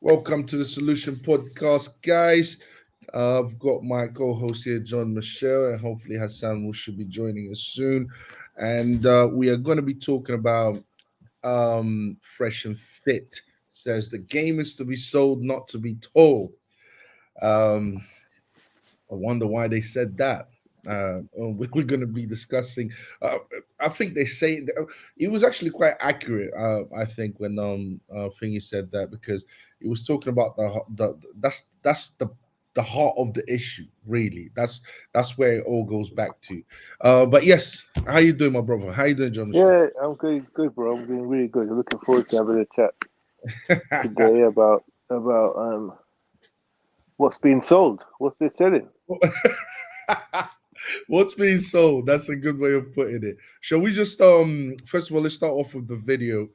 Welcome to the Solution Podcast, guys. I've got my co-host here, JEAN-MICHEL, and hopefully Hassan will should be joining us soon. And we are going to be talking about Fresh and Fit. Says the game is to be sold, not to be told. Um, I wonder why they said that. We're going to be discussing. I think they say it was actually quite accurate. I think when Thingy said that because he was talking about the heart of the issue. Really, that's where it all goes back to. But yes, how you doing, my brother? How you doing, John? Yeah, I'm good, bro. I'm doing really good. I'm looking forward to having a chat today about what's being sold, what's they selling. What's being sold? That's a good way of putting it. Shall we just first of all let's start off with the video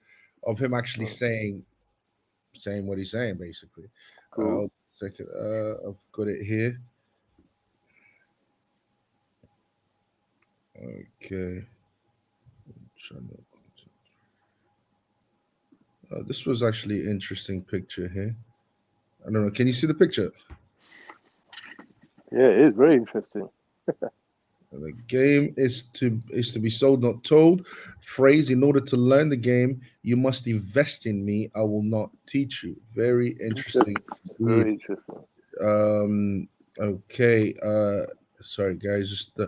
of him actually saying what he's saying basically. Cool. Second, I've got it here. Okay. This was actually an interesting picture here. I don't know. Can you see the picture? Yeah, it is very interesting. The game is to be sold, not told. Phrase: in order to learn the game, you must invest in me. I will not teach you. Very interesting. Very interesting. Okay. Sorry, guys. Just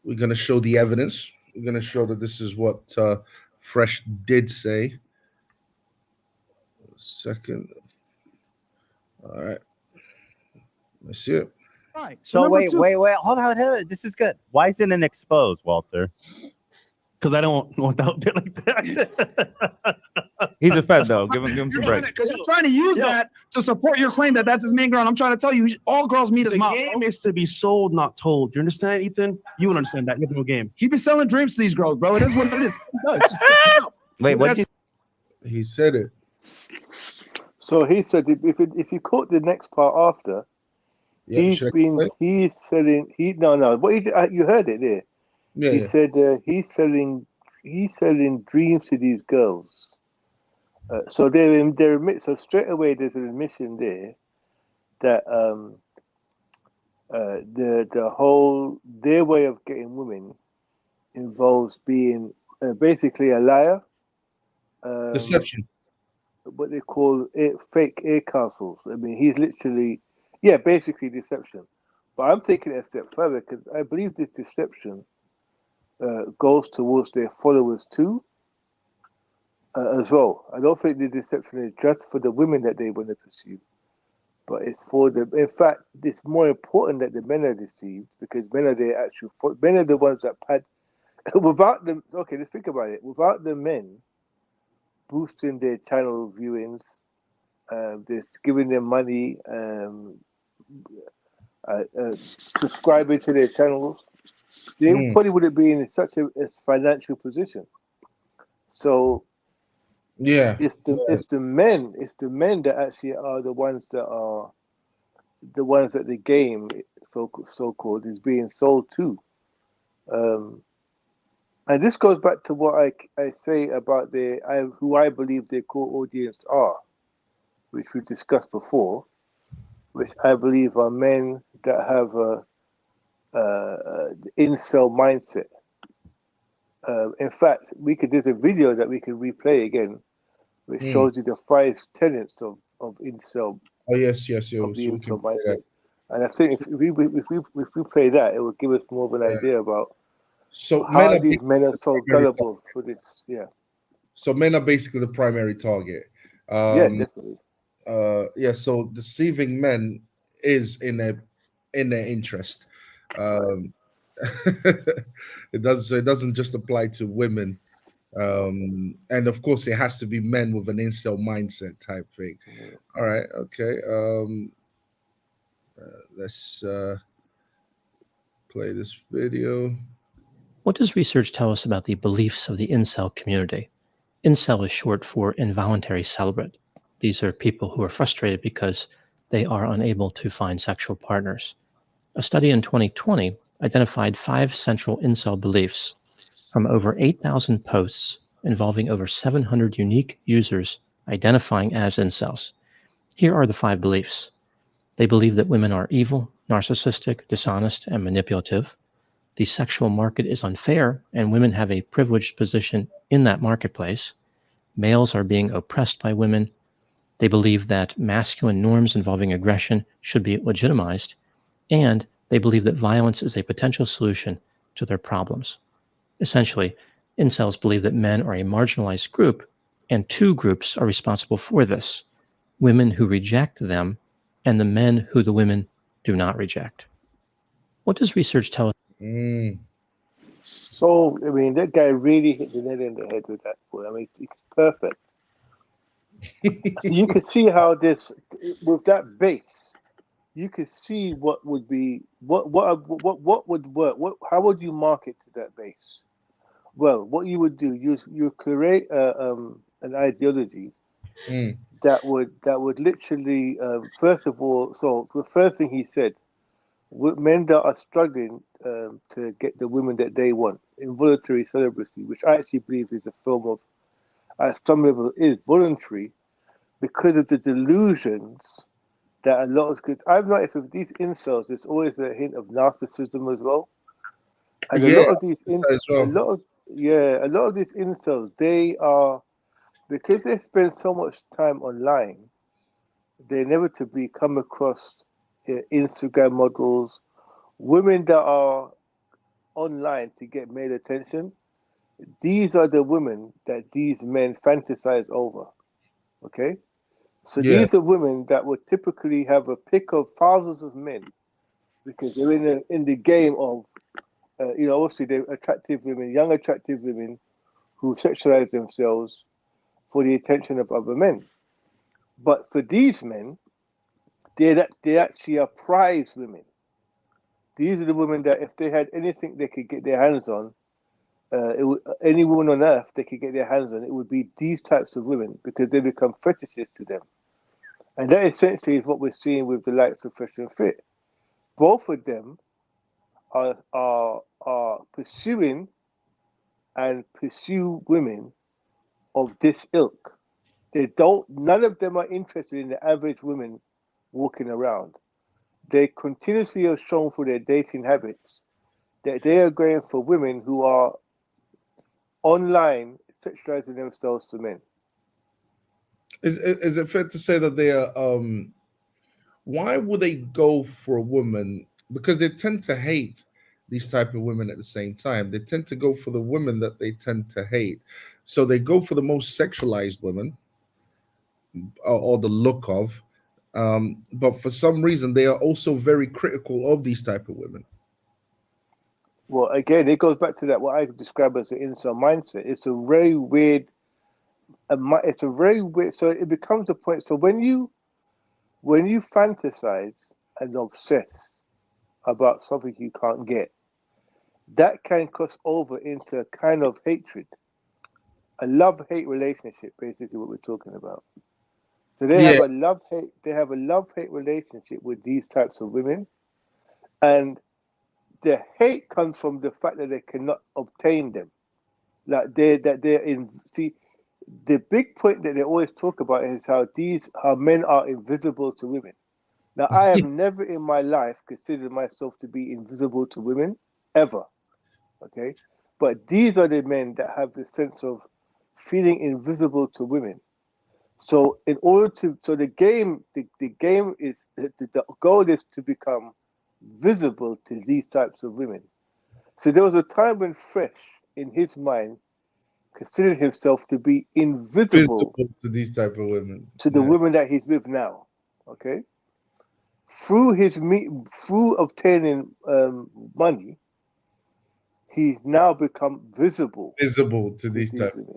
we're gonna show the evidence. We're gonna show that this is what Fresh did say. Second. All right. Let's see it. Right. So wait. Hold on. This is good. Why isn't it exposed, Walter? Because I don't want out there like that. He's a fed though. Give him some break. Because you're trying to use that to support your claim that that's his main ground. I'm trying to tell you, all girls meet his mouth. The game is to be sold, not told. You understand, Ethan? You would understand that. You have no game. Keep it selling dreams to these girls, bro. It is what it is. Wait, what? He said it. So he said if you caught the next part after, he's selling. What you heard it there. Yeah, he said he's selling dreams to these girls. So so straight away there's an admission there that the whole their way of getting women involves being basically a liar, deception. What they call fake air castles. I mean, he's literally, basically deception. But I'm taking it a step further because I believe this deception goes towards their followers too, as well. I don't think the deception is just for the women that they want to pursue, but it's for them. In fact, it's more important that the men are deceived because men are the ones that had, without them. Okay, let's think about it. Without the men boosting their channel viewings, they're giving them money, subscribing to their channels, they probably wouldn't be in such a financial position. So it's the men that actually are the ones that the game so called is being sold to. And this goes back to what I say about who I believe their core audience are, which we discussed before, which I believe are men that have a incel mindset. In fact, there's a video that we can replay again, which shows you the 5 tenets of incel. Oh yes. Of the incel mindset. And I think if we play that, it will give us more of an idea about. So how these men are so gullible for this, So men are basically the primary target. Definitely. So deceiving men is in their interest. It doesn't just apply to women. And of course it has to be men with an incel mindset type thing. All right, okay. Let's play this video. What does research tell us about the beliefs of the incel community? Incel is short for involuntary celibate. These are people who are frustrated because they are unable to find sexual partners. A study in 2020 identified 5 central incel beliefs from over 8,000 posts involving over 700 unique users identifying as incels. Here are the 5 beliefs. They believe that women are evil, narcissistic, dishonest, and manipulative. The sexual market is unfair, and women have a privileged position in that marketplace. Males are being oppressed by women. They believe that masculine norms involving aggression should be legitimized, and they believe that violence is a potential solution to their problems. Essentially, incels believe that men are a marginalized group, and 2 groups are responsible for this: women who reject them and the men who the women do not reject. What does research tell us? So, I mean, that guy really hit the nail in the head with that point. I mean, it's perfect. You could see how this, with that base, you could see what would be, what would work. How would you market to that base? Well, what you would do, you create an ideology that would literally, first of all, so the first thing he said, men that are struggling to get the women that they want, involuntary celibacy, which I actually believe is a form of, at some level, is voluntary because of the delusions that a lot of, because I've noticed with these incels, there's always a hint of narcissism as well. And a lot of these a lot of these incels, they are, because they spend so much time online, they inevitably come across Instagram models, women that are online to get male attention. These are the women that these men fantasize over. Okay? So these are women that would typically have a pick of thousands of men because they're in the game of, obviously they're attractive women, young attractive women who sexualize themselves for the attention of other men. But for these men, they actually are prize women. These are the women that if they had anything they could get their hands on, any woman on earth they could get their hands on, it would be these types of women because they become fetishes to them. And that essentially is what we're seeing with the likes of Fresh and Fit. Both of them are pursuing and pursue women of this ilk. None of them are interested in the average women walking around. They continuously are shown for their dating habits that they are going for women who are online sexualizing themselves to men. Is it fair to say that they are why would they go for a woman? Because they tend to hate these type of women at the same time. They tend to go for the women that they tend to hate. So they go for the most sexualized women or the look of. But for some reason, they are also very critical of these type of women. Well, again, it goes back to that what I describe as the incel mindset. It's a very weird. So it becomes a point. So when you fantasize and obsess about something you can't get, that can cross over into a kind of hatred, a love-hate relationship. Basically, what we're talking about. So they have a love-hate. They have a love-hate relationship with these types of women, and the hate comes from the fact that they cannot obtain them. Like they're in. See, the big point that they always talk about is how men are invisible to women. Now, I have never in my life considered myself to be invisible to women, ever. Okay, but these are the men that have the sense of feeling invisible to women. So in order to, so the game is, the goal is to become visible to these types of women. So there was a time when Fresh, in his mind, considered himself to be invisible to these type of women, to the women that he's with now. Okay, through obtaining money, he's now become visible to these type of women.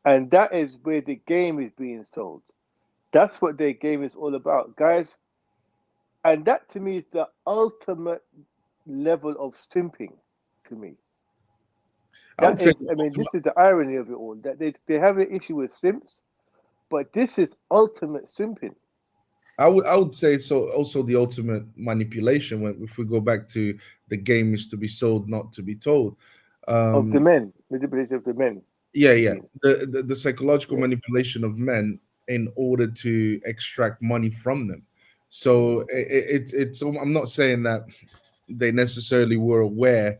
And that is where the game is being sold. That's what their game is all about, guys. And that to me is the ultimate level of simping to me. This is the irony of it all. That they have an issue with simps, but this is ultimate simping. I would say so. Also, the ultimate manipulation. If we go back to the game is to be sold, not to be told. Of the men, manipulation of the men. Yeah. The psychological manipulation of men in order to extract money from them. So it's. I'm not saying that they necessarily were aware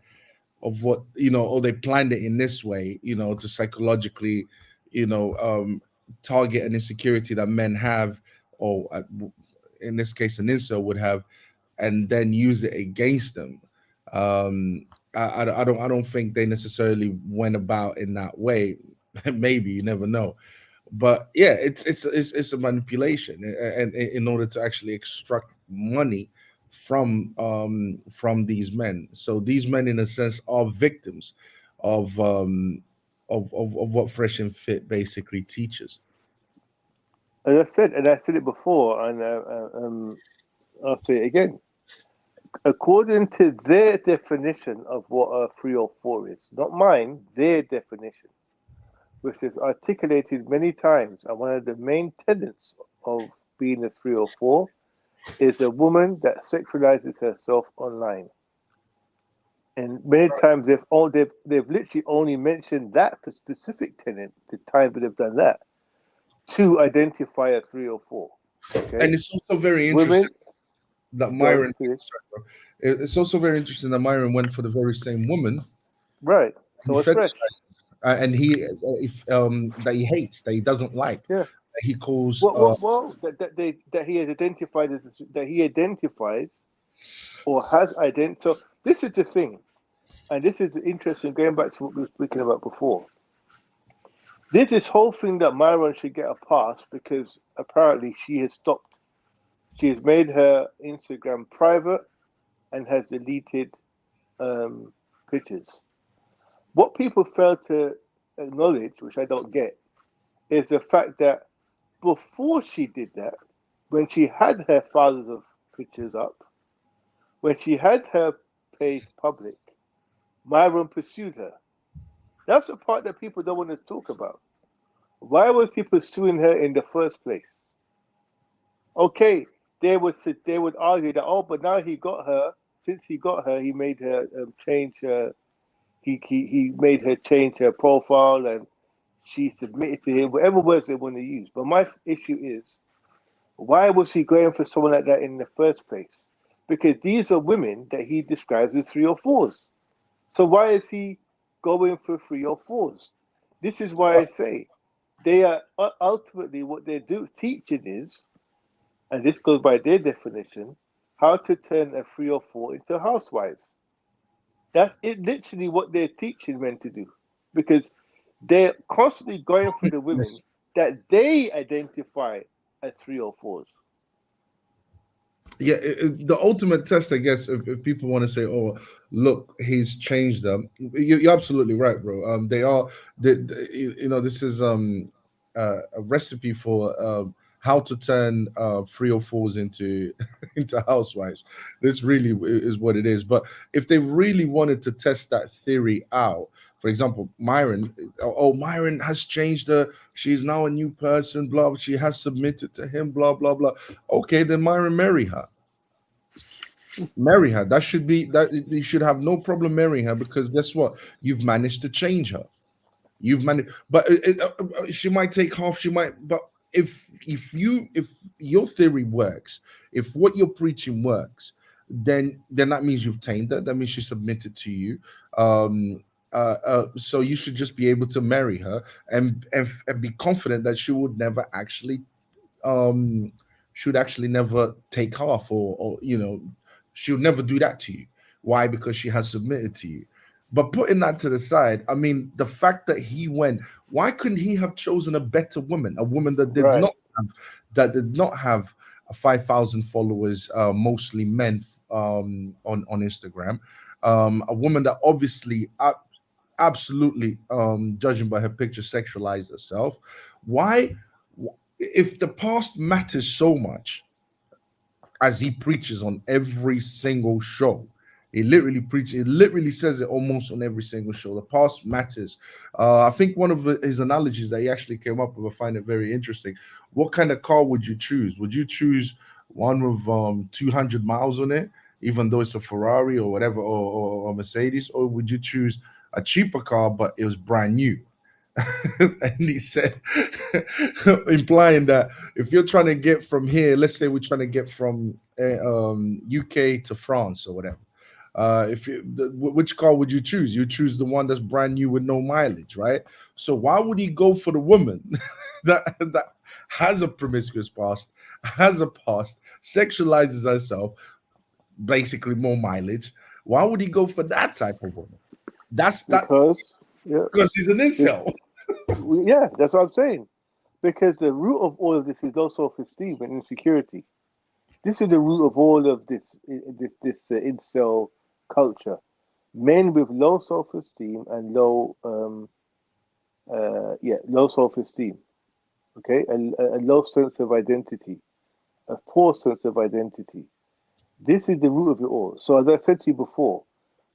of what, or they planned it in this way, to psychologically, target an insecurity that men have, or in this case, an incel would have, and then use it against them. I don't think they necessarily went about in that way. Maybe, you never know, but yeah, it's a manipulation, and in order to actually extract money from these men. So these men, in a sense, are victims of of what Fresh and Fit basically teaches. And I said it before, and I'll say it again. According to their definition of what a 304 is, not mine, their definition, which is articulated many times, and one of the main tenets of being a 304 is a woman that sexualizes herself online. And many times they've literally only mentioned that for specific tenet, the time that they've done that, to identify a 304. Okay? And it's also very interesting that Myron. It's also very interesting that Myron went for the very same woman, right? So it's fresh. And that he hates, that he doesn't like. Yeah. That he calls. That he has identified as, that he identifies or has identified. So this is the thing, and this is interesting. Going back to what we were speaking about before, there's this whole thing that Myron should get a pass because apparently she has stopped. She has made her Instagram private and has deleted pictures. What people fail to acknowledge, which I don't get, is the fact that before she did that, when she had her thousands of pictures up, when she had her page public, Myron pursued her. That's the part that people don't want to talk about. Why was he pursuing her in the first place? Okay, they would argue that, but now he got her. Since he got her, he made her change her. He made her change her profile, and she submitted to him, whatever words they want to use. But my issue is, why was he going for someone like that in the first place? Because these are women that he describes as 304s. So why is he going for 304s? This is why I say they are ultimately what they're teaching is, and this goes by their definition, how to turn a 304 into housewives. That's it, literally what they're teaching men to do, because they're constantly going for the women that they identify as 304s. Yeah, the ultimate test, I guess, if people want to say, "Oh, look, he's changed them," you're absolutely right, bro. They are, this is a recipe for how to turn 304s into into housewives. This really is what it is. But if they really wanted to test that theory out, for example, Myron, Myron has changed her. She's now a new person. Blah. She has submitted to him. Blah blah blah. Okay, then Myron, marry her. Marry her. That should be that. You should have no problem marrying her, because guess what? You've managed to change her. You've managed, but she might take half. She might, but if your theory works, if what you're preaching works, then that means you've tamed her. That means she submitted to you. So you should just be able to marry her and be confident that she would never actually should actually never take half, or she'll never do that to you. Why? Because she has submitted to you. But putting that to the side, I mean, the fact that he went, why couldn't he have chosen a better woman, a woman that did not have 5,000 followers, mostly men, on Instagram, a woman that obviously absolutely, judging by her picture, sexualized herself? Why, if the past matters so much, as he preaches on every single show? He literally says it almost on every single show. The past matters. I think one of his analogies that he actually came up with, I find it very interesting. What kind of car would you choose? Would you choose one with 200 miles on it, even though it's a Ferrari or whatever, or Mercedes? Or would you choose a cheaper car, but it was brand new? And he said, implying that if you're trying to get from here, let's say we're trying to get from UK to France or whatever. If you, which car would you choose? You choose the one that's brand new with no mileage, right? So why would he go for the woman that has a promiscuous past, has a past, sexualizes herself, basically more mileage? Why would he go for that type of woman? That's that because he's an incel. Yeah, that's what I'm saying. Because the root of all of this is low self-esteem and insecurity. This is the root of all of this incel culture. Men with low self-esteem and low self-esteem. Okay, a low sense of identity, a poor sense of identity. This is the root of it all. So as I said to you before,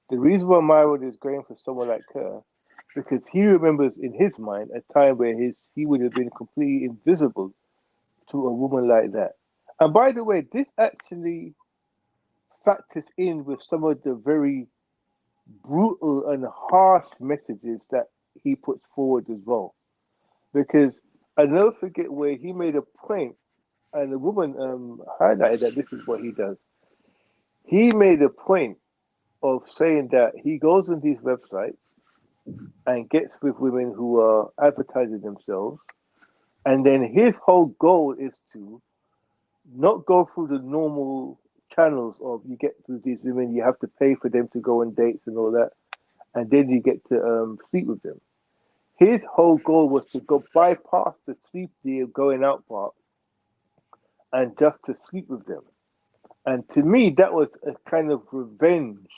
the reason why Myron is going for someone like her, because he remembers in his mind a time where he would have been completely invisible to a woman like that. And by the way, this actually factors in with some of the very brutal and harsh messages that he puts forward as well. Because I'll never forget where he made a point, and the woman highlighted that this is what he does. He made a point of saying that he goes on these websites and gets with women who are advertising themselves, and then his whole goal is to not go through the normal channels of you get with these women, you have to pay for them to go on dates and all that, and then you get to sleep with them. His whole goal was to go bypass the sleep deal going out part and just to sleep with them. And to me, that was a kind of revenge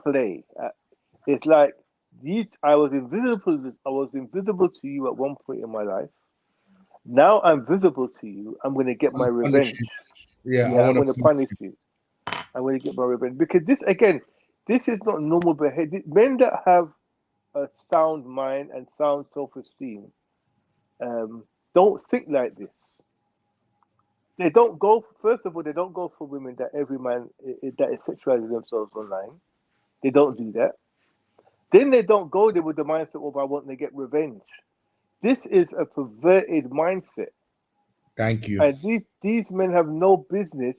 play. It's like I was invisible to you at one point in my life. Now I'm visible to you. I'm going to get my revenge. Yeah, I'm going to punish you. I'm going to get my revenge because this is not normal behavior. Men that have a sound mind and sound self-esteem don't think like this. They don't go. First of all, they don't go for women that every man that is sexualizing themselves online. They don't do that. Then they don't go there with the mindset of I want to get revenge. This is a perverted mindset. Thank you. And these men have no business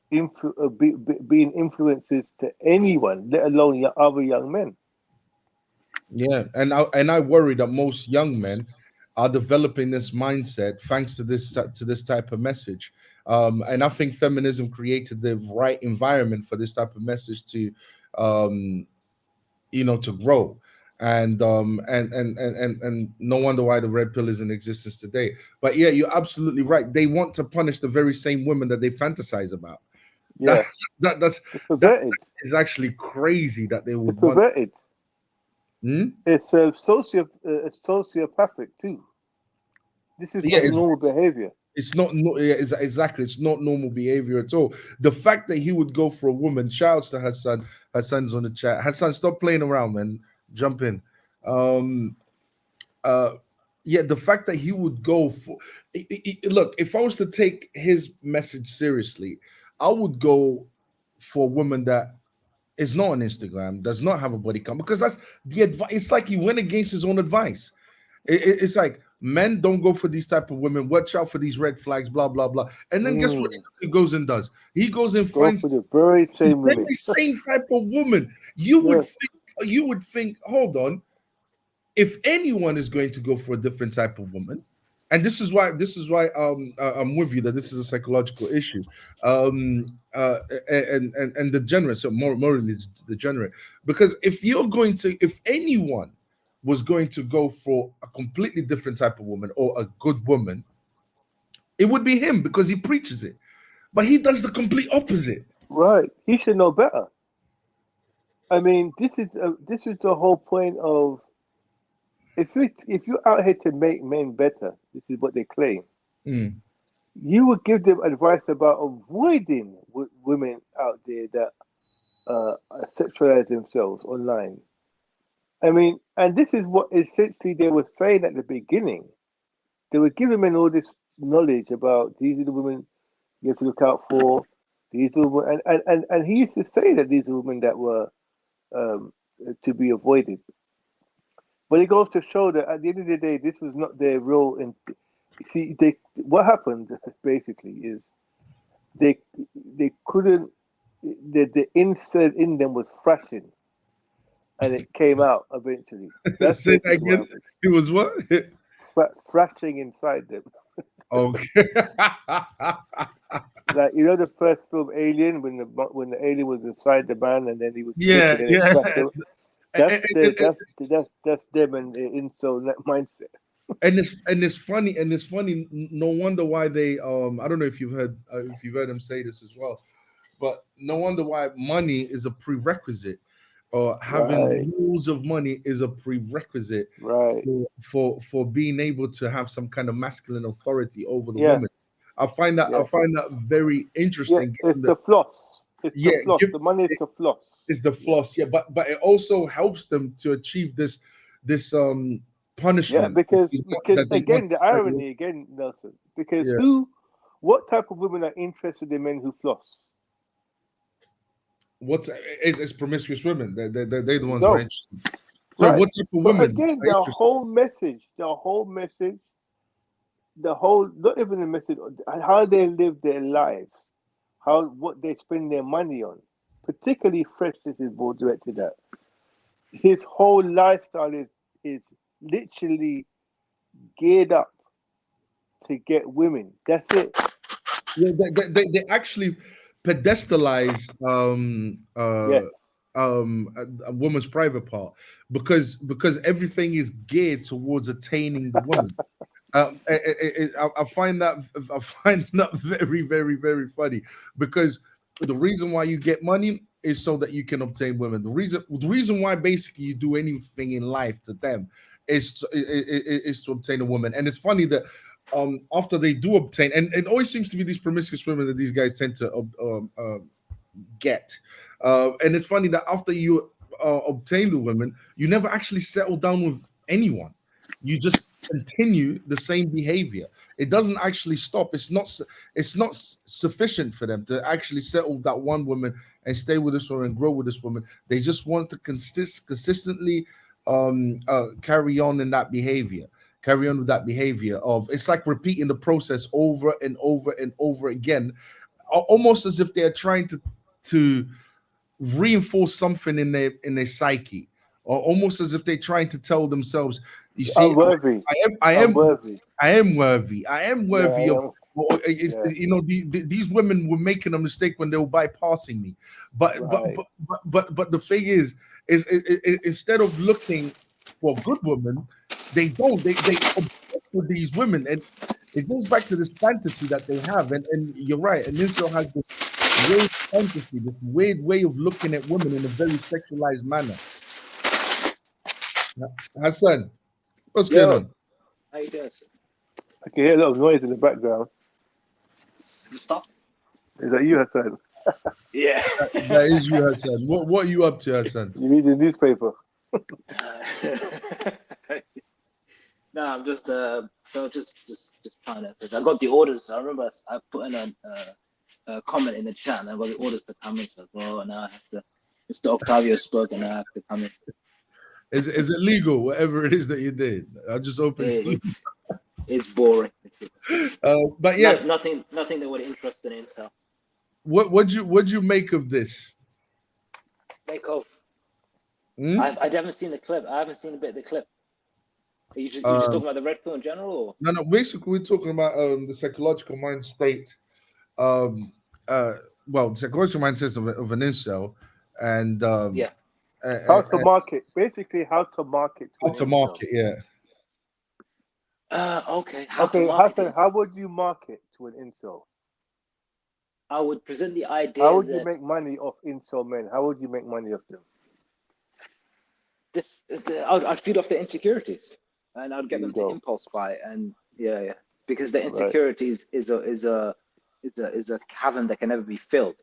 being influences to anyone, let alone other young men. Yeah, and I worry that most young men are developing this mindset thanks to this type of message. And I think feminism created the right environment for this type of message to, to grow. And no wonder why the red pill is in existence today. But yeah, you're absolutely right. They want to punish the very same women that they fantasize about. Yeah, that is actually crazy that they would it's perverted. It's sociopathic too. This is not normal behavior. It's not exactly. It's not normal behavior at all. The fact that he would go for a woman. Shouts to Hassan. Hassan's on the chat. Hassan, stop playing around, man. Jump in. Yeah, the fact that he would go for. Look, if I was to take his message seriously, I would go for a woman that is not on Instagram, does not have a body count, because that's the advice. It's like he went against his own advice. It's like men don't go for these type of women. Watch out for these red flags, blah blah blah. And then guess what he goes and does? He goes and finds the very same type of woman. You would think. Hold on, if anyone is going to go for a different type of woman, and this is why I'm with you that this is a psychological issue, and degenerate, so morally degenerate. Because if anyone was going to go for a completely different type of woman or a good woman, it would be him because he preaches it. But he does the complete opposite. Right. He should know better. I mean, this is the whole point of if you're out here to make men better, this is what they claim. You would give them advice about avoiding women out there that sexualize themselves online. I mean, and this is what essentially they were saying at the beginning. They were giving men all this knowledge about these are the women you have to look out for. These are women, and he used to say that these are women that were to be avoided. But it goes to show that at the end of the day, this was not their real. See, what happened basically is they couldn't. The insert in them was thrashing, and it came out eventually. That's Say that basically what again. happened. It was what? Thrashing inside them. Okay. Like the first film Alien, when the alien was inside the man and then he was Yeah, sick and then yeah. it crashed him. That's them and the incel mindset. And it's funny. No wonder why they I don't know if you've heard them say this as well, but no wonder why money is a prerequisite, or having Right. rules of money is a prerequisite Right. for being able to have some kind of masculine authority over the Yeah. woman. I find that very Yeah, interesting. it's the floss. It's Yeah, the floss. The money is the floss. It's the floss, yeah, but it also helps them to achieve this punishment. Yeah, because that they again, want the to carry on. irony again, Nelson. Because Yeah. what type of women are interested in men who floss? It's promiscuous women. They're the ones No. who are interested. So Right. what type of But women? again, are the interested? whole message, not even the message, how they live their lives, what they spend their money on, particularly Freshness is more directed at. His whole lifestyle is literally geared up to get women. That's it. Yeah, they actually pedestalize Yeah. a woman's private part because everything is geared towards attaining the woman. I find that very, very, very funny, because the reason why you get money is so that you can obtain women. The reason why basically you do anything in life to them is to obtain a woman. And it's funny that after they do obtain, and it always seems to be these promiscuous women that these guys tend to get. And it's funny that after you obtain the women, you never actually settle down with anyone. You just continue the same behavior. It doesn't actually stop. It's not sufficient for them to actually settle with that one woman and stay with this woman and grow with this woman. They just want to consistently carry on in that behavior. Carry on with that behavior of, it's like repeating the process over and over and over again, almost as if they're trying to reinforce something in their psyche, or almost as if they're trying to tell themselves, you see, I'm worthy. I am worthy. I am worthy. I am worthy Yeah, of. These women were making a mistake when they were bypassing me. But Right. but the thing is instead of looking for a good woman, they don't. They obsess with these women, and it goes back to this fantasy that they have. And you're right. And Ninso has this weird fantasy, this weird way of looking at women in a very sexualized manner. Hassan, what's going on? How you doing, sir? I can hear a lot of noise in the background. Is it stop? Is that you, Hassan? Yeah. That is you, Hassan. What are you up to, Hassan? You read the newspaper. No, I'm just trying to. I got the orders. I remember I put in a comment in the chat, and I got the orders to come in. So I thought, now I have to. Mr. Octavio spoke, and I have to come in. Is it legal? Whatever it is that you did, I just opened. It's boring. But yeah, nothing that would interest an intel. What'd you make of this? Make of. I haven't seen the clip. I haven't seen a bit of the clip. Are you just talking about the red pill in general, or? No. Basically, we're talking about the psychological mind state. The psychological mind state of an incel, and yeah. How to market? Basically, how to market. How to market, yeah. Okay. Hassan, how would you market to an incel? I would present the idea. How would you make money off incel men? How would you make money off them? I'd feed off their insecurities, and I'd get them to impulse buy, and because the insecurities is a cavern that can never be filled.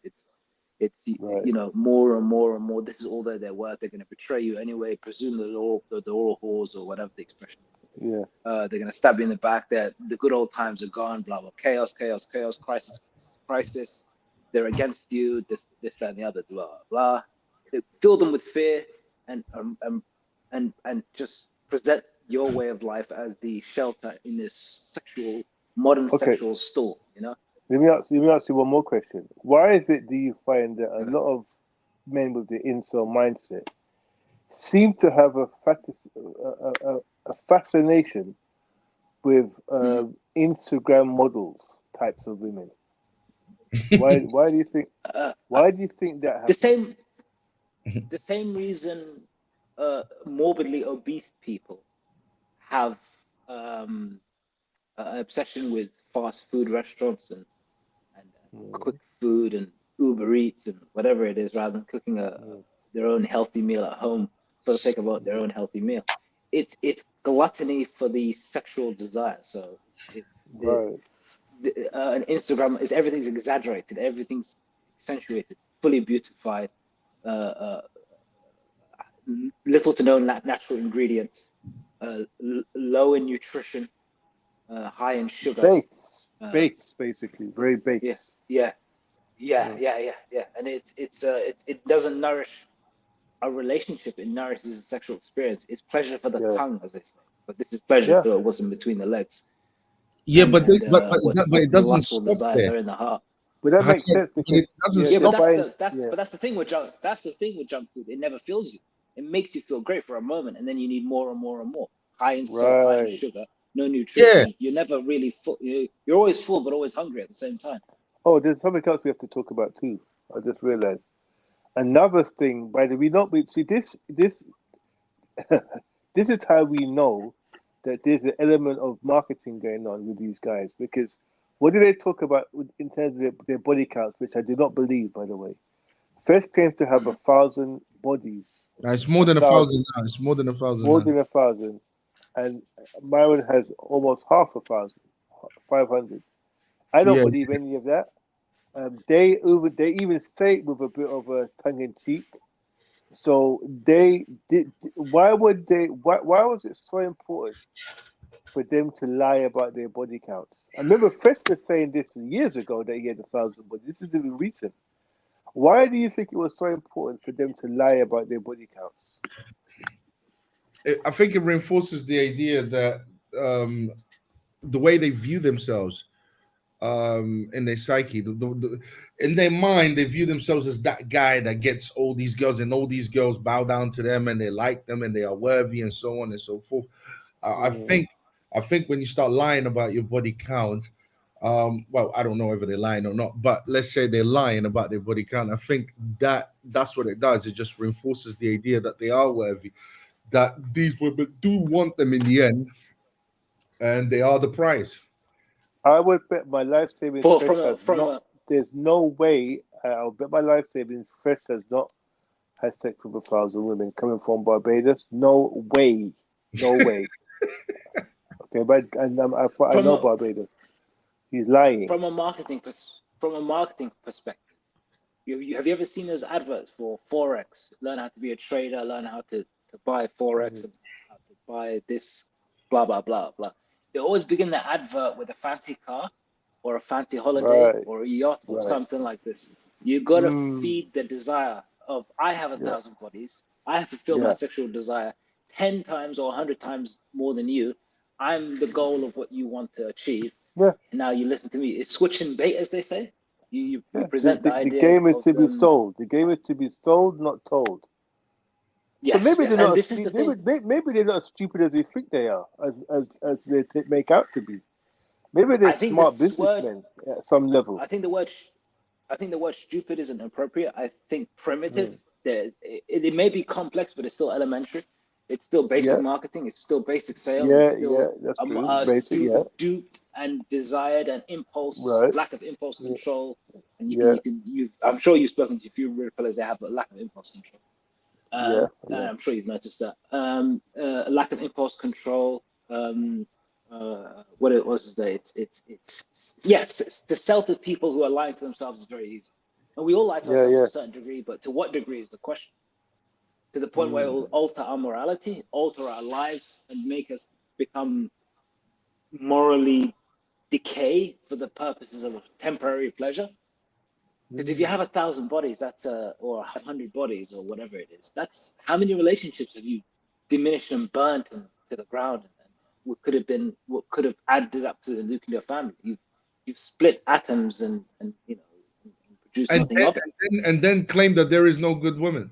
It's more and more and more. This is all that they're worth. They're going to betray you anyway. Presume the oral whores, or whatever the expression. Yeah. They're going to stab you in the back. That the good old times are gone. Blah blah. Chaos. Crisis. They're against you. This, that, and the other. Blah blah. They fill them with fear and just present your way of life as the shelter in this modern sexual stool, you know? Let me ask you one more question. Why is it do you find that a lot of men with the incel mindset seem to have a fascination with Instagram models types of women? Why do you think? Why do you think that happens? The same reason morbidly obese people have an obsession with fast food restaurants and quick food and Uber Eats and whatever it is, rather than cooking their own healthy meal at home for the sake of their own healthy meal. It's gluttony for the sexual desire. So an Instagram is everything's exaggerated, everything's accentuated, fully beautified, little to no natural ingredients, low in nutrition, high in sugar. Base, basically, very base. Yeah. And it doesn't nourish a relationship. It nourishes a sexual experience. It's pleasure for the tongue, as they say. But this is pleasure for what's in between the legs. Yeah, but it doesn't stop there. Are in the heart. But that makes sense because it doesn't stop. But that's the thing with junk. That's the thing with junk food. It never fills you. It makes you feel great for a moment, and then you need more and more and more. High in salt, high in sugar, no nutrition. You're never really full. You're always full, but always hungry at the same time. Oh, there's something else we have to talk about too. I just realized another thing. By the way, see this. This is how we know that there's an element of marketing going on with these guys, because what do they talk about in terms of their body counts, which I do not believe, by the way. Fresh claims to have 1,000 bodies. It's more than 1,000 now. It's more than 1,000. More than 1,000, and Myron has almost 500. 500. I don't believe any of that. They even say it with a bit of a tongue in cheek. So they did. Why was it so important for them to lie about their body counts? I remember Fresh was saying this years ago that he had 1,000 bodies. This is even recent. Why do you think it was so important for them to lie about their body counts? I think it reinforces the idea that the way they view themselves in their psyche, in their mind, they view themselves as that guy that gets all these girls, and all these girls bow down to them and they like them and they are worthy and so on and so forth. I think when you start lying about your body count, well, I don't know whether they're lying or not, but let's say they're lying about their body count. I think that's what it does. It just reinforces the idea that they are worthy, that these women do want them in the end, and they are the prize. I would bet my life savings. There's no way. I'll bet my life savings. Fresh has not had sex with 1,000 women coming from Barbados. No way. No way. Okay, but I know Barbados. He's lying. From a marketing perspective, have you ever seen those adverts for Forex? Learn how to be a trader. Learn how to buy Forex and how to buy this. Blah blah blah blah. They always begin the advert with a fancy car or a fancy holiday or a yacht or something like this. You got to feed the desire of, I have 1,000 bodies. I have fulfilled my sexual desire 10 times or 100 times more than you. I'm the goal of what you want to achieve. Yeah. And now you listen to me. It's switch and bait, as they say. You present the idea. The game is to be sold. The game is to be sold, not told. Yes, so maybe maybe they're not as stupid as we think they are, as they make out to be. Maybe they're smart businessmen at some level. I think the word stupid isn't appropriate. I think primitive. It may be complex, but it's still elementary. It's still basic marketing. It's still basic sales. It's still duped and desired and impulse, lack of impulse control. And I'm sure you've spoken to a few real fellas that have a lack of impulse control. I'm sure you've noticed that. Lack of impulse control. What it was is that it's to sell to people who are lying to themselves is very easy, and we all lie to ourselves to a certain degree. But to what degree is the question? To the point where it will alter our morality, alter our lives, and make us become morally decay for the purposes of temporary pleasure. Because if you have 1,000 bodies, or 100 bodies, or whatever it is, that's how many relationships have you diminished and burnt and to the ground, and what could have added up to the nuclear family. You've split atoms and produced nothing of it. And then claim that there is no good woman.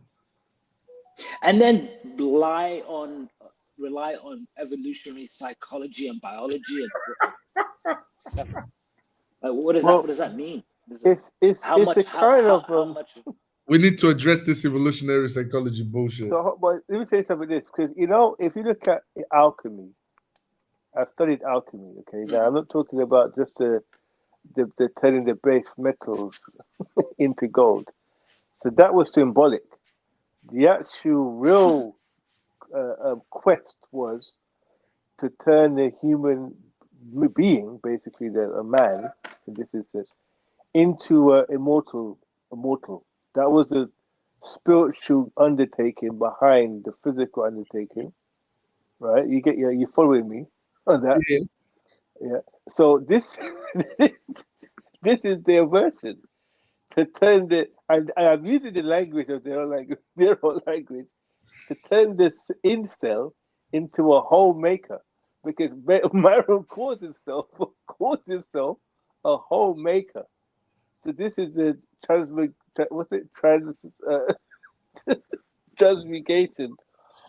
And then rely on evolutionary psychology and biology and what does that mean? How much? We need to address this evolutionary psychology bullshit. So, but let me say something this, because if you look at alchemy, I've studied alchemy. Okay, now I'm not talking about just the turning the base metals into gold. So that was symbolic. The actual real quest was to turn the human being, basically a man, in this instance, into immortal. That was the spiritual undertaking behind the physical undertaking, right? You following me on that? Yeah. So this is their version, to turn I'm using the language of their own language, to turn this incel into a homemaker, because Myron calls himself a homemaker. So this is the transmigration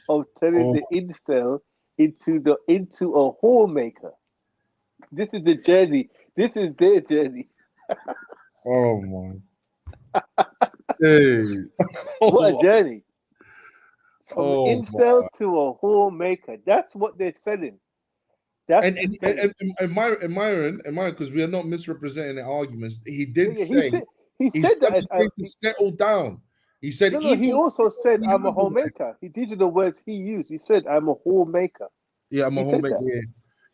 of turning the incel into a homemaker. This is the journey. This is their journey. Oh my! Hey. What a journey! From incel to a homemaker. That's what they're selling. And Myron, because we are not misrepresenting the arguments. He did say he said that going to settle down. He said he also said I'm a homemaker. These are the words he used. He said I'm a homemaker. Yeah, I'm a homemaker.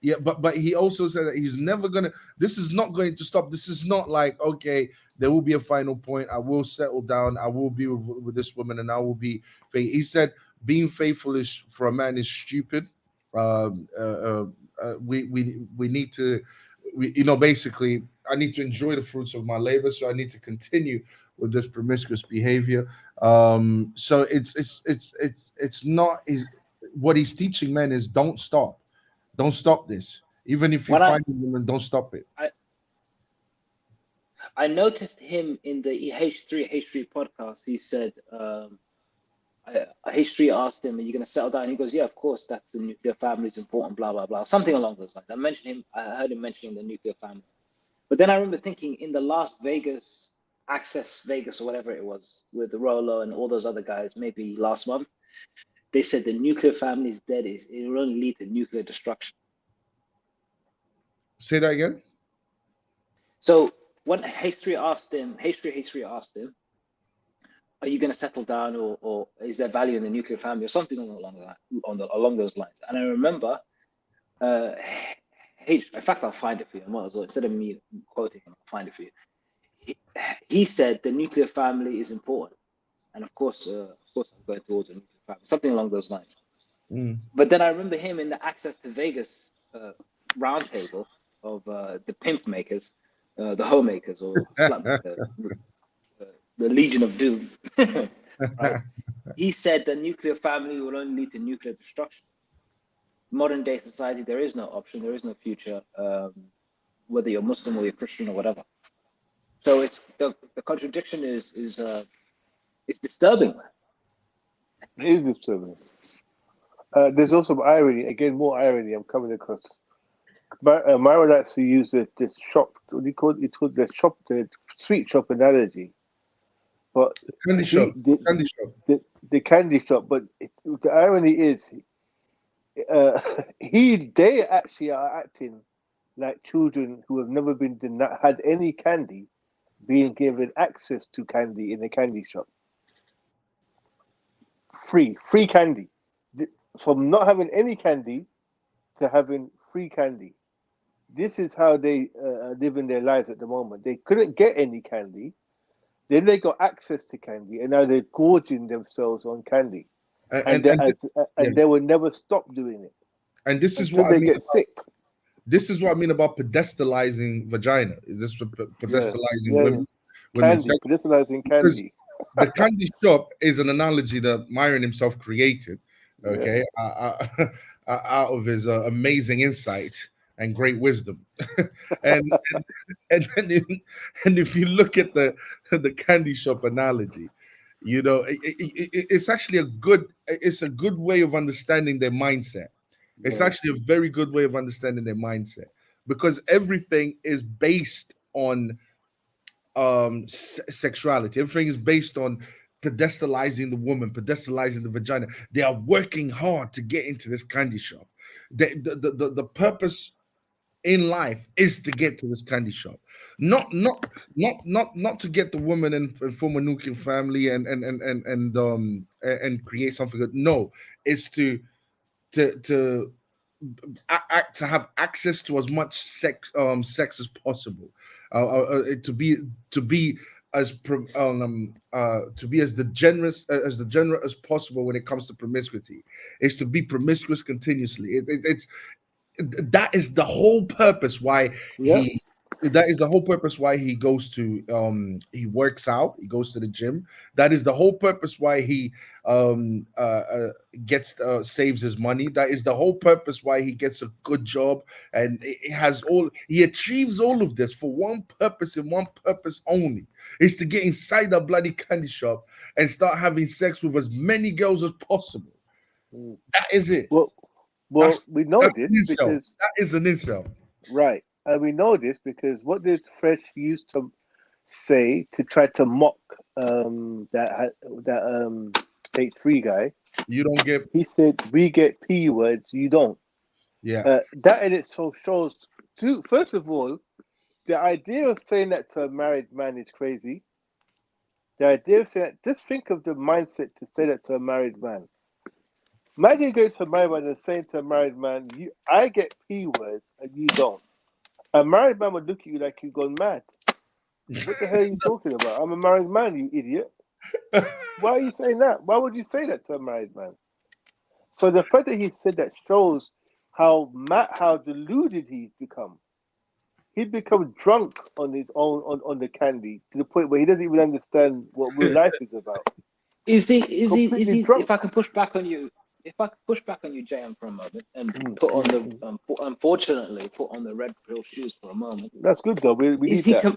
Yeah, but he also said that he's never gonna. This is not going to stop. This is not like, okay, there will be a final point. I will settle down. I will be with this woman, and I will be faithful. He said being faithful is for a man is stupid. We need to, basically, I need to enjoy the fruits of my labor, so I need to continue with this promiscuous behavior. So it's not what he's teaching men is don't stop this. Even if you find a woman, don't stop it. I noticed him in the H3 podcast. He said, H3 asked him, "Are you going to settle down?" He goes, "Yeah, of course. That's the nuclear family is important." Blah blah blah, something along those lines. I heard him mentioning the nuclear family. But then I remember thinking in the last Access Vegas or whatever it was, with Rolo and all those other guys, maybe last month, they said the nuclear family is dead. It will only lead to nuclear destruction. Say that again. So when H3 asked him, "Are you going to settle down, or is there value in the nuclear family, or something along those lines?" And I remember, in fact, I'll find it for you. I might as well, instead of me quoting him, I'll find it for you. He said the nuclear family is important, and of course, I'm going towards a nuclear family, something along those lines. But then I remember him in the Access to Vegas roundtable of the pimp makers, the homemakers, or the Legion of Doom. Right? He said the nuclear family will only lead to nuclear destruction. Modern day society, there is no option, there is no future, whether you're Muslim or you're Christian or whatever. So it's the contradiction is disturbing. It is disturbing. There's also irony. Again, more irony I'm coming across. Myron likes to use the shop. What do you call it? It's called the sweet shop analogy. But candy shop. The candy shop. But the irony is, they actually are acting like children who have never had any candy, being given access to candy in a candy shop. Free candy. From not having any candy to having free candy. This is how they are living their lives at the moment. They couldn't get any candy. Then they got access to candy, and now they're gorging themselves on candy. And they will never stop doing it. And this is what I mean. Get sick. This is what I mean about pedestalizing vagina. Is this pedestalizing women? Pedestalizing candy. The candy shop is an analogy that Myron himself created. Okay, out of his amazing insight and great wisdom. and and and if you look at the candy shop analogy, you know, it's actually a good way of understanding their mindset. It's actually a very good way of understanding their mindset, because everything is based on sexuality. Everything is based on pedestalizing the woman, pedestalizing the vagina. They are working hard to get into this candy shop. The purpose in life is to get to this candy shop, not to get the woman and form a nuclear family and create something good. No, it's to to have access to as much sex as possible, to be as to be as the generous as possible when it comes to promiscuity. Is to be promiscuous continuously. It's that is the whole purpose why he that is the whole purpose why he goes to he works out, he goes to the gym. That is the whole purpose why he gets saves his money. That is the whole purpose why he gets a good job, and he achieves all of this for one purpose and one purpose only, is to get inside that bloody candy shop and start having sex with as many girls as possible. That is it. Well, we know this because that is an incel, right? And we know this because what did Fresh used to say to try to mock that H3 guy? You don't get. He said, "We get P words, you don't." Yeah. That in itself shows. First of all, the idea of saying that to a married man is crazy. The idea of saying that, just think of the mindset to say that to a married man. Imagine going to a married man and saying to a married man, I get P words and you don't. A married man would look at you like you've gone mad. What the hell are you talking about? I'm a married man, you idiot. Why are you saying that? Why would you say that to a married man? So the fact that he said that shows how deluded he's become. He'd become drunk on his own on the candy to the point where he doesn't even understand what real life is about. Is he? If I can push back on you, JM, for a moment, and put on the unfortunately put on the red pill shoes for a moment. That's good though. We need that.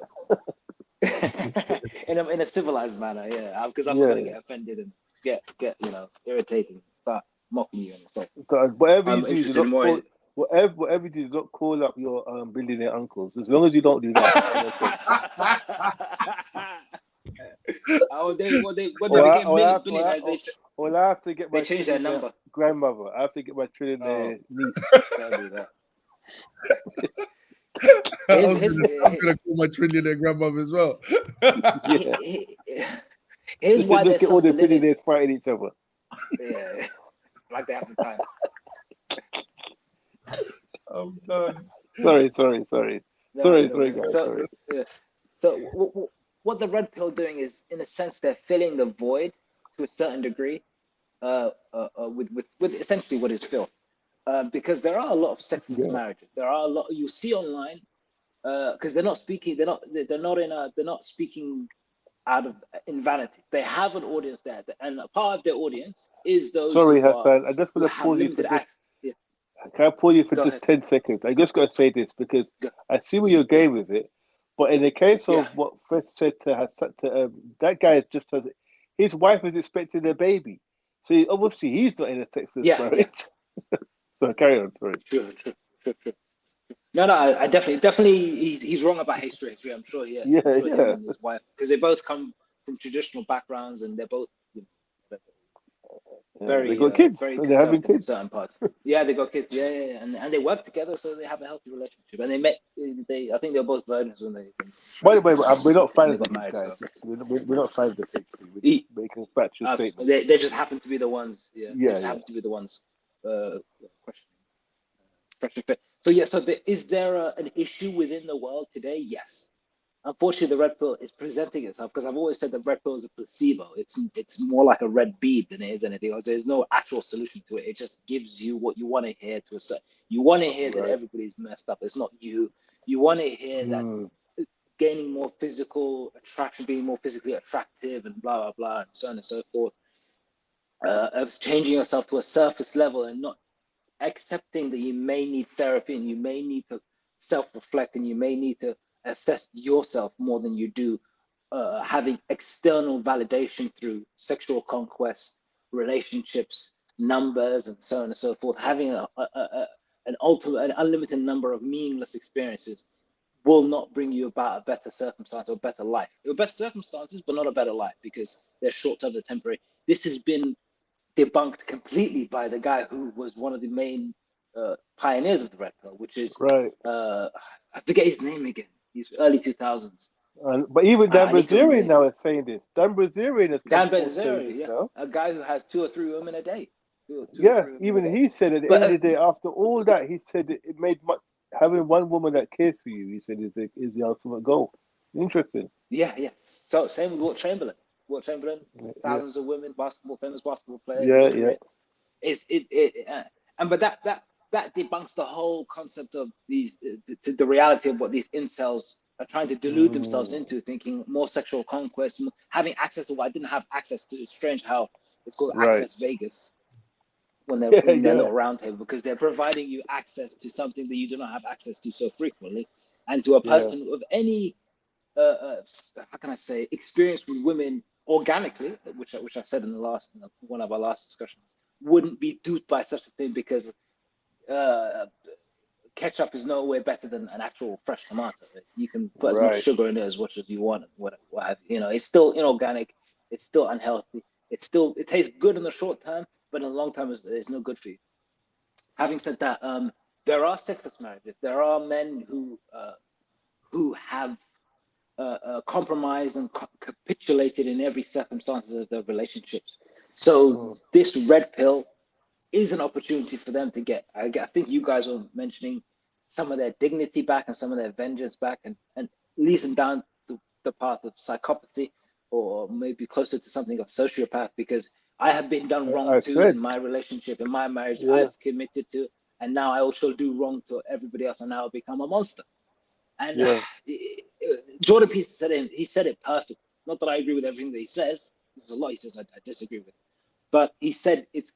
in a civilized manner, yeah. Because I'm not gonna get offended and get irritated and start mocking you and stuff. So whatever you do, whatever you do, don't call up your billionaire uncles. As long as you don't do that. When they became billionaires, I have to get my changed their number. Grandmother. I have to get my trillionaire niece. Can't do that. I'm gonna call my trillionaire grandmother as well. Here's why look at all the billionaires fighting each other. Yeah, like they have the time. I'm done. Sorry, guys. Sorry. Yeah. So what the red pill doing is, in a sense, they're filling the void to a certain degree, with essentially what is filth, because there are a lot of sexless marriages. There are a lot you see online, because they're not speaking out of in vanity. They have an audience there, and a part of their audience is those. Sorry, Hassan. I just want to pause you for this. Can I pause you for just 10 seconds? I just got to say this because I see where you're going with it. But in the case of what Fred said to Hassan, that guy just says his wife is expecting a baby. So obviously he's not in a sexless marriage. So carry on, sorry. True. No, I definitely he's wrong about history. I'm sure, him and his wife, because they both come from traditional backgrounds and they're both they got kids. Very they're having kids. in certain parts. Yeah, they got kids. Yeah, and they work together, so they have a healthy relationship. And they met. I think they were both virgins when they. By the way, we're not fans of these guys. We're not fans of it. We're making factual statements. They just happen to be the ones. Happen to be the ones. Question. So is there an issue within the world today? Yes. Unfortunately, the red pill is presenting itself, because I've always said the red pill is a placebo. It's more like a red bead than it is anything else. There's no actual solution to it. It just gives you what you want to hear to a certain. You want to hear that everybody's messed up. It's not you. You want to hear that gaining more physical attraction, being more physically attractive, and blah blah blah, and so on and so forth. Of changing yourself to a surface level and not accepting that you may need therapy and you may need to self-reflect and you may need to assess yourself more than you do having external validation through sexual conquest, relationships, numbers, and so on and so forth. Having an unlimited number of meaningless experiences will not bring you about a better circumstance or better life. Better circumstances, but not a better life, because they're short-term, they're temporary. This has been debunked completely by the guy who was one of the main pioneers of the red pill, which is I forget his name again. He's early 2000s. But even Dan Bilzerian now is saying this. Dan Bilzerian is Dan Bilzerian, yeah, a guy who has 2 or 3 women a day. Even he said at the end of the day, after all that, he said it made having one woman that cares for you. He said is the ultimate goal. Interesting. Yeah. So same with Wilt Chamberlain. Thousands of women, famous basketball players. But that debunks the whole concept of these, the reality of what these incels are trying to delude themselves into, thinking more sexual conquest, having access to what I didn't have access to. It's strange how it's called Access Vegas when they're in their little round table, because they're providing you access to something that you do not have access to so frequently, and to a person of any how can I say, experience with women organically, which I said in one of our last discussions, wouldn't be duped by such a thing, because ketchup is no way better than an actual fresh tomato. You can put as much sugar in it as much as you want, what have you. It's still inorganic, it's still unhealthy, it tastes good in the short term, but in the long term it's no good for you. Having said that, there are sexless marriages. There are men who have compromised and capitulated in every circumstances of their relationships. So this red pill is an opportunity for them to get, I think you guys were mentioning, some of their dignity back and some of their vengeance back, and leads them down the path of psychopathy, or maybe closer to something of sociopath, because I have been done wrong too in my relationship, in my marriage. I've committed to, and now I also do wrong to everybody else, and now I become a monster. And Jordan Peterson said it, he said it perfect. Not that I agree with everything that he says. There's a lot he says I disagree with. But he said it's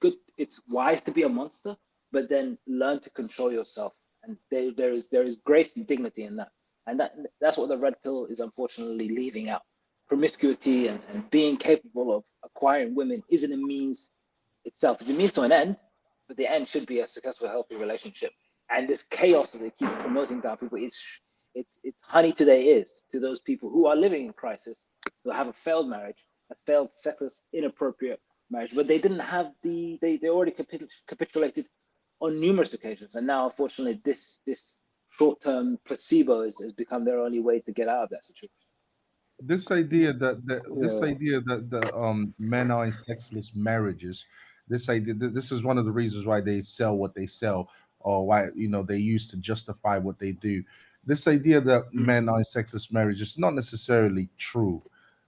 wise to be a monster, but then learn to control yourself. And there is grace and dignity in that. And that's what the red pill is unfortunately leaving out. Promiscuity and being capable of acquiring women isn't a means itself. It's a means to an end, but the end should be a successful, healthy relationship. And this chaos that they keep promoting down people is it's honey to their ears, to those people who are living in crisis, who have a failed marriage, a failed sexless, inappropriate marriage, but they didn't have they already capitulated on numerous occasions, and now unfortunately this short-term placebo has become their only way to get out of that situation. This idea that men are in sexless marriages, this idea, this is one of the reasons why they sell what they sell, or why they use to justify what they do. This idea that men are in sexless marriages is not necessarily true.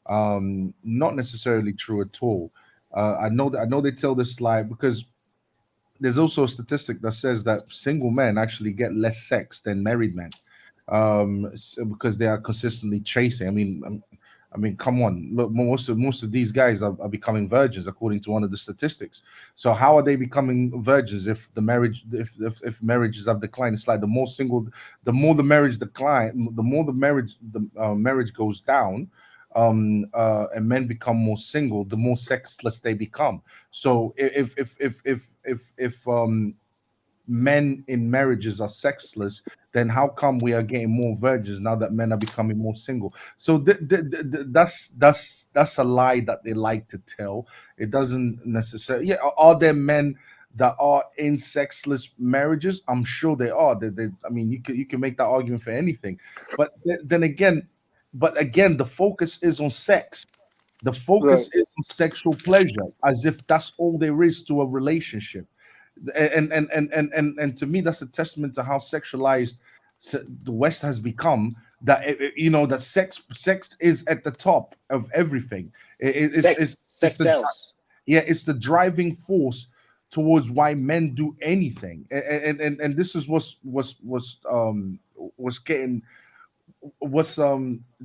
Not necessarily true at all. I know they tell this lie because there's also a statistic that says that single men actually get less sex than married men, because they are consistently chasing. I mean, come on, look, most of these guys are becoming virgins according to one of the statistics. So how are they becoming virgins if the marriage, if marriages have declined? It's like the more the marriage decline, the more the marriage goes down, and men become more single, the more sexless they become. So if men in marriages are sexless, then how come we are getting more virgins now that men are becoming more single? So that's a lie that they like to tell. It doesn't necessarily. Yeah, are there men that are in sexless marriages? I'm sure they are. I mean, you can make that argument for anything, but then again, the focus is on sex. The focus is on sexual pleasure, as if that's all there is to a relationship. And to me, that's a testament to how sexualized the West has become. That that sex is at the top of everything. It's the driving force towards why men do anything. And this is what's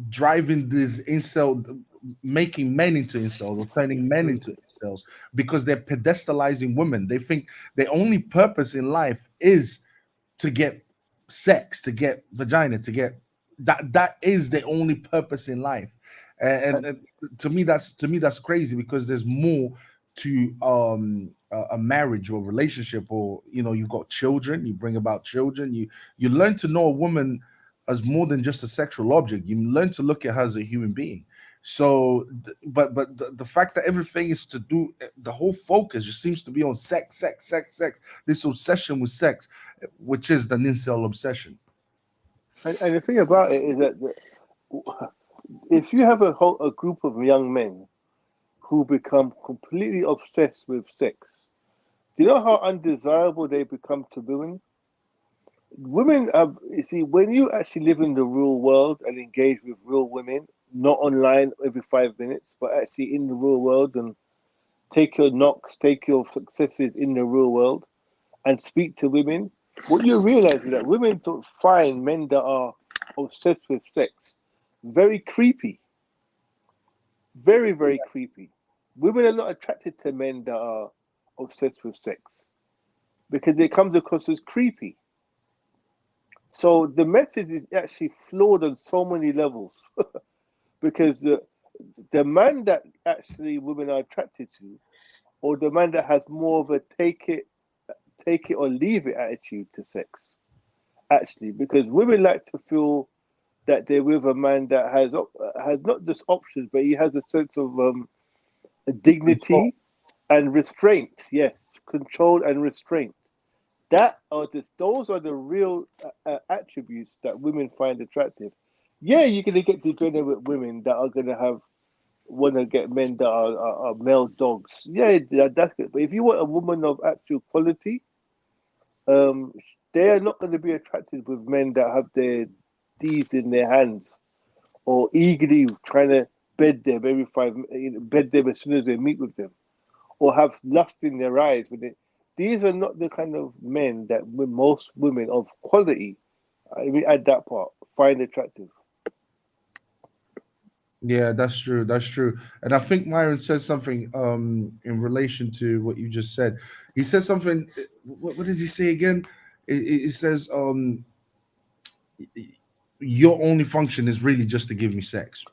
driving this incel making men into incels or turning men into incels because they're pedestalizing women. They think their only purpose in life is to get sex, to get vagina, to get that is the only purpose in life. And to me that's crazy, because there's more to a marriage or relationship, or you got children, you bring about children, you learn to know a woman as more than just a sexual object. You learn to look at her as a human being. So but the fact that everything is to do, the whole focus just seems to be on sex, this obsession with sex, which is the incel obsession. And the thing about it is that if you have a group of young men who become completely obsessed with sex, do you know how undesirable they become to women? Women have, you see, when you actually live in the real world and engage with real women, not online every 5 minutes, but actually in the real world, and take your knocks, take your successes in the real world, and speak to women, what you realize is that women don't find men that are obsessed with sex very creepy. Very, very creepy. Women are not attracted to men that are obsessed with sex because it comes across as creepy. So the message is actually flawed on so many levels because the man that actually women are attracted to, or the man that has more of a take it or leave it attitude to sex, actually, because women like to feel that they're with a man that has not just options, but he has a sense of dignity and restraint. Yes, control and restraint. Those are the real attributes that women find attractive. Yeah, you're gonna get degenerate women that are gonna want to get men that are male dogs. Yeah, that's good. But if you want a woman of actual quality, they are not going to be attracted with men that have their D's in their hands or eagerly trying to bed them as soon as they meet with them, or have lust in their eyes with it. These are not the kind of men that most women of quality, add that part, find attractive. Yeah, that's true. That's true. And I think Myron says something in relation to what you just said. He says something. What does he say again? It says your only function is really just to give me sex.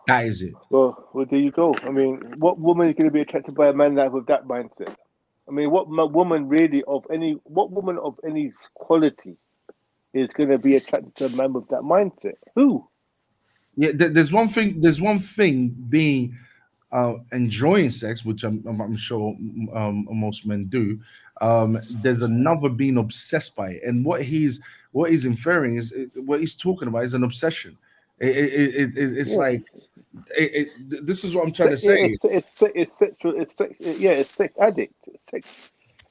That is it. Well, there you go. I mean, what woman is going to be attracted by a man that with that mindset? I mean, what woman of any quality is going to be attracted to a man with that mindset? Who? Yeah, there's one thing. There's one thing being enjoying sex, which I'm sure most men do. There's another being obsessed by it, and what he's inferring is what he's talking about is an obsession. It's like this is what I'm trying to say. It's sexual. It's sex addict.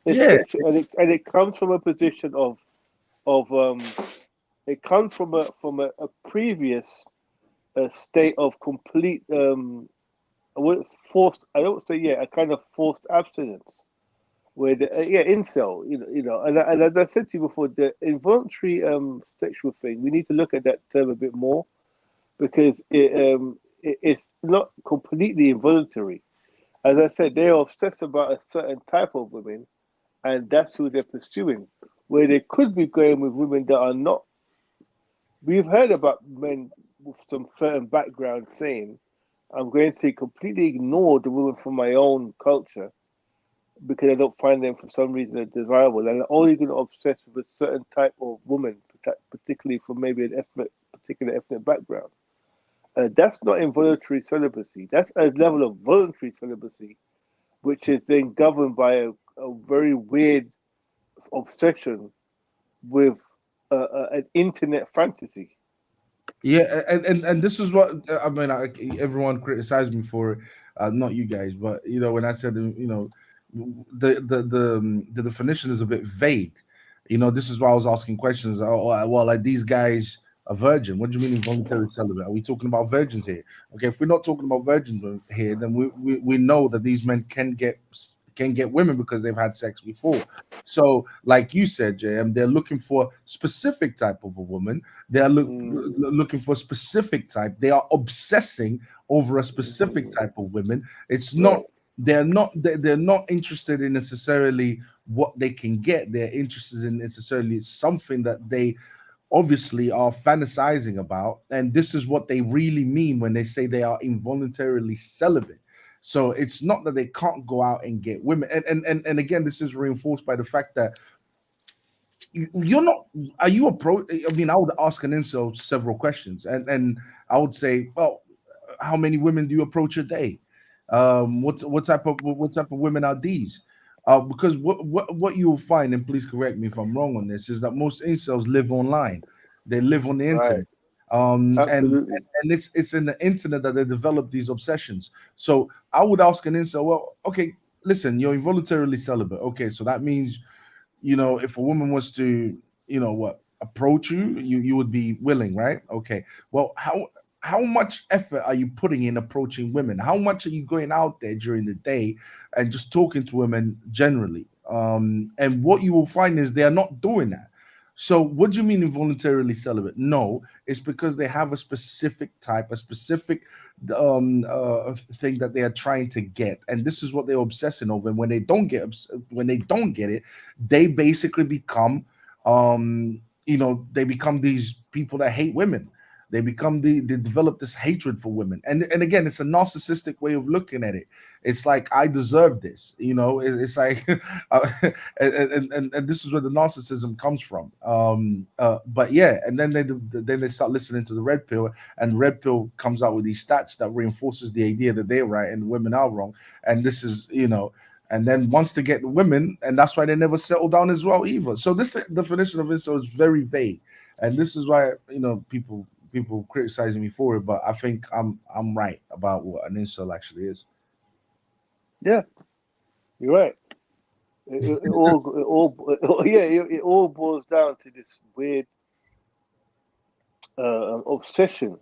Sexual, and it comes from a position of it comes from a previous state of complete forced. I don't say a kind of forced abstinence, where incel. And as I said to you before, the involuntary sexual thing, we need to look at that term a bit more, because it's not completely involuntary. As I said, they're obsessed about a certain type of women, and that's who they're pursuing. Where they could be going with women that are not. We've heard about men with some certain background saying, I'm going to completely ignore the women from my own culture because I don't find them for some reason desirable, and I'm only going to obsess with a certain type of woman, particularly from maybe a particular ethnic background. That's not involuntary celibacy. That's a level of voluntary celibacy, which is then governed by a very weird obsession with an internet fantasy. Yeah, and this is what I mean. Everyone criticized me for it, not you guys, but when I said the definition is a bit vague. This is why I was asking questions. Well, like, these guys a virgin? What do you mean involuntary celibate? Are we talking about virgins here? Okay, if we're not talking about virgins here, then we know that these men can can get women because they've had sex before. So, like you said, JM, they're looking for specific type of a woman. They're looking for a specific type. They are obsessing over a specific type of women. It's not. They're not interested in necessarily what they can get. They're interested in necessarily something that they obviously are fantasizing about, and this is what they really mean when they say they are involuntarily celibate. So it's not that they can't go out and get women, and again, this is reinforced by the fact that you're not. Are you I mean, I would ask an incel several questions, and I would say, well, how many women do you approach a day? What type of women are these? Because what you will find, and please correct me if I'm wrong on this, is that most incels live online. They live on the internet. And it's in the internet that they develop these obsessions. So I would ask an incel, well, okay, listen, you're involuntarily celibate. Okay, so that means, if a woman was to, approach you, you would be willing, right? Okay. Well, how much effort are you putting in approaching women? How much are you going out there during the day and just talking to women generally? And what you will find is they are not doing that. So what do you mean involuntarily celibate? No, it's because they have a specific type, a specific thing that they are trying to get, and this is what they're obsessing over. And when they don't get it, they basically become, they become these people that hate women. They develop this hatred for women, and again, it's a narcissistic way of looking at it. It's like, I deserve this, it's like, and this is where the narcissism comes from. But yeah, and then they start listening to the red pill, and red pill comes out with these stats that reinforces the idea that they're right and women are wrong, and this is, and then once they get the women, and that's why they never settle down as well either. So this definition of incel is very vague, and this is why people criticizing me for it, but I think I'm right about what an incel actually is. Yeah, you're right. It all boils down to this weird obsession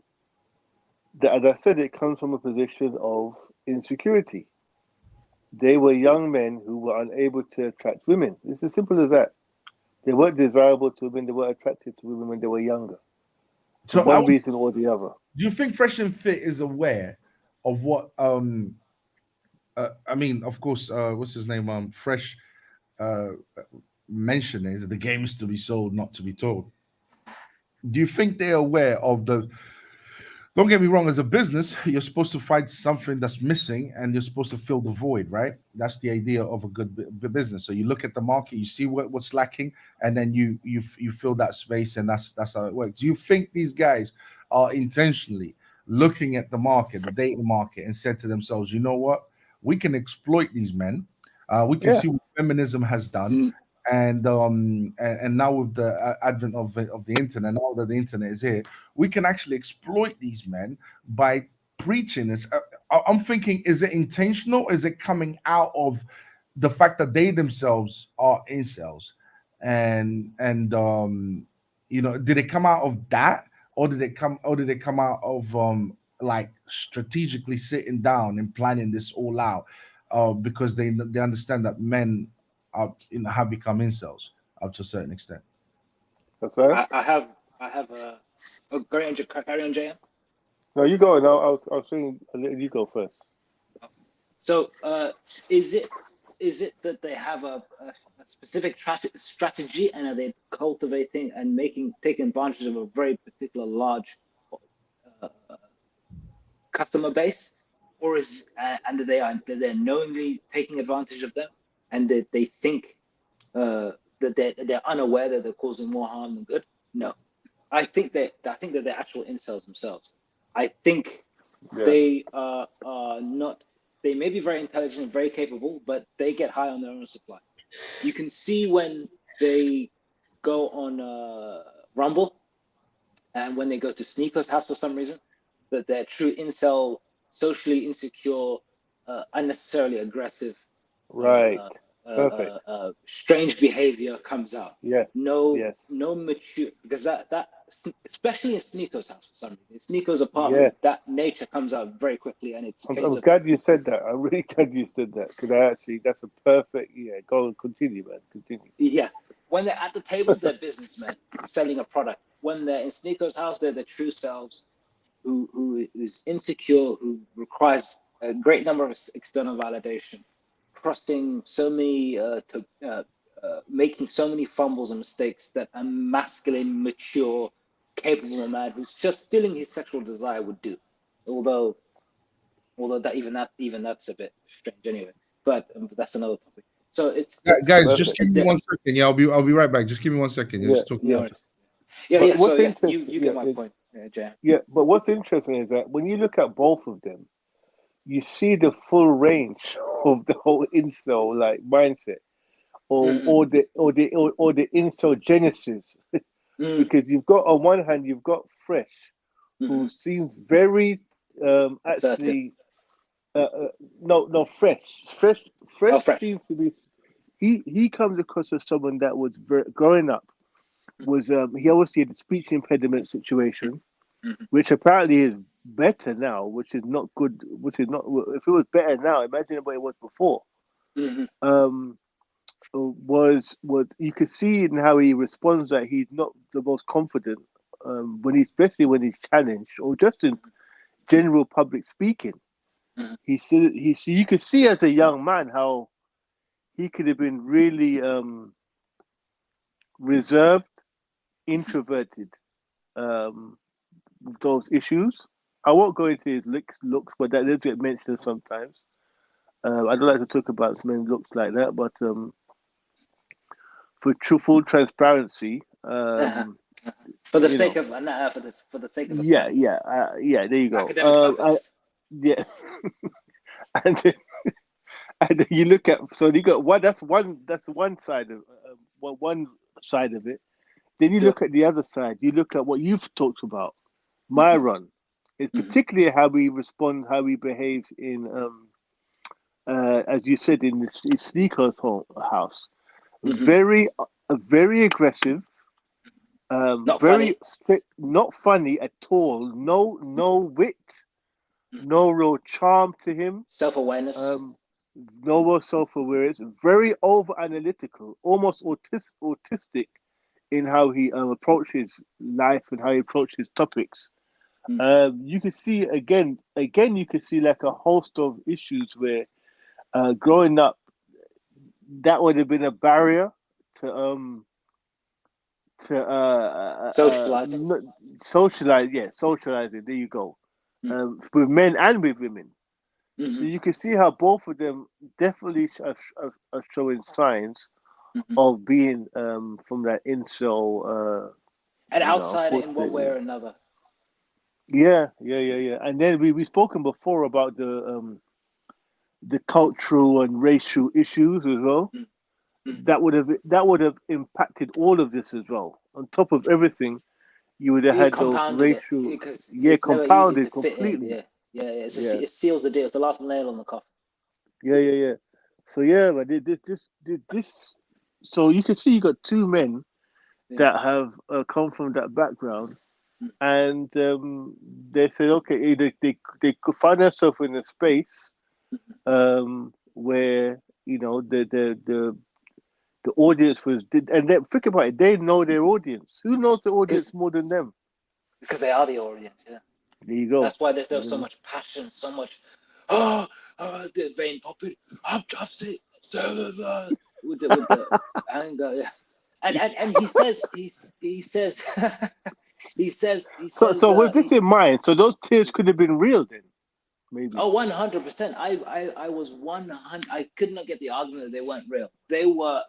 that, as I said, it comes from a position of insecurity. They were young men who were unable to attract women. It's as simple as that. They weren't desirable to women. They weren't attracted to women when they were younger. So one reason or the other. Do you think Fresh and Fit is aware of what? I mean, of course, what's his name? Fresh mentioned is that the game is to be sold, not to be told. Do you think they're aware of the? Don't get me wrong, as a business, you're supposed to find something that's missing and you're supposed to fill the void, right? That's the idea of a good business. So you look at the market, you see what's lacking, and then you fill that space, and that's how it works. Do you think these guys are intentionally looking at the market, the dating market, and said to themselves, you know what? We can exploit these men. We can see what feminism has done. And now with the advent of the internet, now that the internet is here, we can actually exploit these men by preaching this. I'm thinking, is it intentional? Is it coming out of the fact that they themselves are incels? And did it come out of that, or did it come out of like strategically sitting down and planning this all out? Because they understand that men have become incels up to a certain extent. That's right. I have a carry on, JM. No, you go. No, I was saying you go first. So is it that they have a specific strategy, and are they cultivating and taking advantage of a very particular large customer base, or is and that they're knowingly taking advantage of them, and that they think that they're unaware that they're causing more harm than good? No, I think that they're actual incels themselves. I think they are not. They may be very intelligent and very capable, but they get high on their own supply. You can see when they go on Rumble, and when they go to Sneaker's house for some reason, that they're true incel, socially insecure, unnecessarily aggressive, right? Strange behavior comes out. Yeah. No mature, because that especially in Sneako's house for some reason. In Sneako's apartment, that nature comes out very quickly, and it's. I'm glad you said that. I'm really glad you said that because that's a perfect. Yeah, go and continue, man. Continue. Yeah, when they're at the table, they're businessmen selling a product. When they're in Sneako's house, they're their true selves, who is insecure, who requires a great number of external validation, crossing so many making so many fumbles and mistakes that a masculine, mature, capable man who's just feeling his sexual desire would do. Although even that's a bit strange anyway. But that's another topic. So it's guys, perfect. just give me 1 second. Yeah, I'll be right back. Just give me 1 second. Yeah, just talk you get my point. Yeah, yeah, but what's interesting is that when you look at both of them, you see the full range of the whole incel like mindset, or the incel genesis. Because you've got on one hand you've got Fresh, who seems very actually Fresh seems to be he comes across as someone that was growing up was he obviously had a speech impediment situation, which apparently is better now, which is not good, which is not, if it was better now, imagine what it was before. Was you could see in how he responds that he's not the most confident especially when he's challenged or just in general public speaking. You could see as a young man how he could have been really reserved, introverted with those issues. I won't go into his looks, but that does get mentioned sometimes. I don't like to talk about men's looks like that, but for full transparency, for the sake of there you go. Yeah, and then you look at you got one. That's one side of one side of it. Then you look at the other side. You look at what you've talked about. Myron is particularly how he responds, how he behaves in, as you said, in Sneaker's house. Very aggressive. Not very funny. strict, not funny at all. No wit, no real charm to him. Self-awareness. No more self-awareness. Very over-analytical, almost autistic in how he approaches life and how he approaches topics. You can see again. You can see like a host of issues where growing up, that would have been a barrier to socializing. There you go. With men and with women. So you can see how both of them definitely are showing signs of being from that incel. And outside in one way or another. Yeah. And then we've spoken before about the cultural and racial issues as well. That would have impacted all of this as well. On top of everything, you would have had those racial, compounded completely. It seals the deal. It's the last nail on the coffin. Yeah. So but this. So you can see you got two men that have come from that background, and they said, okay, they could find themselves in a space where the audience and then think about it, they know their audience. Who knows the audience more than them? Because they are the audience, yeah. There you go. That's why there's so much passion, so much, the vein popping, I'm just it, with the anger, yeah. And he says, So with this in mind, so those tears could have been real then, maybe. Oh, 100%. I was 100. I could not get the argument that they weren't real. They were.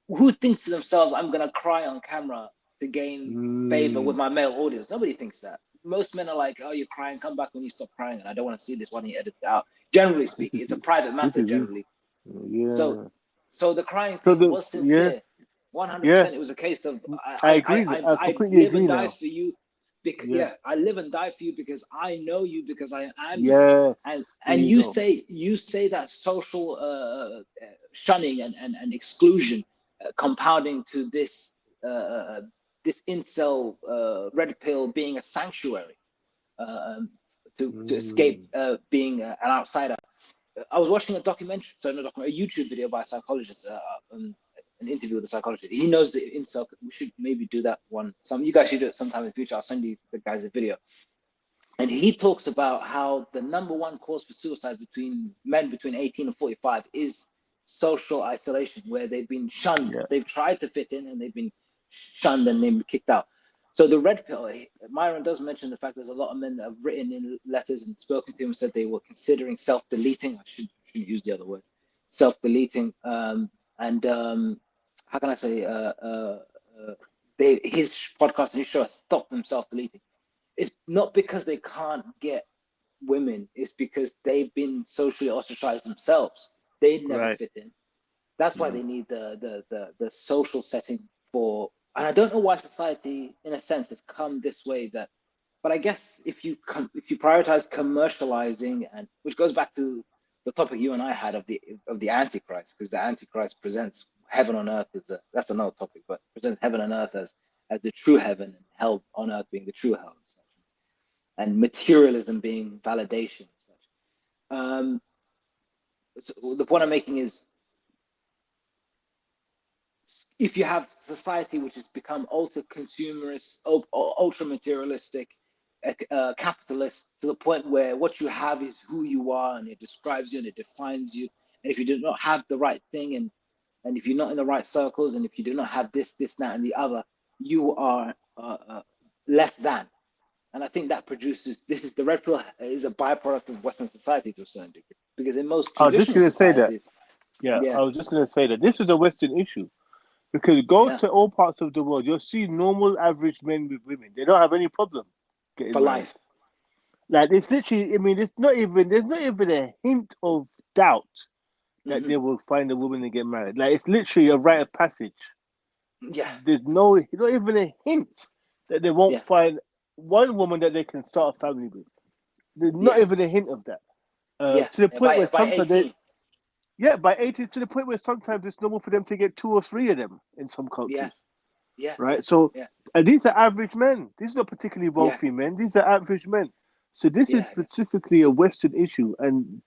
Who thinks to themselves, I'm gonna cry on camera to gain favor with my male audience? Nobody thinks that. Most men are like, oh, you're crying, come back when you stop crying, and I don't want to see this one, you edit it out. Generally speaking, it's a private matter, generally. Yeah. So the crying thing was sincere. 100%. It was a case of I agree. I live and die for you. Because, I live and die for you because I know you, because I am you. And you say that social shunning and exclusion compounding to this this incel red pill being a sanctuary to escape being an outsider. I was watching a documentary, a YouTube video by a psychologist, an interview with a psychologist. He knows the incel. We should maybe do that one. You guys should do it sometime in the future. I'll send you the guys the video. And he talks about how the number one cause for suicide between men between 18 and 45 is social isolation, where they've been shunned. Yeah. They've tried to fit in and they've been shunned and they've been kicked out. So the red pill, Myron does mention the fact there's a lot of men that have written in letters and spoken to him and said they were considering self-deleting. I shouldn't use the other word, self-deleting. How can I say, his podcast and his show has stopped them self-deleting. It's not because they can't get women, it's because they've been socially ostracized themselves. They never fit in. That's why they need the social setting for. And I don't know why society, in a sense, has come this way. But I guess if you prioritize commercializing, and which goes back to the topic you and I had of the Antichrist, because the Antichrist presents heaven on earth that's another topic, but presents heaven on earth as the true heaven and hell on earth being the true hell, and materialism being validation. So the point I'm making is, if you have society which has become ultra consumerist, ultra materialistic, capitalist, to the point where what you have is who you are and it describes you and it defines you. And if you do not have the right thing, and if you're not in the right circles, and if you do not have this, that, and the other, you are less than. And I think that produces, the red pill is a byproduct of Western society to a certain degree. Because in most traditional societies, I was just going to say that this is a Western issue. Because go to all parts of the world, you'll see normal average men with women. They don't have any problem getting married. Life. Like, it's literally, I mean, there's not even a hint of doubt that they will find a woman and get married. Like, it's literally a rite of passage. Yeah. There's not even a hint that they won't find one woman that they can start a family with. There's not even a hint of that. To the point where sometimes by 18, to the point where sometimes it's normal for them to get 2 or 3 of them in some cultures. Yeah. Right. So, and these are average men. These are not particularly wealthy men. These are average men. So this is specifically a Western issue, and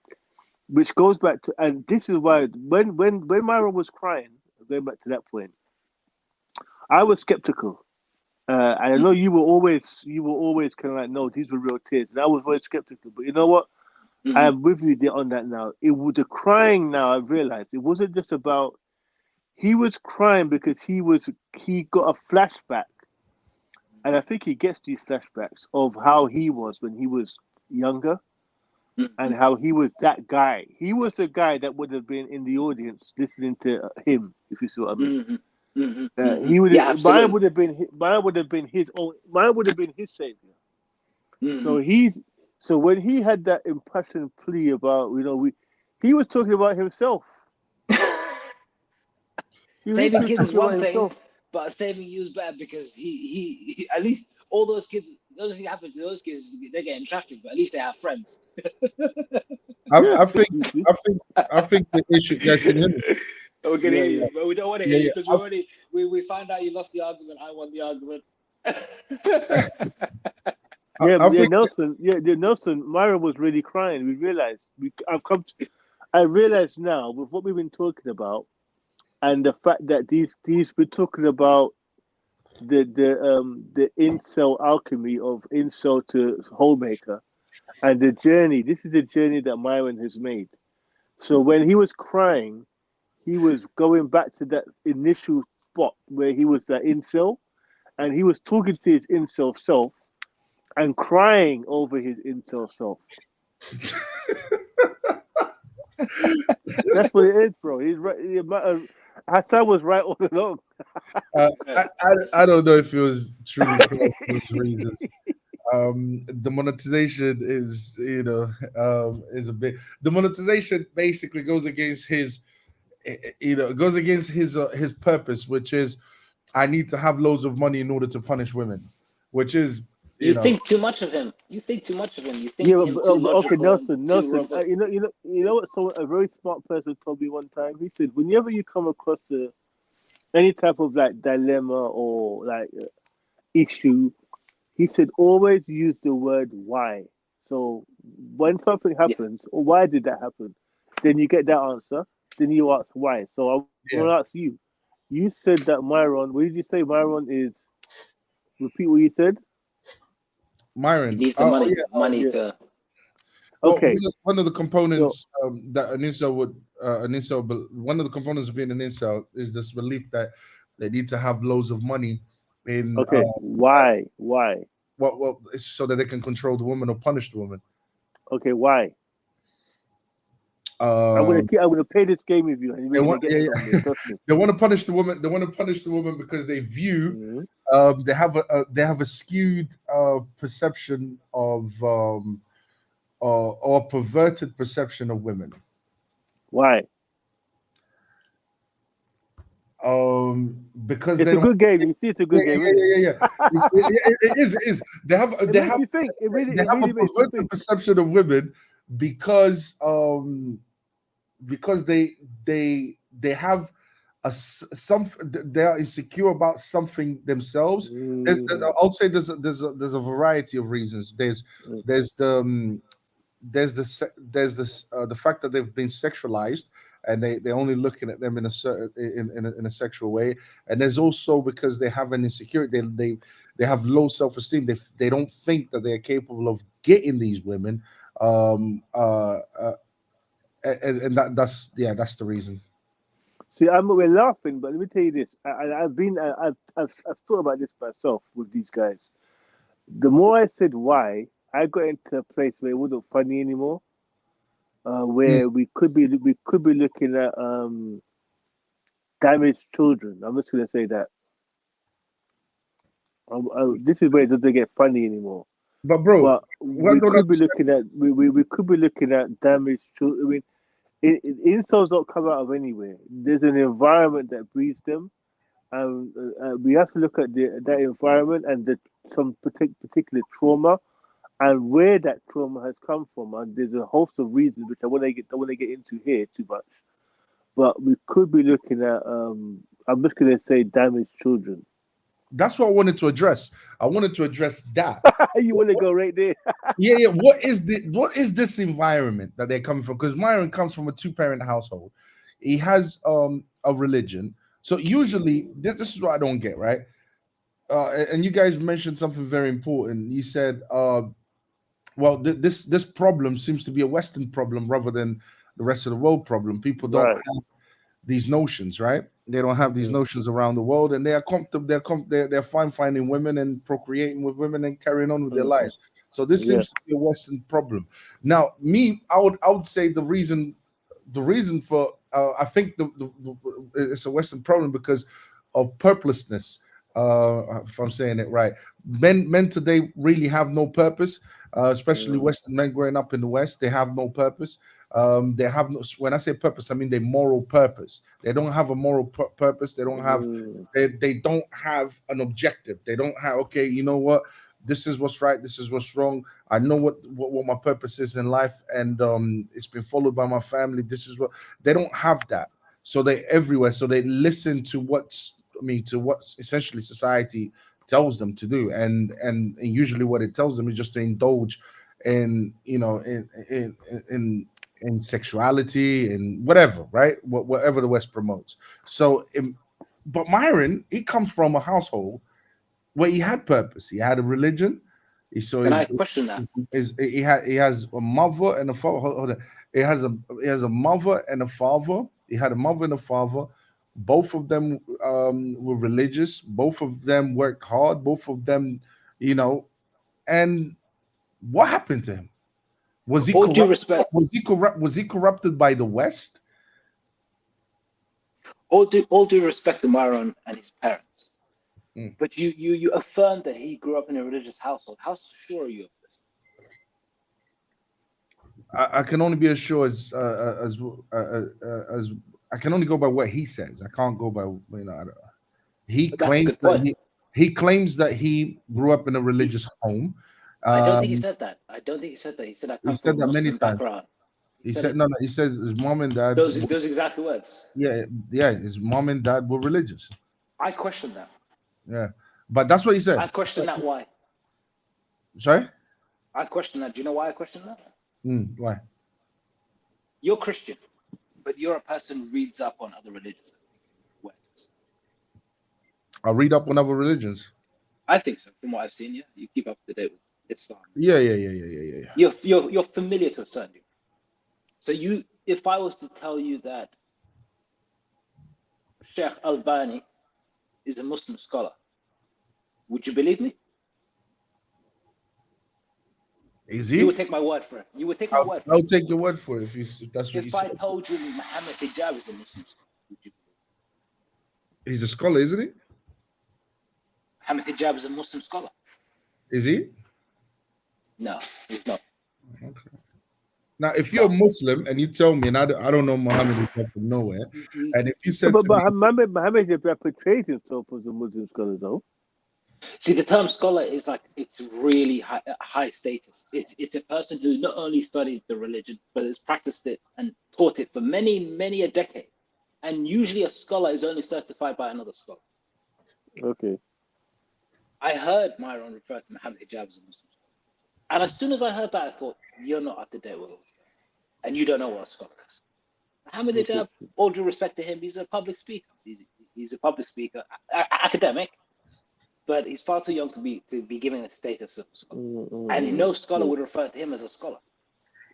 which goes back to, and this is why when Myron was crying, going back to that point, I was skeptical. And I know you were always kind of like, no, these were real tears, and I was very skeptical. But you know what? I'm with you there on that now. The crying now, I realized it wasn't just about, he was crying because he got a flashback. And I think he gets these flashbacks of how he was when he was younger and how he was that guy. He was the guy that would have been in the audience listening to him, if you see what I mean. He would have, Maya would have been his savior. So when he had that impassioned plea about, he was talking about himself. Saving kids is one thing, but saving you is bad, because he at least all those kids, the only thing that happens to those kids is they get in traffic, but at least they have friends. I think the issue, guys, can hear me? We can hear you, but we don't want to hear you because we found out you lost the argument. I won the argument. Nelson, Myra was really crying. We realized I realized now with what we've been talking about, and the fact that these we're talking about the incel alchemy of incel to homemaker, and the journey. This is the journey that Myron has made. So when he was crying, he was going back to that initial spot where he was that incel, and he was talking to his incel self and crying over his incel self. That's what it is, bro. He's right. Hassan was right all along. I don't know if it was truly for those reasons. The monetization is, is a bit. The monetization basically goes against his, his purpose, which is, I need to have loads of money in order to punish women, which is. You think too much of him. You think too much of him. You think okay, Nelson. You know what? A very smart person told me one time. He said, whenever you come across a any type of like dilemma or like issue, he said always use the word why. So when something happens, or why did that happen? Then you get that answer. Then you ask why. So I'm going to ask you. You said that Myron. What did you say? Myron is. Repeat what you said. Myron. He needs the money to. Okay. One of the components that an incel would, one of the components of being an incel is this belief that they need to have loads of money in. Okay. Why? Why? Well, it's so that they can control the woman or punish the woman. Okay. Why? I'm gonna play this game with you, and they want to punish the woman. They want to punish the woman because they view they have a skewed perception of or perverted perception of women. Why? Because it's a good game. You see, it's a good game. Yeah. It is. They have a perverted perception of women because they have they are insecure about something themselves. I'll say there's a variety of reasons. There's the fact that they've been sexualized and they're only looking at them in a certain in a sexual way, and there's also because they have an insecurity. They have low self-esteem. They don't think that they're capable of getting these women. And that's the reason. See, we're laughing, but let me tell you this. I've thought about this myself with these guys. The more I said why, I got into a place where it wasn't funny anymore. Where we could be looking at damaged children. I'm just gonna say that. This is where it doesn't get funny anymore. But bro, we could be looking at damaged children. I mean, insults don't come out of anywhere. There's an environment that breeds them, and we have to look at that environment and some particular trauma, and where that trauma has come from. And there's a host of reasons which I want to get into here too much. But we could be looking at I'm just going to say damaged children. That's what I wanted to address. I wanted to address that. You want to go right there? Yeah. What is this environment that they're coming from? Because Myron comes from a 2-parent household. He has a religion. So usually, this is what I don't get, right? And you guys mentioned something very important. You said, well, this problem seems to be a Western problem rather than the rest of the world problem. People don't have these notions, right? They don't have these notions around the world, and they are comfortable. They're fine finding women and procreating with women and carrying on with their lives. So this seems to be a Western problem. Now, I would say the reason for I think it's a Western problem because of purposelessness. If I'm saying it right, men today really have no purpose. Especially Western men growing up in the West, they have no purpose. They have no. When I say purpose, I mean their moral purpose. They don't have a moral purpose. They don't have. They don't have an objective. They don't have. Okay, you know what? This is what's right. This is what's wrong. I know what my purpose is in life, and it's been followed by my family. This is what they don't have that. So they're everywhere. So they listen to what essentially society tells them to do, and usually what it tells them is just to indulge in in sexuality and whatever, right? Whatever the West promotes. So, but Myron, he comes from a household where he had purpose. He had a religion. Can I question that? He has a mother and a father. Hold on. He has a mother and a father. He had a mother and a father. Both of them were religious. Both of them worked hard. Both of them, and what happened to him? Was he corrupted by the West? All due respect to Myron and his parents. But you affirmed that he grew up in a religious household. How sure are you of this? I can only be as sure as I can only go by what he says. I can't go by he claims that he grew up in a religious home. I don't think he said that. He said he said that many times. He said He said his mom and dad. Those exact words. Yeah. His mom and dad were religious. I question that. Yeah, but that's what he said. I question that. Why? Sorry? I question that. Do you know why I question that? Why? You're Christian, but you're a person who reads up on other religions. I'll read up on other religions. I think so. From what I've seen, yeah, you keep up to date with Islam. Yeah. You're familiar to a certain degree. So if I was to tell you that Sheikh Albani is a Muslim scholar, would you believe me? Is he? You would take my word for it. You would take my word for it. I'll take your word for it if that's what you If I said. told you Muhammad Hijab is a Muslim scholar, would you believe me? He's a scholar, isn't he? Muhammad Hijab is a Muslim scholar. Is he? No, he's not. Okay. Now, if you're Muslim and you tell me, and I don't know Muhammad Hijab from nowhere, and if you said but to me, Muhammad Hijab portrays himself as a Muslim scholar, though. See, the term scholar is like, it's really high status. It's a person who not only studies the religion, but has practiced it and taught it for many a decade. And usually a scholar is only certified by another scholar. Okay. I heard Myron refer to Muhammad Hijab as a Muslim scholar. And as soon as I heard that, I thought, you're not up to date with what's going on. And you don't know what a scholar is. Muhammad Hijab, all due respect to him, he's a public speaker. He's a public speaker, academic. But he's far too young to be given the status of a scholar. And no scholar would refer to him as a scholar.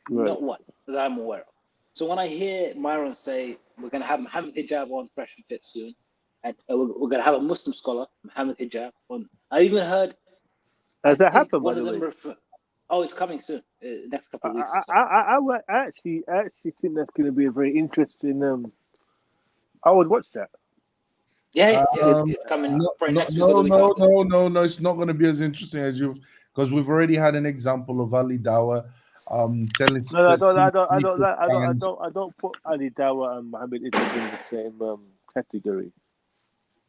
Right. Not one that I'm aware of. So when I hear Myron say, we're going to have Muhammad Hijab on Fresh and Fit soon, and we're going to have a Muslim scholar, Muhammad Hijab, on. I even heard. Has that happened, one by of the them way? Oh, it's coming soon, next couple of weeks. I would actually think that's going to be a very interesting. I would watch that. Yeah, it's coming. No, next week or the week after. it's not going to be as interesting as you, because we've already had an example of Ali Dawah telling. No, I don't put Ali Dawah and Muhammad Idris in the same category.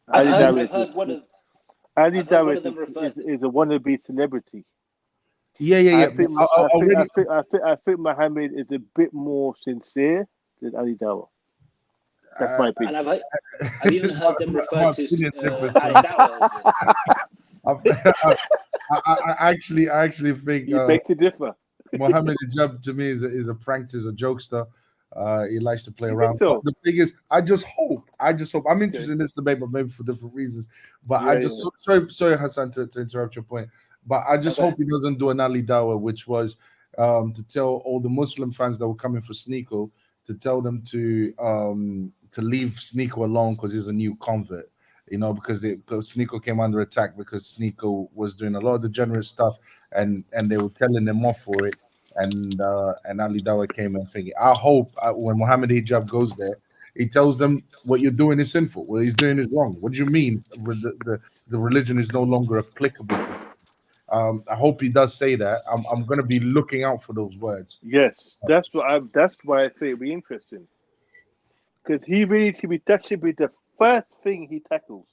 I've heard one of Ali Dawah is a wannabe celebrity. Yeah. I think Muhammad is a bit more sincere than Ali Dawah. That's my opinion. And I've even heard them refer to Ali Dawah. I actually think You beg to differ. Muhammad Hijab to me is a prankster, is a jokester. He likes to play around. So? The thing is, I just hope. I'm interested in this debate, but maybe for different reasons. But sorry, Hassan, to interrupt your point. But I just hope he doesn't do an Ali Dawah, which was to tell all the Muslim fans that were coming for Sneeko to tell them to leave Sneeko alone because he's a new convert. Because Sneeko came under attack because Sneeko was doing a lot of degenerate stuff, and they were telling them off for it. And Ali Dawah came and thinking. I hope when Muhammad Hijab goes there, he tells them what you're doing is sinful. What he's doing is wrong. What do you mean the religion is no longer applicable for you? I hope he does say that. I'm going to be looking out for those words. Yes, that's why I say it'll be interesting, because that should be the first thing he tackles.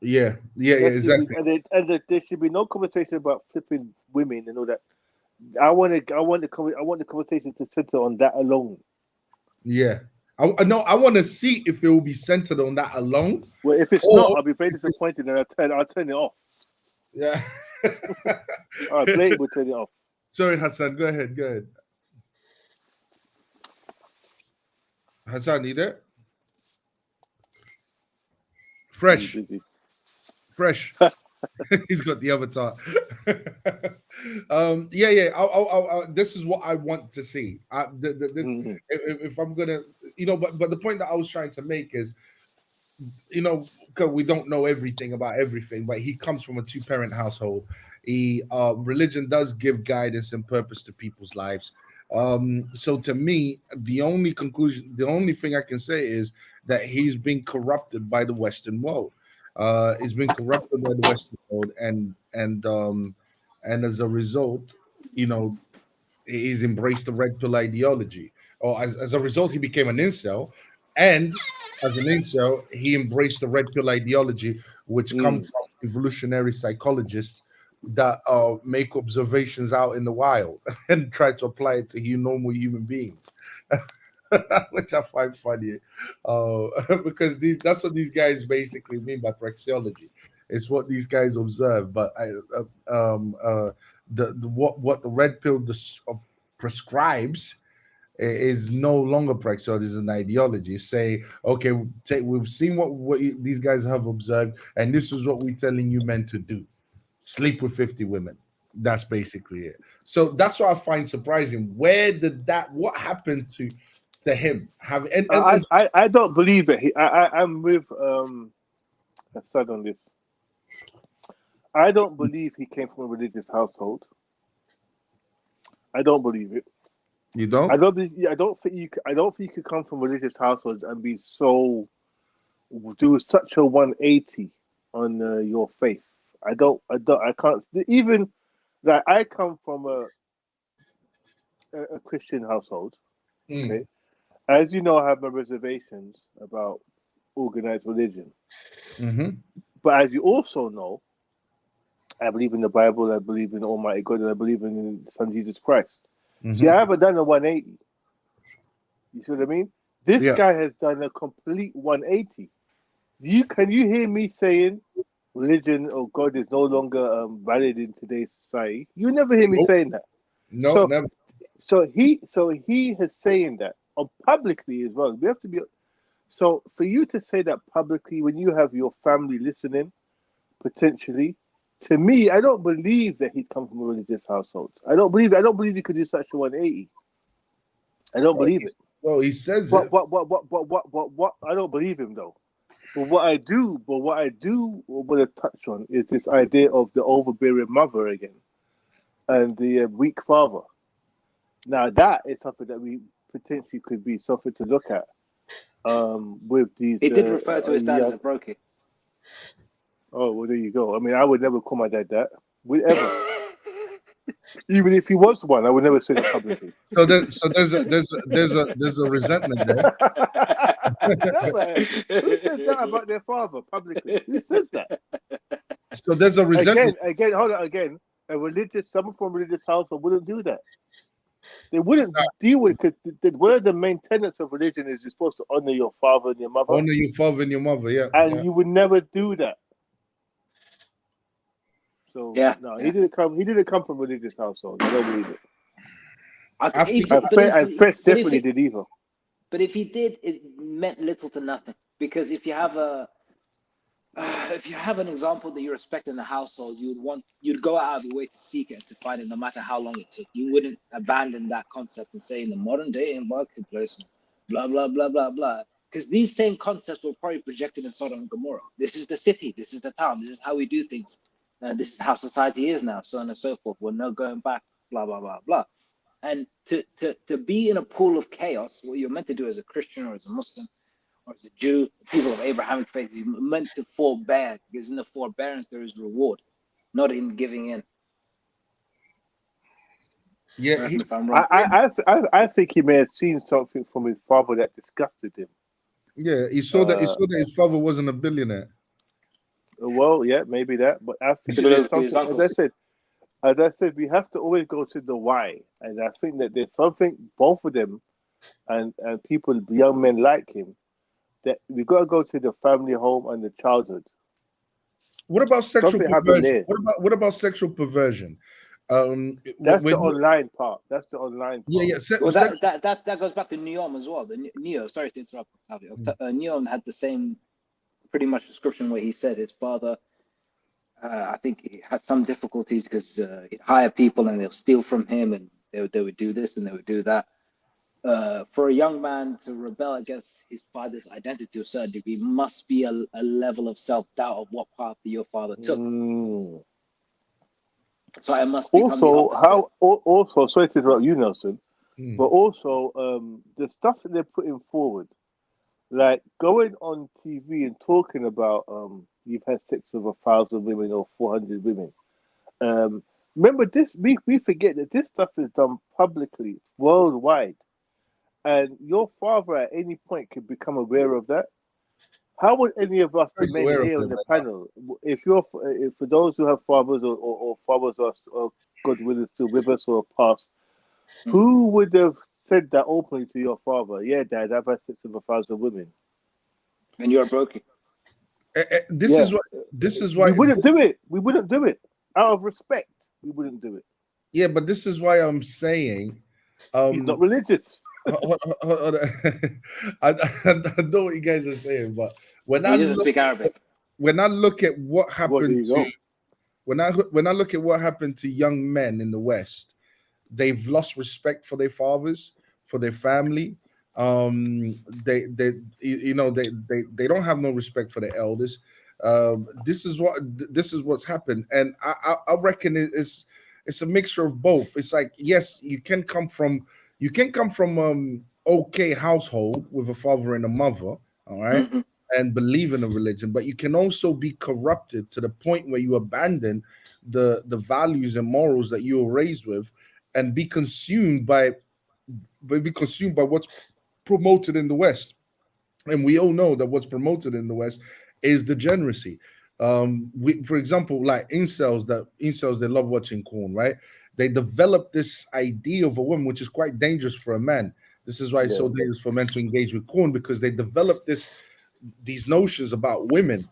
Yeah, exactly. And there should be no conversation about flipping women and all that. I want the conversation to center on that alone. Yeah. I want to see if it will be centered on that alone. Well, if it's not, I'll be very disappointed, and I'll turn it off. Yeah. All right, play it, we'll turn it off. Sorry, Hassan. Go ahead. Hassan, you there? Fresh. He's got the avatar. This is what I want to see. If I'm gonna, but the point that I was trying to make is, we don't know everything about everything, but he comes from a two-parent household. Religion does give guidance and purpose to people's lives. So to me, the only thing I can say is that he's been corrupted by the Western world. He's been corrupted by the Western world, and as a result, he's embraced the red pill ideology. Or as a result, he became an incel, and as an incel, he embraced the red pill ideology, which comes from evolutionary psychologists that make observations out in the wild and try to apply it to normal human beings. which I find funny, because that's what these guys basically mean by praxeology. It's what these guys observe, but what the red pill prescribes is no longer praxeology, is an ideology. Say, okay, we've seen what these guys have observed, and this is what we're telling you men to do: sleep with 50 women. That's basically it. So that's what I find surprising. What happened to him? I don't believe it. I'm with Hassan on this. I don't believe he came from a religious household. I don't believe it. You don't? I don't think you could come from a religious household and be do such a 180 on your faith. I can't. Even that I come from a Christian household. Okay, as you know, I have my reservations about organized religion. Mm-hmm. But as you also know, I believe in the Bible. I believe in Almighty God, and I believe in the Son Jesus Christ. Mm-hmm. See, I haven't done a 180. You see what I mean? This guy has done a complete 180. Can you hear me saying religion or God is no longer valid in today's society? You never hear me saying that. No, never. So he is saying that publicly as well. We have to be. So for you to say that publicly when you have your family listening, potentially, to me, I don't believe that he'd come from a religious household. I don't believe he could do such a 180. I don't believe it. Well, he says it. What? I don't believe him though. But what I do want to touch on is this idea of the overbearing mother again, and the weak father. Now that is something that we potentially could be something to look at. With these. He did refer to his dad as a brokey. Oh well, there you go. I mean, I would never call my dad that. Would ever. Even if he was one, I would never say that publicly. So there's a resentment there. Who says that about their father publicly? Who says that? So there's a resentment. Again, hold on. Again, someone from a religious household wouldn't do that. They wouldn't deal with it. One of the main tenets of religion is you're supposed to honor your father and your mother. Honor your father and your mother, yeah. And you would never do that. So he didn't come. He didn't come from a religious household. I don't believe it. Fresh definitely did either. But if he did, it meant little to nothing. Because if you have an example that you respect in the household, you'd go out of your way to seek it and to find it, no matter how long it took. You wouldn't abandon that concept and say in the modern day in marketplace, blah blah blah blah blah. Because these same concepts were probably projected in Sodom and Gomorrah. This is the city. This is the town. This is how we do things. This is how society is now, so on and so forth. We're no going back, blah, blah, blah, blah. And to be in a pool of chaos, what you're meant to do as a Christian or as a Muslim or as a Jew, people of Abrahamic faith, you're meant to forbear, because in the forbearance there is reward, not in giving in. Yeah, I think he may have seen something from his father that disgusted him. Yeah, he saw that his father wasn't a billionaire. Well, yeah, maybe that, but I think there's something, as I said, we have to always go to the why, and I think that there's something, both of them, and people, young men like him, that we got to go to the family home and the childhood. What about sexual perversion? What about sexual perversion? That's the online part. That's the online part. Yeah. Well, that goes back to Neom as well. Neo, sorry to interrupt, Octavio. Neom had the same pretty much description where he said his father, I think he had some difficulties because he'd hire people and they'll steal from him, and they would do this and they would do that. For a young man to rebel against his father's identity to a certain degree must be a level of self-doubt of what path your father took. So I must become also sorry to interrupt you, Nelson, but also the stuff that they're putting forward, like going on TV and talking about you've had sex with 1,000 women or 400 women. Remember this? We forget that this stuff is done publicly, worldwide, and your father at any point could become aware of that. How would any of us remain here on the panel if for those who have fathers or fathers are God willing still with us or past, who would have said that openly to your father, yeah, Dad, I've had sex with 1,000 women, and you're broken. This is why we wouldn't do it. We wouldn't do it out of respect. We wouldn't do it. Yeah, but this is why I'm saying He's not religious. hold on. I know what you guys are saying, but when He doesn't speak Arabic. When I look at what happened go. when I look at what happened to young men in the West, they've lost respect for their fathers, for their family. They don't have no respect for their elders. This is what's happened, and I reckon it's a mixture of both. It's like, yes, you can come from okay household with a father and a mother, all right, Mm-hmm. and believe in a religion, but you can also be corrupted to the point where you abandon the values and morals that you were raised with, and be consumed by what's promoted in the West. And we all know that what's promoted in the West is degeneracy. For example, like incels, they love watching porn, right? They develop this idea of a woman, which is quite dangerous for a man. This is why it's so dangerous for men to engage with porn, because they develop these notions about women,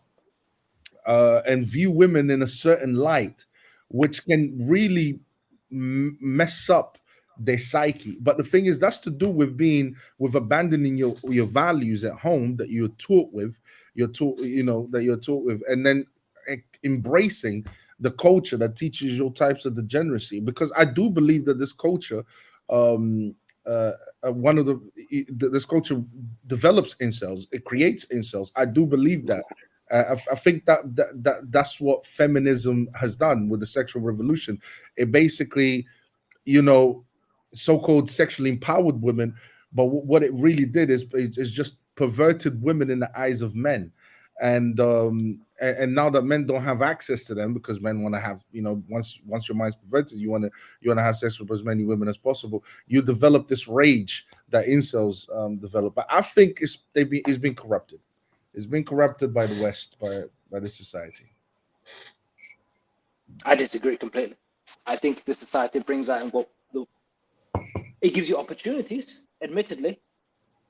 and view women in a certain light, which can really mess up their psyche. But the thing is, that's to do with abandoning your values at home that you're taught with, and then embracing the culture that teaches you types of degeneracy. Because I do believe that this culture, this culture develops incels, it creates incels. I do believe that. I think that's what feminism has done with the sexual revolution. It basically, so-called sexually empowered women, but what it really did is just perverted women in the eyes of men. And now that men don't have access to them, because men want to have, once your mind's perverted, you want to have sex with as many women as possible. You develop this rage that incels develop. But I think it's been corrupted. It's been corrupted by the West, by the society. I disagree completely. I think the society brings out it gives you opportunities, admittedly,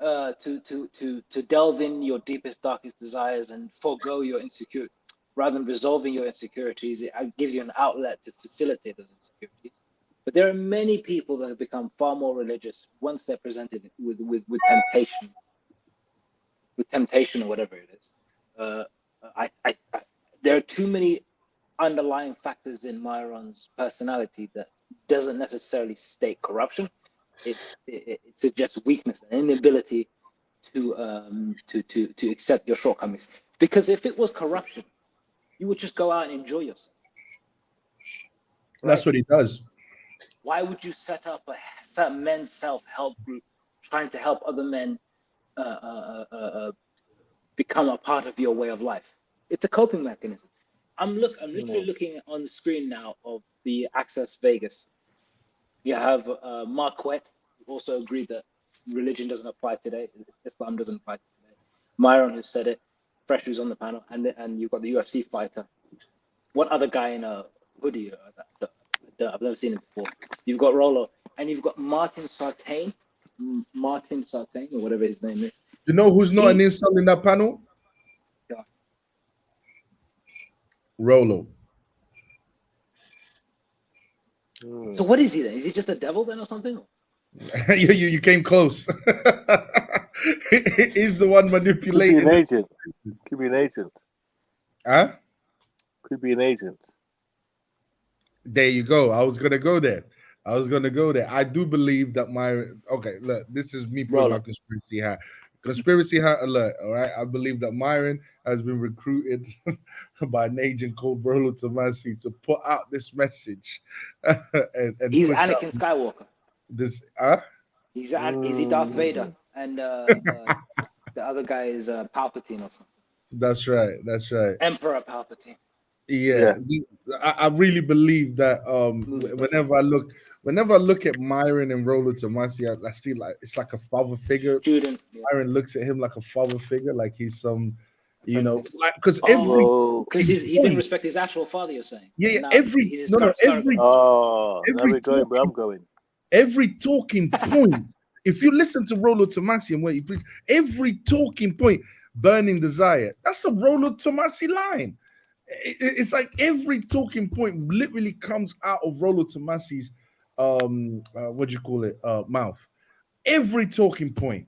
to delve in your deepest, darkest desires and forego your insecurity. Rather than resolving your insecurities, it gives you an outlet to facilitate those insecurities. But there are many people that have become far more religious once they're presented with temptation or whatever it is. There are too many underlying factors in Myron's personality that doesn't necessarily state corruption. It suggests weakness and inability to accept your shortcomings. Because if it was corruption, you would just go out and enjoy yourself. That's what he does. Why would you set up a men's self-help group trying to help other men become a part of your way of life? It's a coping mechanism. I'm literally looking on the screen now of the Access Vegas. You have Mark Wett, who also agreed that religion doesn't apply today. Islam doesn't apply today. Myron, who said it. Fresh, who's on the panel, and you've got the UFC fighter. What other guy in a hoodie? I've never seen him before. You've got Rollo, and you've got Martin Sartain, or whatever his name is. You know who's not an incel in that panel? Yeah. Rollo. So what is he then? Is he just a devil then or something? you came close. He's the one manipulating. Could be an agent. Huh? Could be an agent. There you go. I was gonna go there. I do believe that look, this is me putting my conspiracy hat. Conspiracy hat alert. All right. I believe that Myron has been recruited by an agent called Brolo Tomasi to put out this message. and he's Anakin Skywalker. Is he Darth Vader? And the other guy is Palpatine or something. That's right. Emperor Palpatine. Yeah. I really believe that whenever I look at Myron and Rollo Tomasi, I see like it's like a father figure. Student. Myron looks at him like a father figure, like he's some, like because he didn't respect his actual father. You're saying? Yeah. Now I'm going. Every talking point If you listen to Rollo Tomasi and what he preached, every talking point, burning desire, that's a Rollo Tomasi line. It's like every talking point literally comes out of Rollo Tomasi's mouth. Every talking point.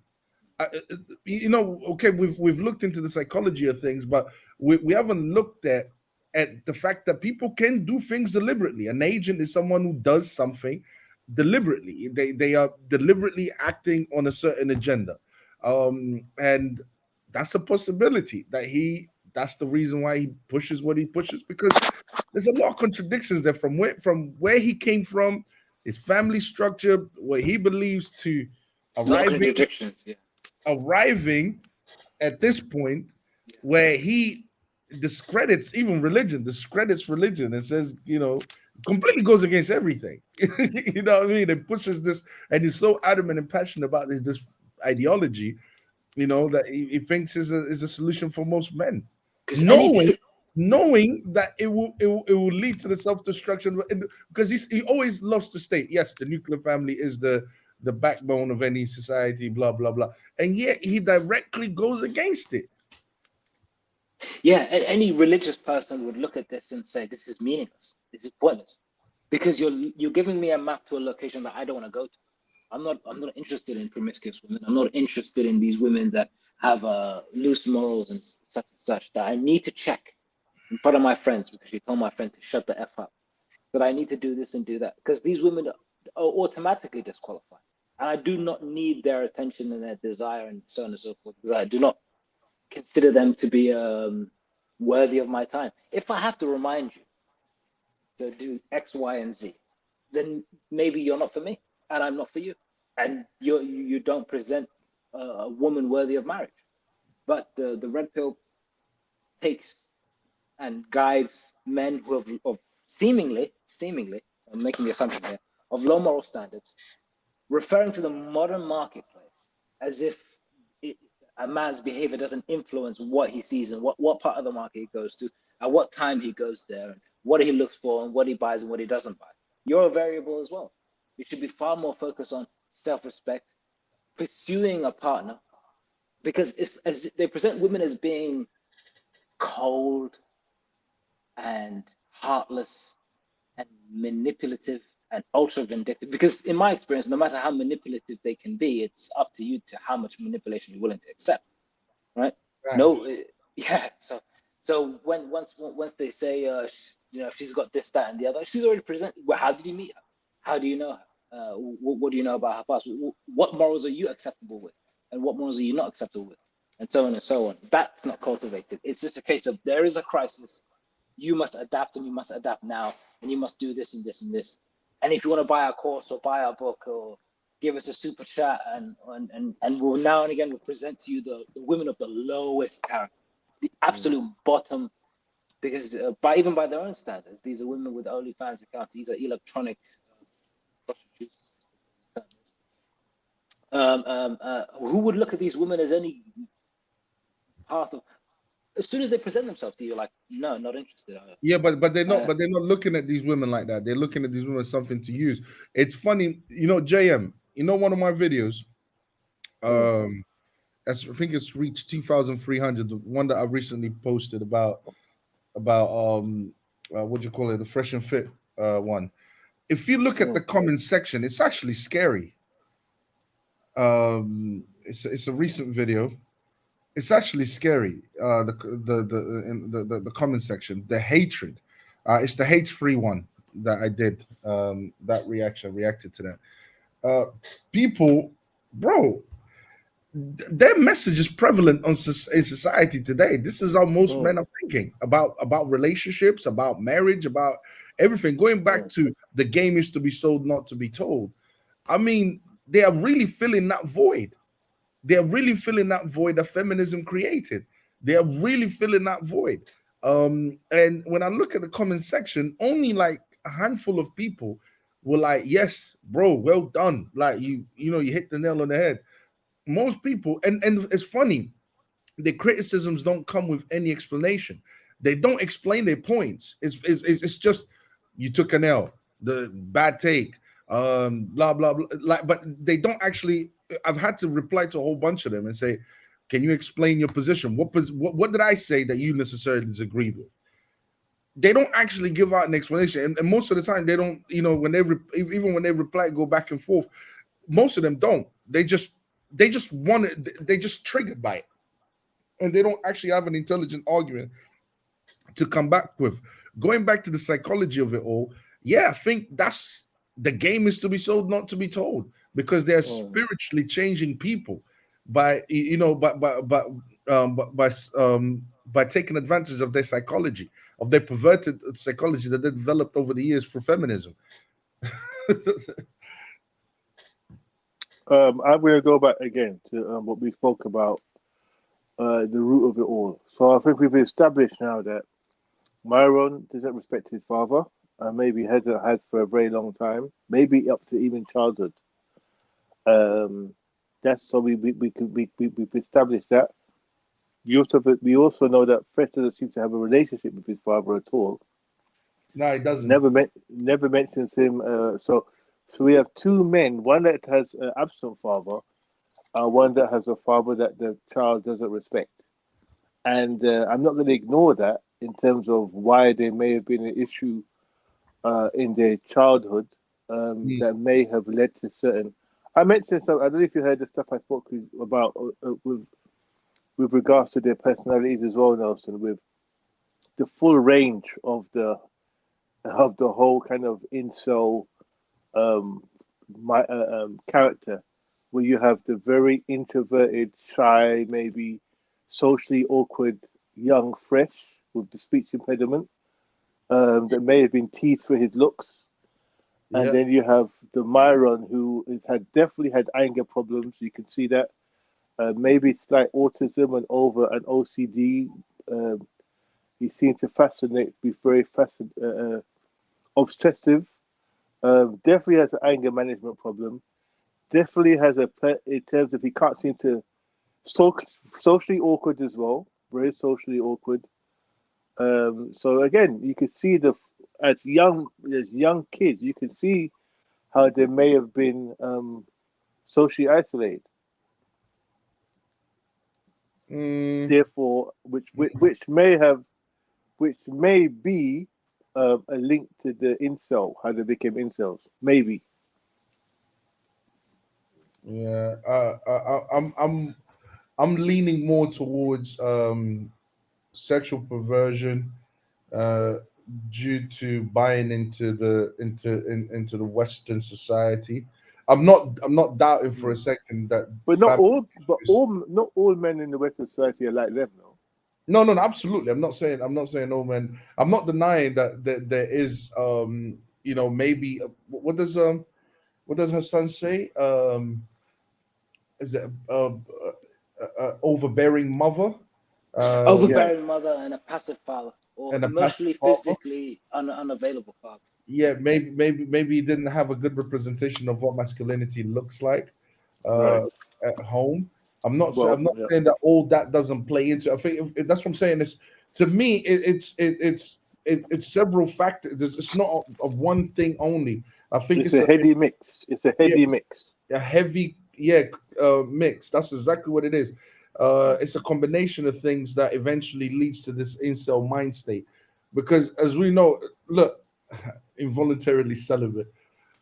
Okay, we've looked into the psychology of things, but we haven't looked at the fact that people can do things deliberately. An agent is someone who does something deliberately. They are deliberately acting on a certain agenda, and that's a possibility that's the reason why he pushes what he pushes, because there's a lot of contradictions there from where he came from, his family structure, what he believes to arriving at this point where he discredits even religion, and says, completely goes against everything. You know what I mean? And pushes this, and he's so adamant and passionate about this ideology, that he thinks is a solution for most men. Knowing that it will lead to the self-destruction, because he always loves to state, yes, the nuclear family is the backbone of any society, blah blah blah, and yet he directly goes against it. Yeah, any religious person would look at this and say, this is meaningless, this is pointless, because you're giving me a map to a location that I don't want to go to. I'm not interested in promiscuous women. I'm not interested in these women that have loose morals and such, that I need to check in front of my friends, because she told my friend to shut the F up, that I need to do this and do that, because these women are automatically disqualified. And I do not need their attention and their desire and so on and so forth, because I do not consider them to be worthy of my time. If I have to remind you to do X, Y, and Z, then maybe you're not for me, and I'm not for you, and you don't present a woman worthy of marriage. But the red pill takes and guides men who have seemingly, I'm making the assumption here, of low moral standards, referring to the modern marketplace as if a man's behavior doesn't influence what he sees and what part of the market he goes to, at what time he goes there, and what he looks for, and what he buys and what he doesn't buy. You're a variable as well. You should be far more focused on self-respect, pursuing a partner, because they present women as being cold and heartless and manipulative and ultra vindictive. Because in my experience, no matter how manipulative they can be, it's up to you to how much manipulation you're willing to accept, right? No, yeah. So once they say, she's got this, that, and the other, she's already presented. Well, how did you meet her? How do you know her? What do you know about her past? What morals are you acceptable with, and what morals are you not acceptable with, and so on and so on. That's not cultivated. It's just a case of, there is a crisis. You must adapt, and you must adapt now, and you must do this and this and this. And if you want to buy our course or buy our book or give us a super chat, and we'll now and again we'll present to you the women of the lowest character, the absolute bottom, because even by their own standards, these are women with OnlyFans accounts. These are electronic prostitutes. Who would look at these women as any path of? As soon as they present themselves to you, like, no, not interested. Yeah, but they're not. But they're not looking at these women like that. They're looking at these women as something to use. It's funny, JM. One of my videos. I think it's reached 2,300. The one that I recently posted about the Fresh and Fit one. If you look at the comment section, it's actually scary. It's a recent video. It's actually scary. The comment section, the hatred. It's the hate-free one that I did. That reacted to that. People, bro, their message is prevalent in society today. This is how most men are thinking about relationships, about marriage, about everything. Going back to the game is to be sold, not to be told. I mean, they are really filling that void. They're really filling that void that feminism created. They're really filling that void. And when I look at the comment section, only like a handful of people were like, yes, bro, well done. Like you hit the nail on the head. Most people, and it's funny, the criticisms don't come with any explanation. They don't explain their points. It's just, you took an L, the bad take, blah, blah, blah. Like, but they don't actually I've had to reply to a whole bunch of them and say, can you explain your position? What did I say that you necessarily disagreed with? They don't actually give out an explanation, and most of the time they don't. You know, when even when they reply, go back and forth. Most of them don't. They just want it. They just triggered by it, and they don't actually have an intelligent argument to come back with. Going back to the psychology of it all, yeah, I think that's the game is to be sold, not to be told, because they're spiritually changing people by by taking advantage of their psychology, of their perverted psychology that they developed over the years for feminism. I'm going to go back again to what we spoke about, the root of it all. So I think we've established now that Myron doesn't respect his father, and maybe has for a very long time, maybe up to even childhood. That's so we've established that. We also know that Fred doesn't seem to have a relationship with his father at all. No, he doesn't. Never mentions him. So we have two men, one that has an absent father, one that has a father that the child doesn't respect. And I'm not going to ignore that in terms of why there may have been an issue in their childhood that may have led to certain. I mentioned some. I don't know if you heard the stuff I spoke about with regards to their personalities as well, Nelson. With the full range of the whole kind of incel character, where you have the very introverted, shy, maybe socially awkward young Fresh with the speech impediment that may have been teased for his looks. And then you have the Myron, who definitely had anger problems. You can see that. Maybe slight autism and an OCD. He seems to be very obsessive. Definitely has an anger management problem. Definitely has in terms of he can't seem to socially awkward as well. Very socially awkward. So again, you can see as young kids, you can see how they may have been socially isolated. Therefore, which may be a link to the incel, how they became incels, maybe. Yeah, I'm leaning more towards sexual perversion due to buying into the Western society. I'm not doubting for a second that, but not all men in the Western society are like them, though. No, absolutely. I'm not saying all men. I'm not denying that there is maybe what does Hassan say? Is it overbearing mother? Overbearing mother and a passive father, or and emotionally, physically unavailable father. Yeah, maybe he didn't have a good representation of what masculinity looks like at home. I'm not saying that all that doesn't play into it. I think that's what I'm saying. Is to me, it's several factors. It's not a one thing only. I think it's a heavy mix. It's a heavy mix. A heavy mix. That's exactly what it is. It's a combination of things that eventually leads to this incel mind state. Because as we know, look, involuntarily celibate.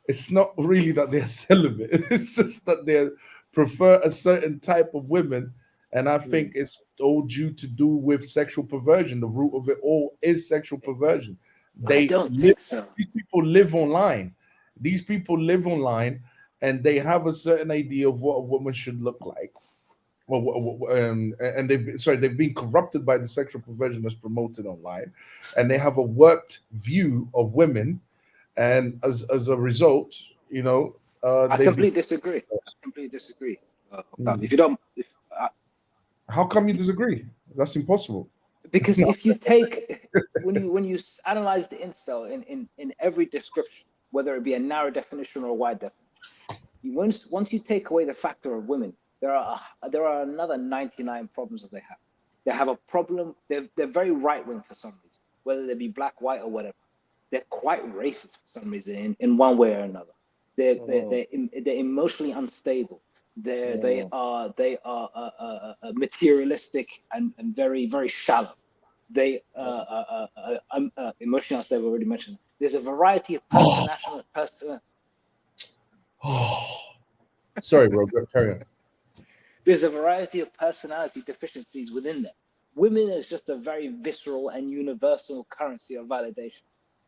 It's not really that they're celibate. It's just that they prefer a certain type of women. And I think it's all due to do with sexual perversion. The root of it all is sexual perversion. I don't think so. These people live online. These people live online and they have a certain idea of what a woman should look like. And they've been corrupted by the sexual perversion that's promoted online, and they have a warped view of women, and as a result, I completely disagree. If you don't, how come you disagree? That's impossible. Because if you take when you analyze the incel in every description, whether it be a narrow definition or a wide definition, once you take away the factor of women, there are another 99 problems that they have. They have a problem. They're very right wing for some reason, whether they be black, white, or whatever. They're quite racist for some reason in one way or another. They're emotionally unstable. They are materialistic and very, very shallow. They emotional, as they've already mentioned. There's a variety of Sorry, bro. Carry on. There's a variety of personality deficiencies within them. Women is just a very visceral and universal currency of validation.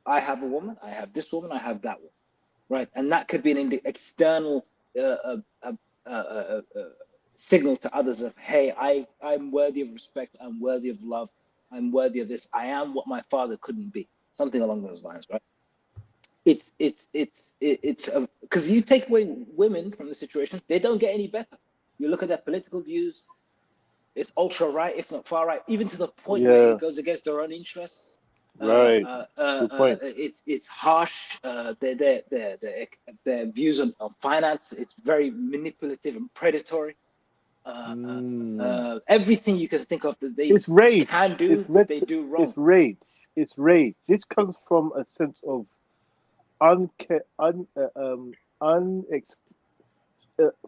I have a woman, I have this woman, I have that one, right? And that could be an external signal to others of, hey, I'm worthy of respect, I'm worthy of love, I'm worthy of this, I am what my father couldn't be, something along those lines, right? It's because you take away women from the situation, they don't get any better. You look at their political views, it's ultra right, if not far right, even to the point where it goes against their own interests. Right. Good point. It's harsh. Their views on finance, it's very manipulative and predatory. Everything you can think of that they can do, they do wrong. It's rage. It's rage. This comes from a sense of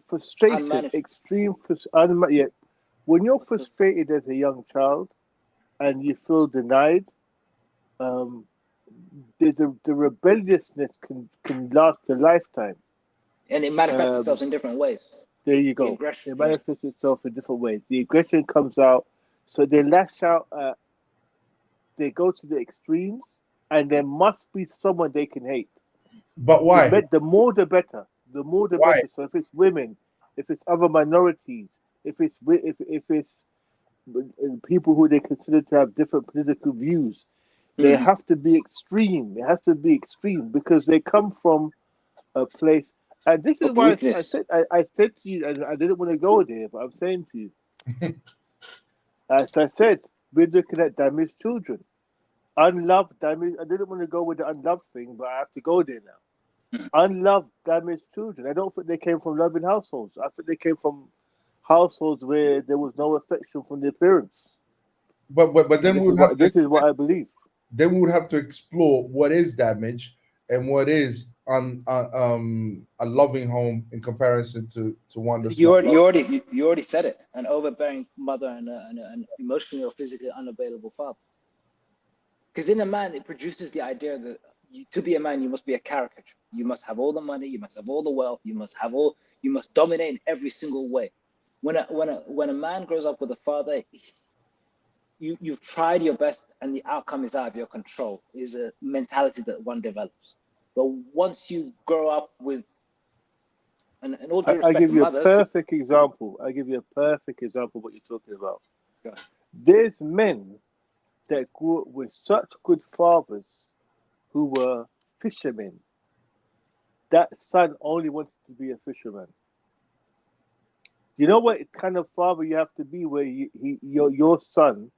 frustration, extreme frustration. When you're frustrated as a young child and you feel denied, the rebelliousness can last a lifetime. And it manifests itself in different ways. There you go. It manifests itself in different ways. The aggression comes out, so they lash out, they go to the extremes, and there must be someone they can hate. But why? The more the better. The more the better. So if it's women, if it's other minorities, if it's people who they consider to have different political views, they have to be extreme. It has to be extreme because they come from a place. And this is why I said to you, and I didn't want to go there, but I'm saying to you, as I said, we're looking at damaged children, unloved, damaged. I didn't want to go with the unloved thing, but I have to go there now. Unloved, damaged children. I don't think they came from loving households. I think they came from households where there was no affection from their parents. But then this is what I believe. Then we would have to explore what is damage and what is a loving home in comparison to one that's you already said it, an overbearing mother and an emotionally or physically unavailable father. Because in a man, it produces the idea that to be a man, you must be a caricature. You must have all the money, you must have all the wealth, you must dominate in every single way. When a man grows up with a father, you've tried your best and the outcome is out of your control, is a mentality that one develops. But once you grow up with, and all due respect, I give you a perfect example. I give you a perfect example of what you're talking about. There's men that grew up with such good fathers who were fishermen. That son only wanted to be a fisherman. You know what kind of father you have to be where your son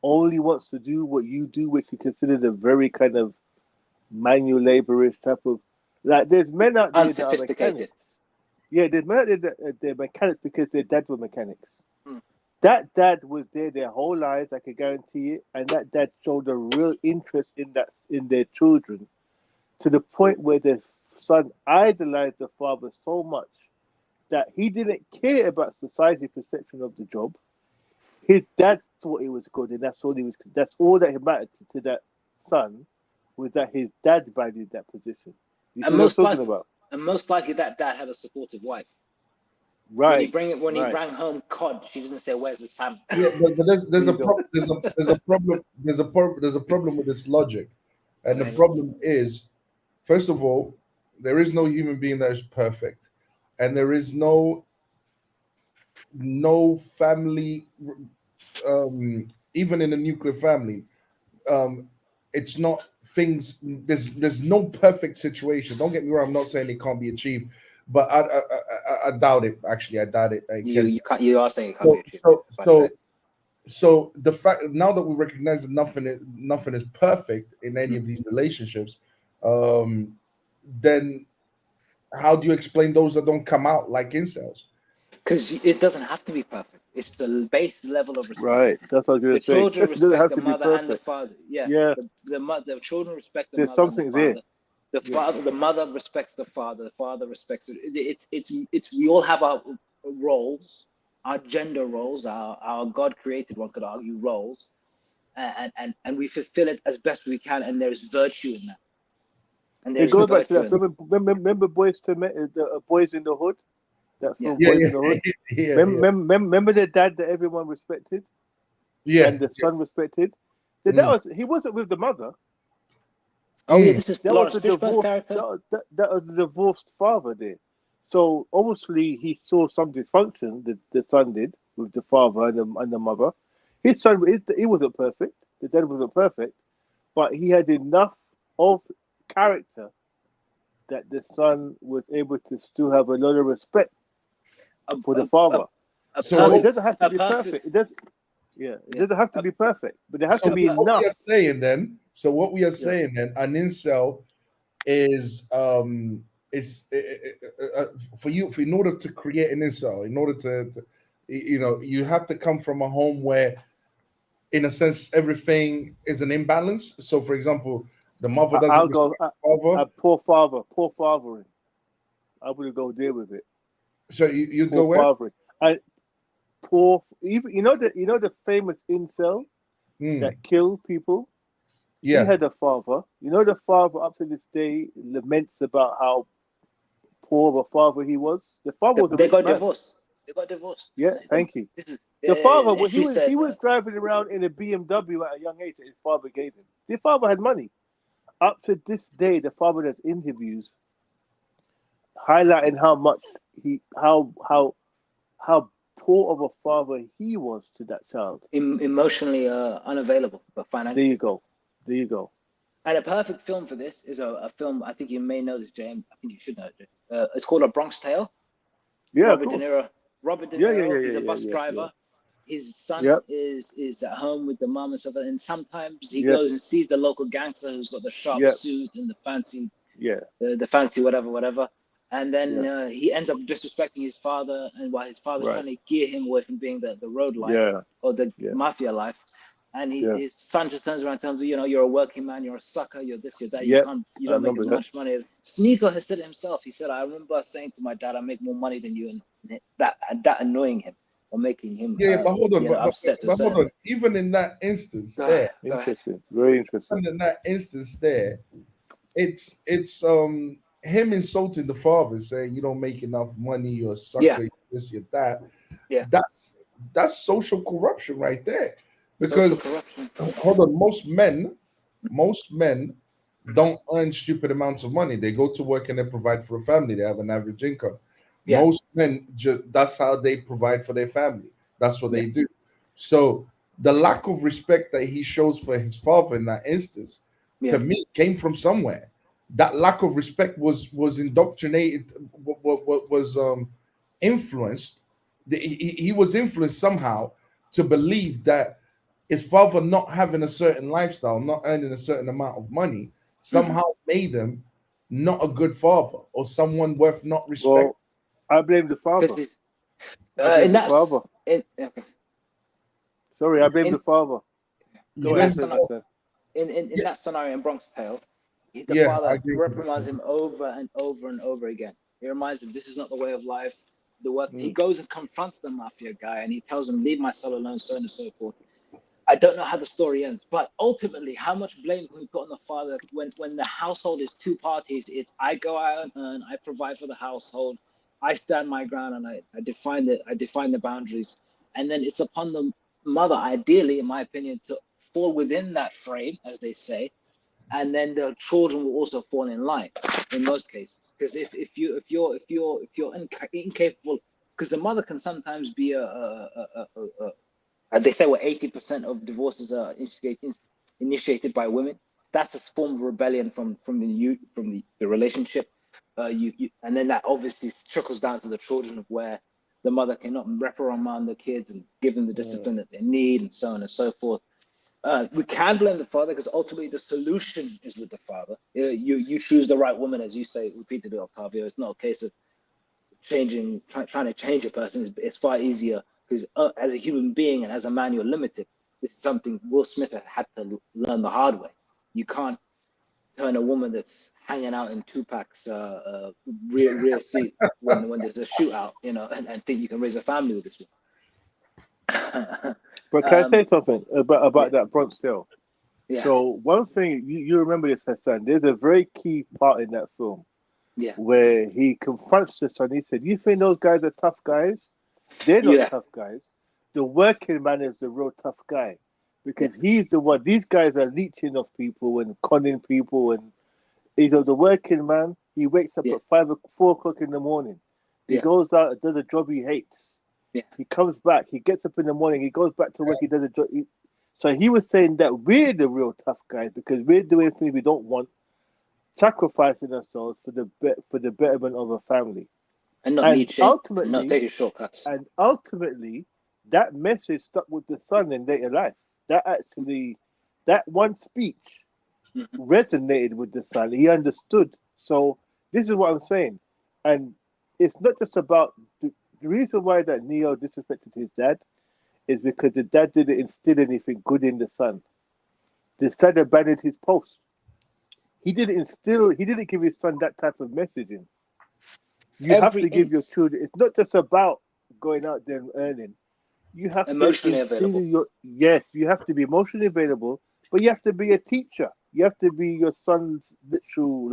only wants to do what you do, which you consider the very kind of manual laborish type of, like there's men out there that are mechanics. Yeah, there's men out there that they're mechanics because their dads were mechanics. That dad was there their whole lives, I can guarantee it, and that dad showed a real interest in their children, to the point where the son idolized the father so much that he didn't care about society's perception of the job. His dad thought it was good, and that's all that mattered to that son, was that his dad valued that position. You and most likely that dad had a supportive wife. Right. When he brought home cod, she didn't say, "Where's the salmon?" Yeah, but there's a problem with this logic, and the problem is, first of all, there is no human being that is perfect, and there is no family, even in a nuclear family, it's not things. There's no perfect situation. Don't get me wrong. I'm not saying it can't be achieved, but I doubt it. Actually, I doubt it. You are saying it can't be achieved. So the fact now that we recognize that nothing is perfect in any of these relationships, then how do you explain those that don't come out like incels? Because it doesn't have to be perfect. It's the base level of respect. Right. That's what I was going to say. The children respect the mother and the father. Yeah. The children respect the mother and the father. The mother respects the father. The father respects it. It's we all have our roles, our gender roles, our God created, one could argue, roles, and we fulfill it as best we can, and there's virtue in that. And It there's goes back to virtue that. Remember Boys to Men, Boys in the Hood? That film, Yeah. Boys in the Hood. Remember the dad that everyone respected, and the son respected. The dad he wasn't with the mother. Oh yeah, this is That Lawrence was a Fishburne's divorced. character. That was a divorced father there. So obviously he saw some dysfunction. The son did with the father and the mother. His son, he wasn't perfect. The dad wasn't perfect, but he had enough of character that the son was able to still have a lot of respect for the father. So it doesn't have to be perfect. It doesn't. Yeah, it doesn't have to be perfect, but there has to be enough. What we are saying then, an incel is for you, in order to create an incel, in order to you have to come from a home where, in a sense, everything is an imbalance. So, for example, the mother doesn't respect the father. Poor fathering. I would go there with it. So you'd go where? Fathering. Poor, even you know the famous incel that killed people. Yeah, he had a father. You know, the father up to this day laments about how poor of a father he was. The father was a rich man. They got divorced. Yeah, thank you. The father, he was driving around in a BMW at a young age that his father gave him. The father had money. Up to this day, the father does interviews highlighting how much how poor of a father he was to that child. Emotionally unavailable, but financially. There you go. And a perfect film for this is a film, I think you may know this, James. I think you should know it. It's called A Bronx Tale. Yeah, Robert De Niro is a bus driver. His son is at home with the mom and stuff, and sometimes he goes and sees the local gangster who's got the sharp suit and the fancy, the fancy whatever. And then he ends up disrespecting his father, and while his father's trying to gear him away from being the road life or the mafia life. And his son just turns around and tells him, you're a working man, you're a sucker, you're this, you're that, you don't make as much money as Sneeko has said it himself. He said, I remember saying to my dad, I make more money than you, and that annoying him or making him but hold on, upset. But hold on, even in that instance there, interesting, very interesting. Even in that instance there, it's him insulting the father, saying you don't make enough money, you're a sucker, you're this, you're that. Yeah, that's social corruption right there. Because hold on, most men don't earn stupid amounts of money. They go to work and they provide for a family. They have an average income. Yeah. Most men that's how they provide for their family. That's what they do. So the lack of respect that he shows for his father in that instance, to me, came from somewhere. That lack of respect was indoctrinated, was influenced. He was influenced somehow to believe that his father not having a certain lifestyle, not earning a certain amount of money, somehow made him not a good father or someone worth not respect. Well, I blame the father. I blame the father. Sorry, I blame the father. In that scenario in Bronx Tale, the father reprimands him over and over and over again. He reminds him, this is not the way of life. The work. He goes and confronts the mafia guy and he tells him, leave my son alone, so on and so forth. I don't know how the story ends, but ultimately, how much blame can we put on the father when the household is two parties? It's I go out and earn, I provide for the household, I stand my ground, and I define the boundaries, and then it's upon the mother, ideally, in my opinion, to fall within that frame, as they say, and then the children will also fall in line in most cases. Because if you're incapable, because the mother can sometimes be they say 80% of divorces are initiated by women. That's a form of rebellion from the relationship. And then that obviously trickles down to the children, of where the mother cannot reprimand the kids and give them the discipline that they need, and so on and so forth. We can blame the father because ultimately the solution is with the father. You choose the right woman, as you say repeatedly, Octavio. It's not a case of trying to change a person. It's far easier. Because as a human being and as a man, you're limited. This is something Will Smith had to learn the hard way. You can't turn a woman that's hanging out in Tupac's rear seat when there's a shootout, you know, and think you can raise a family with this one. But can I say something about that front still? Yeah. So one thing you remember this, Hassan. There's a very key part in that film. Yeah. Where he confronts the son. He said, "You think those guys are tough guys? They're not tough guys. The working man is the real tough guy, because he's the one. These guys are leeching off people and conning people, and the working man. He wakes up at 4 o'clock in the morning. He goes out and does a job he hates. Yeah. He comes back. He gets up in the morning. He goes back to work. He does a job. So he was saying that we're the real tough guys because we're doing things we don't want, sacrificing ourselves for the betterment of a family, and not leeching, and not taking shortcuts. And ultimately, that message stuck with the son in later life. That one speech resonated with the son. He understood. So this is what I'm saying, and it's not just about the reason why that Neo disrespected his dad is because the dad didn't instill anything good in the son. The son abandoned his post. He didn't give his son that type of messaging. You have to give your children, it's not just about going out there and earning. You have emotionally to available. You have to be emotionally available, but you have to be a teacher. You have to be your son's literal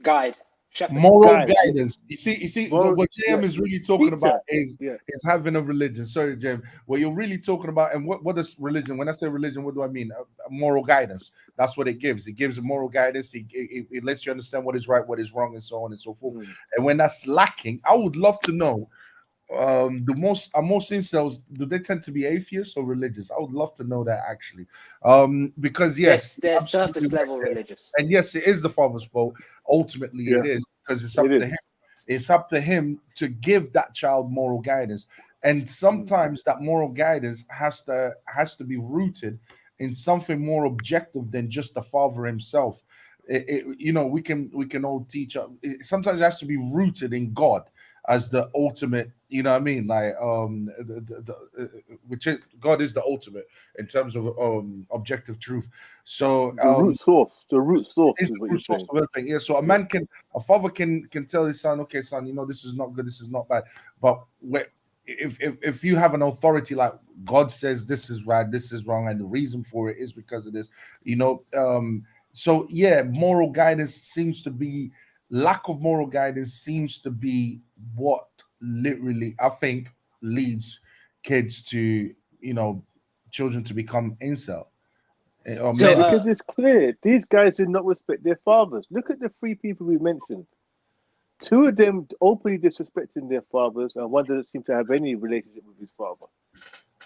guide. Shepherd. Moral guidance. You see, what JM is really talking teacher. about is having a religion. Sorry, JM. What you're really talking about, and what is religion? When I say religion, what do I mean? A moral guidance. That's what it gives. It gives a moral guidance. It lets you understand what is right, what is wrong, and so on and so forth. And when that's lacking, I would love to know. Most incels, do they tend to be atheists or religious? I would love to know that actually, because they're surface level religious, and yes, it is the father's fault. Ultimately, it is because it's up to him. It's up to him to give that child moral guidance, and sometimes that moral guidance has to be rooted in something more objective than just the father himself. We can all teach. Sometimes it has to be rooted in God as the ultimate, you know what I mean? Like, which is, God is the ultimate in terms of objective truth. So the root source is what you're saying. Of everything. Yeah. So a father can tell his son, okay, son, this is not good, this is not bad. But if you have an authority like God says this is right, this is wrong, and the reason for it is because of this, so yeah, moral guidance seems to be. Lack of moral guidance seems to be what literally, I think, leads kids to, children to become incel. Because it's clear, these guys did not respect their fathers. Look at the 3 people we mentioned. 2 of them openly disrespecting their fathers, and one doesn't seem to have any relationship with his father.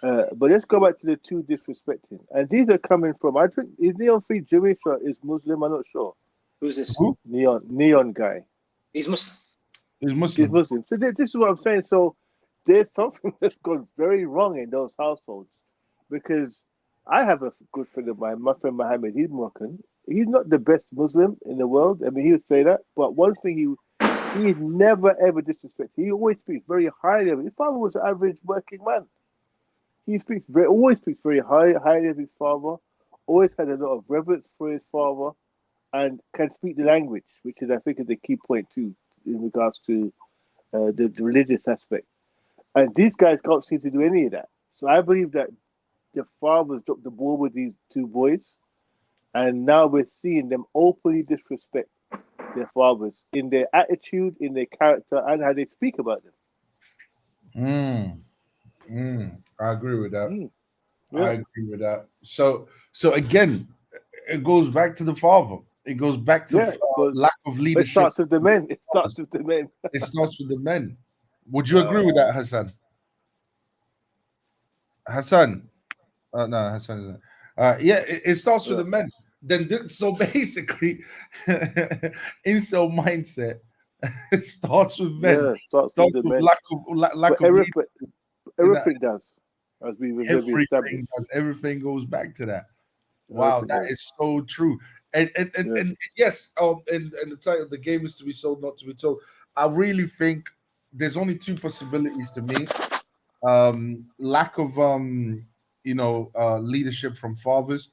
But let's go back to the 2 disrespecting. And these are coming from, I think, is Neon Free Jewish or is Muslim? I'm not sure. Who's this? Neon guy. He's Muslim. He's Muslim. So this is what I'm saying. So there's something that's gone very wrong in those households, because I have a good friend of mine, my friend Mohammed. He's Moroccan. He's not the best Muslim in the world. I mean, he would say that. But one thing he never ever disrespected. He always speaks very highly of it. His father was an average working man. He always speaks very highly of his father. Always had a lot of reverence for his father. And can speak the language, which is, I think, is the key point too, in regards to the religious aspect. And these guys can't seem to do any of that. So I believe that the fathers dropped the ball with these 2 boys, and now we're seeing them openly disrespect their fathers in their attitude, in their character, and how they speak about them. I agree with that. Yeah. I agree with that. So again, it goes back to the father. It goes back to lack of leadership. It starts with the men. It starts with the men. Would you agree with that, Hassan? Hassan? No, Hassan isn't. It starts with the men. Then so basically, incel mindset. It starts with men. Yeah, starts with the men. Lack of everything does. As we everything does. Everything goes back to that. Wow, that is so true. And yes, and the title of the game is to be sold, not to be told. I really think there's only 2 possibilities to me. Lack of leadership from fathers,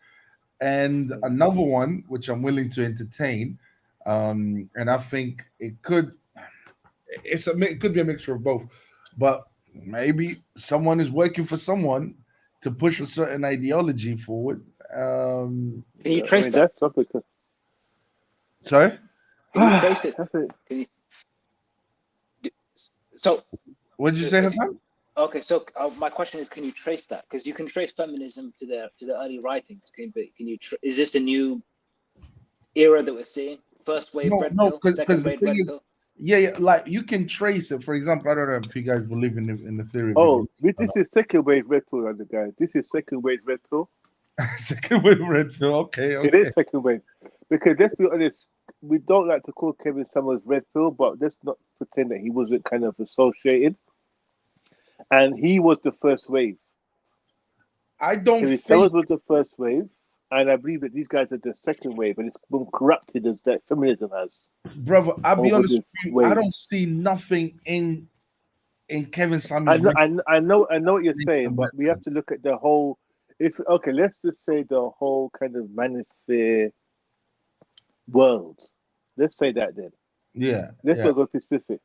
and another one which I'm willing to entertain, and I think it could be a mixture of both, but maybe someone is working for someone to push a certain ideology forward. Can you trace that? That's something. Sorry? Can you trace it? That's it. Can you? So, What did you say, Hassan? okay, so my question is, can you trace that? Because you can trace feminism to the early writings. Can you? Is this a new era that we're seeing? First wave red pill, second wave red pill. Yeah, like you can trace it. For example, I don't know if you guys believe in the theory. Oh, this is second wave red pill, other guys. This is second wave red pill. Second wave red pill. Okay. It is second wave, because let's be honest, we don't like to call Kevin Summers red pill, but let's not pretend that he wasn't kind of associated. And he was the first wave. I don't Kevin think Summers was the first wave, and I believe that these guys are the second wave, and it's been corrupted as that feminism has. brother, I'll be over honest this with you, wave. I don't see nothing in Kevin Summers. I know what you're saying, but we have to look at the whole. Let's just say the whole kind of manosphere world. Let's say that then. Yeah. Let's not go specific.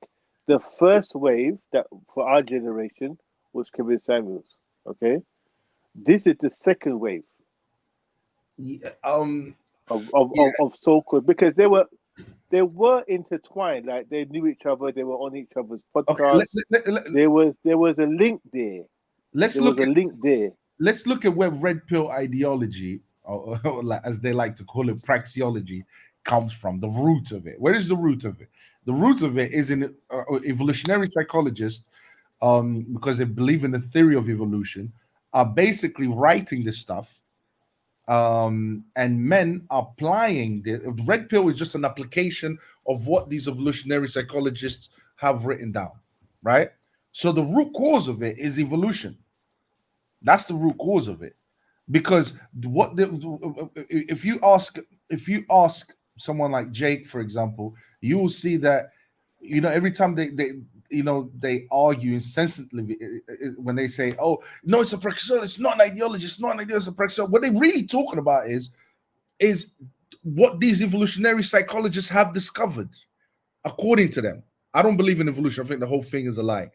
The first wave that for our generation was Kevin Samuels. Okay, this is the second wave of so-called, because they were intertwined, like they knew each other, they were on each other's podcasts. There was a link there. Let's look at where red pill ideology, or as they like to call it, praxeology, comes from. The root of it. Where is the root of it? The root of it is in evolutionary psychologists, because they believe in the theory of evolution, are basically writing this stuff, and men are applying the red pill is just an application of what these evolutionary psychologists have written down, right? So the root cause of it is evolution. That's the root cause of it, because if you ask someone like Jake, for example, you will see that every time they argue incessantly when they say, "Oh no, it's a praxeology, it's not an ideology, it's not an ideology, it's a praxeology." What they're really talking about is what these evolutionary psychologists have discovered, according to them. I don't believe in evolution. I think the whole thing is a lie.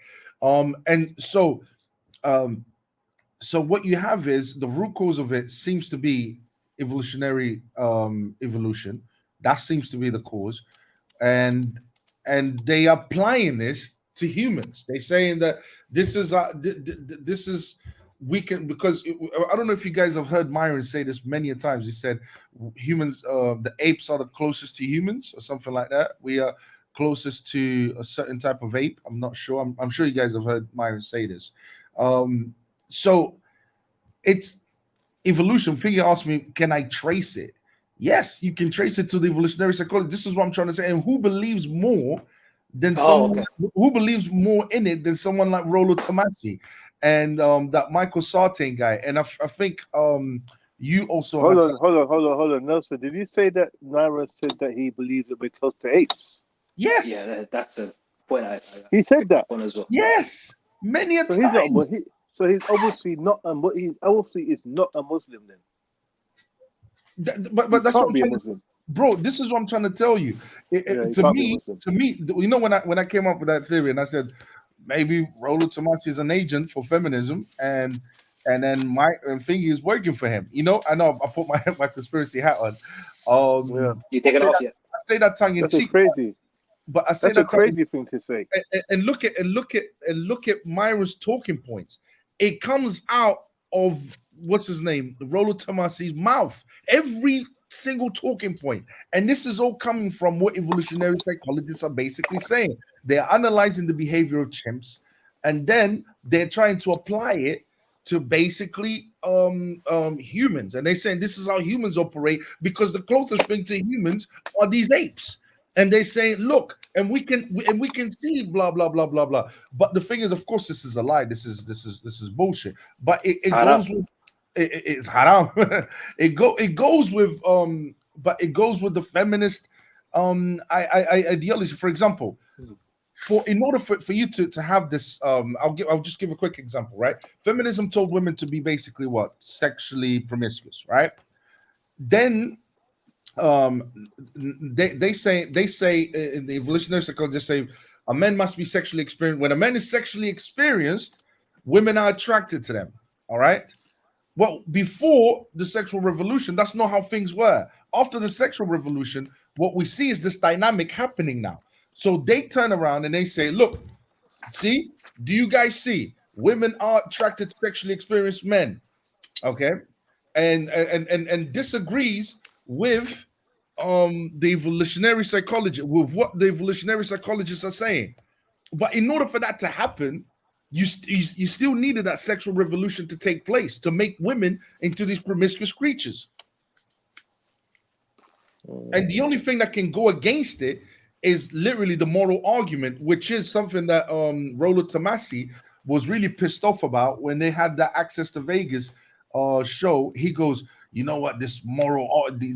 So what you have is the root cause of it seems to be evolutionary evolution. That seems to be the cause, and they are applying this to humans. They're saying that this is we can, because I don't know if you guys have heard Myron say this many a times. He said humans, the apes are the closest to humans, or something like that. We are closest to a certain type of ape. I'm not sure. I'm sure you guys have heard Myron say this. So it's evolution. Figure asked me, can I trace it? Yes, you can trace it to the evolutionary psychology. This is what I'm trying to say. And who believes more than who believes more in it than someone like Rollo Tomasi and that Michael Sartain guy? And I think you also hold on. Nelson, did you say that Myron said that he believes that we're close to apes? Yes. Yeah, that's a point. He said that one as well. Yes, many a times. So he's obviously not he obviously is not a Muslim then. But that's what I'm trying to, bro. This is what I'm trying to tell you. To me, when I came up with that theory, and I said maybe Rollo Tomasi is an agent for feminism, and then my Thingy is working for him. I know I put my conspiracy hat on. You take it off yet? I say that tongue in cheek. Crazy. But I say that's a crazy thing to say. And look at Myron's talking points. It comes out of what's his name, Rollo Tomasi's mouth. Every single talking point. And this is all coming from what evolutionary psychologists are basically saying. They're analyzing the behavior of chimps, and then they're trying to apply it to basically humans. And they're saying this is how humans operate, because the closest thing to humans are these apes. And they say, look, and we can see blah blah blah blah blah. But the thing is, of course, this is a lie. This is bullshit. But it goes with it's haram. it goes with but it goes with the feminist ideology. For example, in order for you to have this, I'll just give a quick example, right? Feminism told women to be basically what? Sexually promiscuous, right? then they say in the evolutionary psychology, they say a man must be sexually experienced. When a man is sexually experienced, women are attracted to them. All right. Well, before the sexual revolution, that's not how things were. After the sexual revolution, what we see is this dynamic happening now. So they turn around and they say, look, see, do you guys see? Women are attracted to sexually experienced men. Okay. And disagrees with the evolutionary psychology, with what the evolutionary psychologists are saying. But in order for that to happen, you still needed that sexual revolution to take place to make women into these promiscuous creatures. And the only thing that can go against it is literally the moral argument, which is something that Rollo Tomasi was really pissed off about when they had that Access to Vegas show. He goes, you know what, this moral, they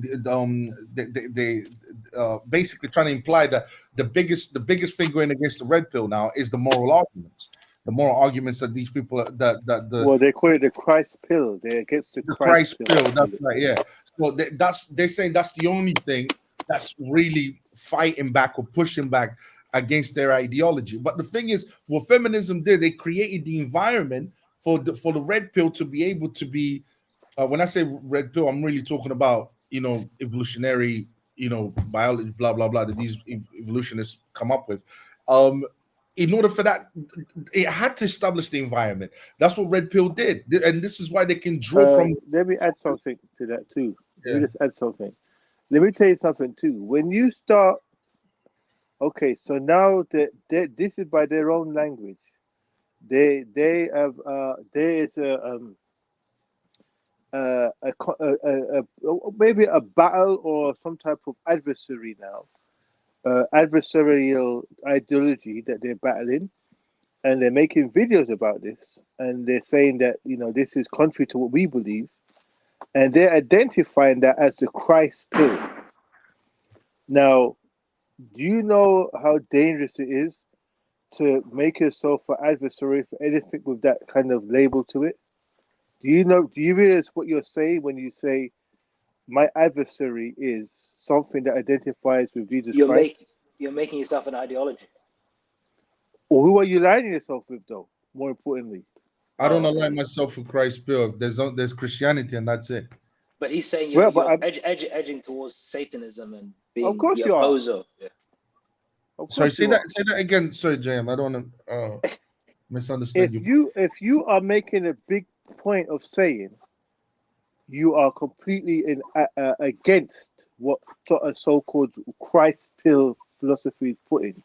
basically trying to imply that the biggest thing going against the red pill now is the moral arguments. The moral arguments that these people well, they call it the Christ pill. They're against the Christ pill. That's right, yeah. So they're saying that's the only thing that's really fighting back or pushing back against their ideology. But the thing is, what feminism did, they created the environment for the red pill to be able to be. When I say red pill, I'm really talking about, evolutionary, biology, blah blah blah, that these evolutionists come up with. In order for that, it had to establish the environment. That's what red pill did, and this is why they can draw from. Let me add something to that too. Yeah. Let me just add something. Let me tell you something too. When you start, okay, so now this is by their own language. They have there is maybe a battle or some type of adversary now. Adversarial ideology that they're battling, and they're making videos about this, and they're saying that this is contrary to what we believe, and they're identifying that as the Christ pill. Now, do you know how dangerous it is to make yourself an adversary for anything with that kind of label to it? Do you realize what you're saying when you say my adversary is something that identifies with Jesus Christ? You're making yourself an ideology. Or who are you aligning yourself with, though? More importantly, I don't align myself with Christ's bill. There's Christianity, and that's it. But he's saying you're edging towards Satanism and being of course the you opposer. Yeah. Sorry, say that again. Sorry, James. I don't want to misunderstand you. If you are making a big point of saying you are completely against what a so-called Christ pill philosophy is putting,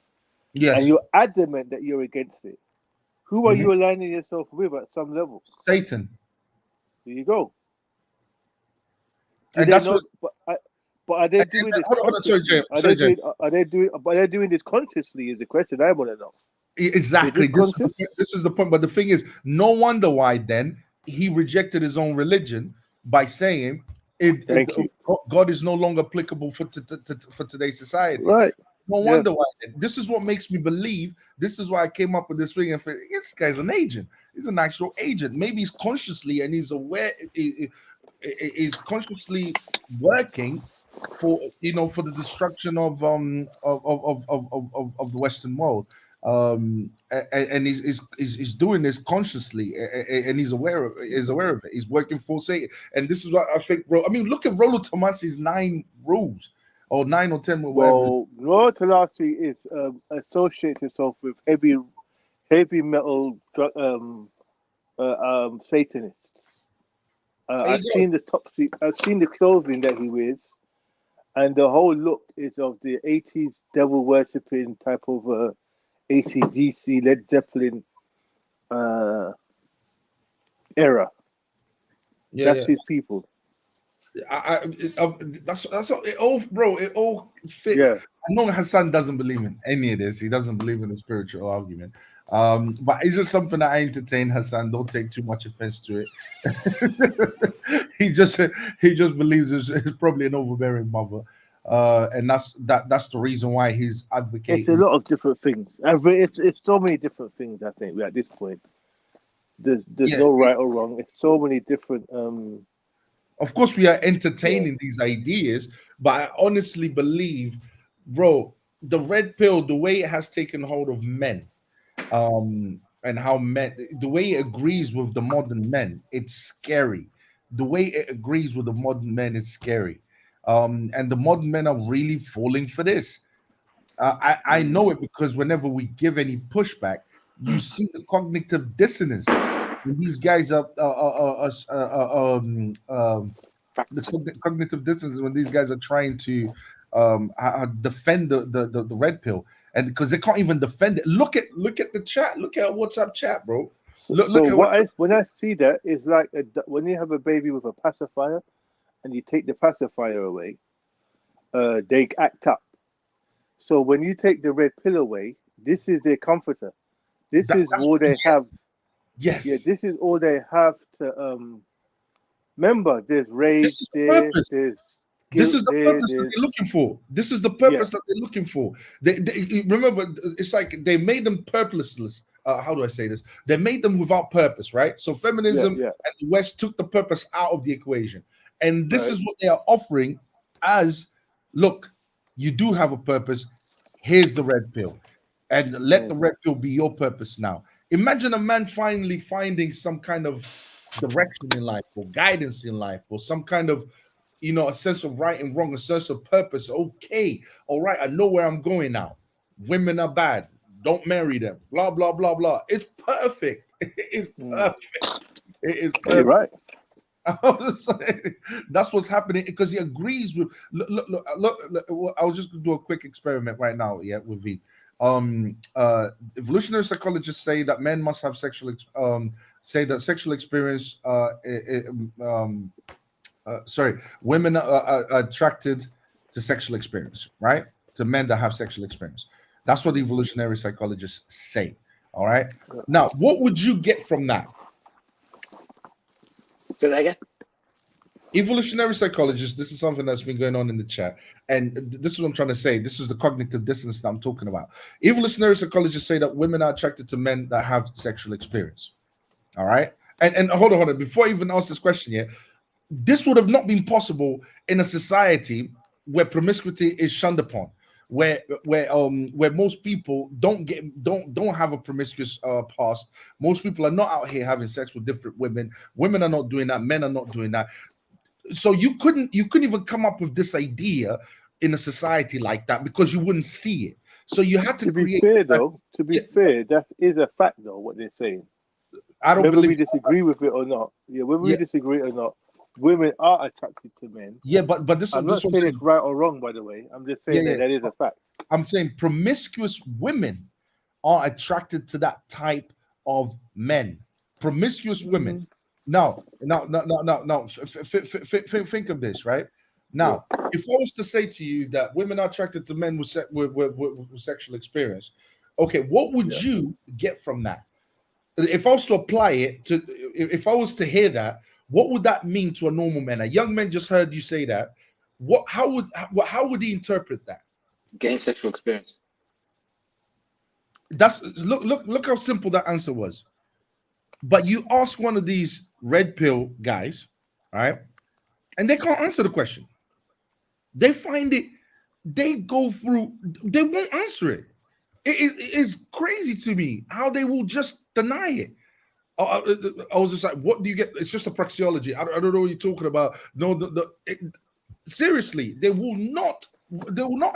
yes, and you're adamant that you're against it, who are you aligning yourself with at some level? Satan. There you go. And that's what. But are they doing this? Sorry, James. Are they doing this consciously? Is the question I want to know. Exactly. This is the point. But the thing is, no wonder why then he rejected his own religion by saying God is no longer applicable for today's society. Right. No wonder why. This is what makes me believe. This is why I came up with this thing. And this guy's an agent. He's an actual agent. Maybe he's consciously and he's aware. Is consciously working for the destruction of the Western world. And he's doing this consciously, and he's aware of it. He's working for Satan, and this is what I think. Look at Rollo Tomasi's 9 rules, or 9 or 10, or whatever. Well, Rollo Tomasi is associates himself with heavy metal Satanists. I've seen the clothing that he wears, and the whole look is of the 80s devil worshipping type of AC/DC, Led Zeppelin era. That's his people. That's it all, bro. It all fits. Yeah. I know Hassan doesn't believe in any of this. He doesn't believe in the spiritual argument. But it's just something that I entertain, Hassan. Don't take too much offense to it. he just believes it's probably an overbearing mother. And that's the reason why he's advocating. It's a lot of different things. It's so many different things. I think at this point, there's no right or wrong. It's so many different. Of course, we are entertaining these ideas, but I honestly believe, bro, the red pill, the way it has taken hold of men, and how men, the way it agrees with the modern men, it's scary. The way it agrees with the modern men is scary. And the modern men are really falling for this. I know it because whenever we give any pushback, you see the cognitive dissonance when these guys are the cognitive dissonance when these guys are trying to defend the red pill, and because they can't even defend it. Look at the chat. Look at WhatsApp chat, bro. Look at when I see that, it's like when you have a baby with a pacifier, and you take the pacifier away, they act up. So when you take the red pill away, this is their comforter. This is all they have. Yes. Yeah, this is all they have to remember. There's rage, there's guilt, this is the purpose that they're looking for. This is the purpose that they're looking for. They remember, it's like they made them purposeless. How do I say this? They made them without purpose, right? So feminism and the West took the purpose out of the equation. And this is what they are offering as, look, you do have a purpose. Here's the red pill. And let the red pill be your purpose now. Imagine a man finally finding some kind of direction in life or guidance in life or some kind of, a sense of right and wrong, a sense of purpose. Okay, all right, I know where I'm going now. Women are bad. Don't marry them. Blah, blah, blah, blah. It's perfect. It's perfect. It is perfect. You're right. That's what's happening because he agrees with. Look, I'll just do a quick experiment right now. Yeah, with V. Evolutionary psychologists say that men must have sexual experience. Women are attracted to sexual experience, right? To men that have sexual experience. That's what evolutionary psychologists say. All right. Now, what would you get from that? Say that again. Evolutionary psychologists, this is something that's been going on in the chat, and this is what I'm trying to say. This is the cognitive dissonance that I'm talking about. Evolutionary psychologists say that women are attracted to men that have sexual experience. All right, and hold on. Before I even ask this question yet, this would have not been possible in a society where promiscuity is shunned upon, where most people don't have a promiscuous past. Most people are not out here having sex with different women. Women are not doing that. Men are not doing that. So you couldn't even come up with this idea in a society like that because you wouldn't see it. So you had to be fair, though. To be fair, that is a fact, though. What they're saying. I don't believe we disagree with it or not. Yeah, whether we disagree or not, women are attracted to men. Yeah, but this I'm not saying it's right or wrong, by the way. I'm just saying that is a fact. I'm saying promiscuous women are attracted to that type of men. Promiscuous women. No. Think of this, right? Now, if I was to say to you that women are attracted to men with sexual experience, okay, what would you get from that? If I was to apply it to, if I was to hear that, what would that mean to a normal man? A young man just heard you say that. How would he interpret that? Gain sexual experience. That's look how simple that answer was. But you ask one of these red pill guys, right? And they can't answer the question. They find it, they go through, they won't answer it. It is crazy to me how they will just deny it. I was just like, what do you get? It's just a praxeology. I don't know what you're talking about. No, seriously, they will not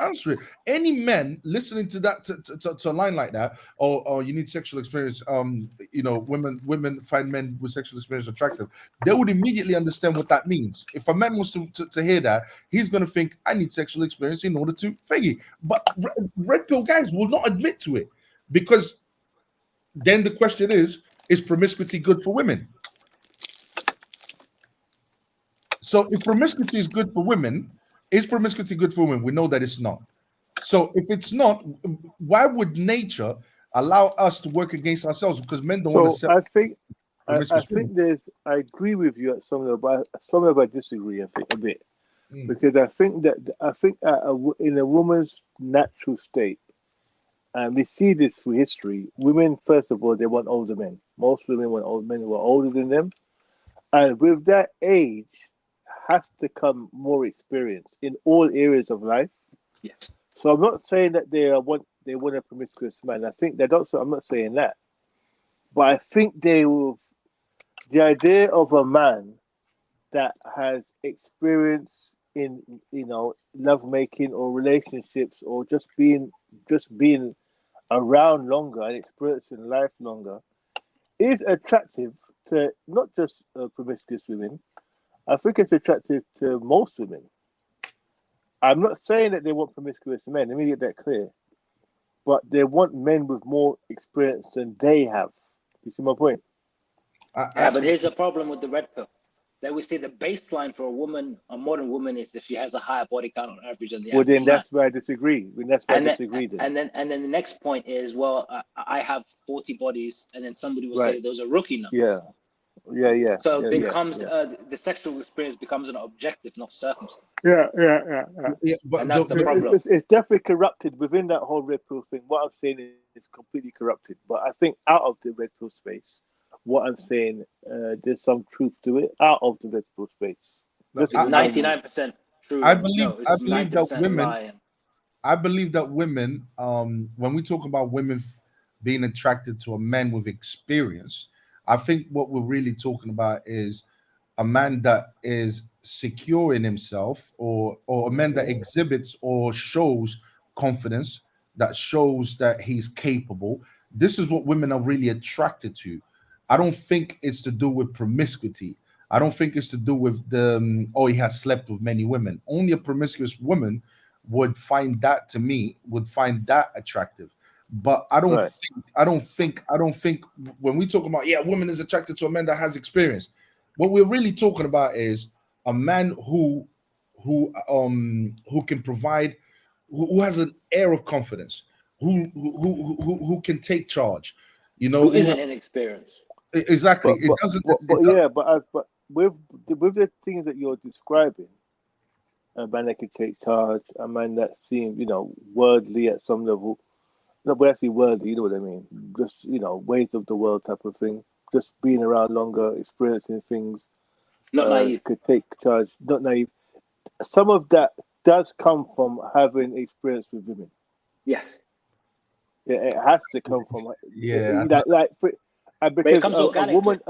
answer it. Any men listening to that to a line like that, or you need sexual experience, women find men with sexual experience attractive, they would immediately understand what that means. If a man wants to hear that, he's going to think, I need sexual experience in order to figgy. But red pill guys will not admit to it, because then the question is promiscuity good for women? So if promiscuity is good for women, is promiscuity good for women? We know that it's not. So if it's not, why would nature allow us to work against ourselves? Because men don't want to sell. I think I agree with you at some level, I disagree, I think, a bit. Because I think in a woman's natural state, and we see this through history, women, first of all, they want older men. Most women want old men who are older than them. And with that age, has to come more experience in all areas of life. Yes. So I'm not saying that they want a promiscuous man. I think they don't. So I'm not saying that, but I think they will. The idea of a man that has experience in lovemaking or relationships or just being around longer and experiencing life longer is attractive to not just promiscuous women. I think it's attractive to most women. I'm not saying that they want promiscuous men. Let me get that clear. But they want men with more experience than they have. You see my point? Yeah, but here's a problem with the red pill. They would say the baseline for a modern woman is if she has a higher body count on average than the average then that's man. where I disagree. And then the next point is, well, I have 40 bodies, and then somebody will say those are rookie numbers. Yeah. So it becomes the sexual experience becomes an objective, not circumstance. Yeah. But And that's the problem. It's definitely corrupted within that whole red pill thing. What I'm saying is completely corrupted. But I think out of the red pill space, what I'm saying, there's some truth to it. Out of the red pill space, it's 99% true. I believe that women. Lie. I believe that women, when we talk about women being attracted to a man with experience, I think what we're really talking about is a man that is secure in himself, or a man that exhibits or shows confidence, that shows that he's capable. This is what women are really attracted to. I don't think it's to do with promiscuity. I don't think it's to do with he has slept with many women. Only a promiscuous woman would find that attractive. But I don't think when we talk about woman is attracted to a man that has experience, what we're really talking about is a man who can provide, who has an air of confidence, who can take charge, who isn't inexperienced. Exactly. But with the things that you're describing, a man that can take charge, a man that seems, worldly at some level. Not actually worldly, you know what I mean? Just, ways of the world type of thing. Just being around longer, experiencing things. Not naive. Could take charge, not naive. Some of that does come from having experience with women. Yes. Yeah, it has to come from. Yeah. Because it comes organically. A woman,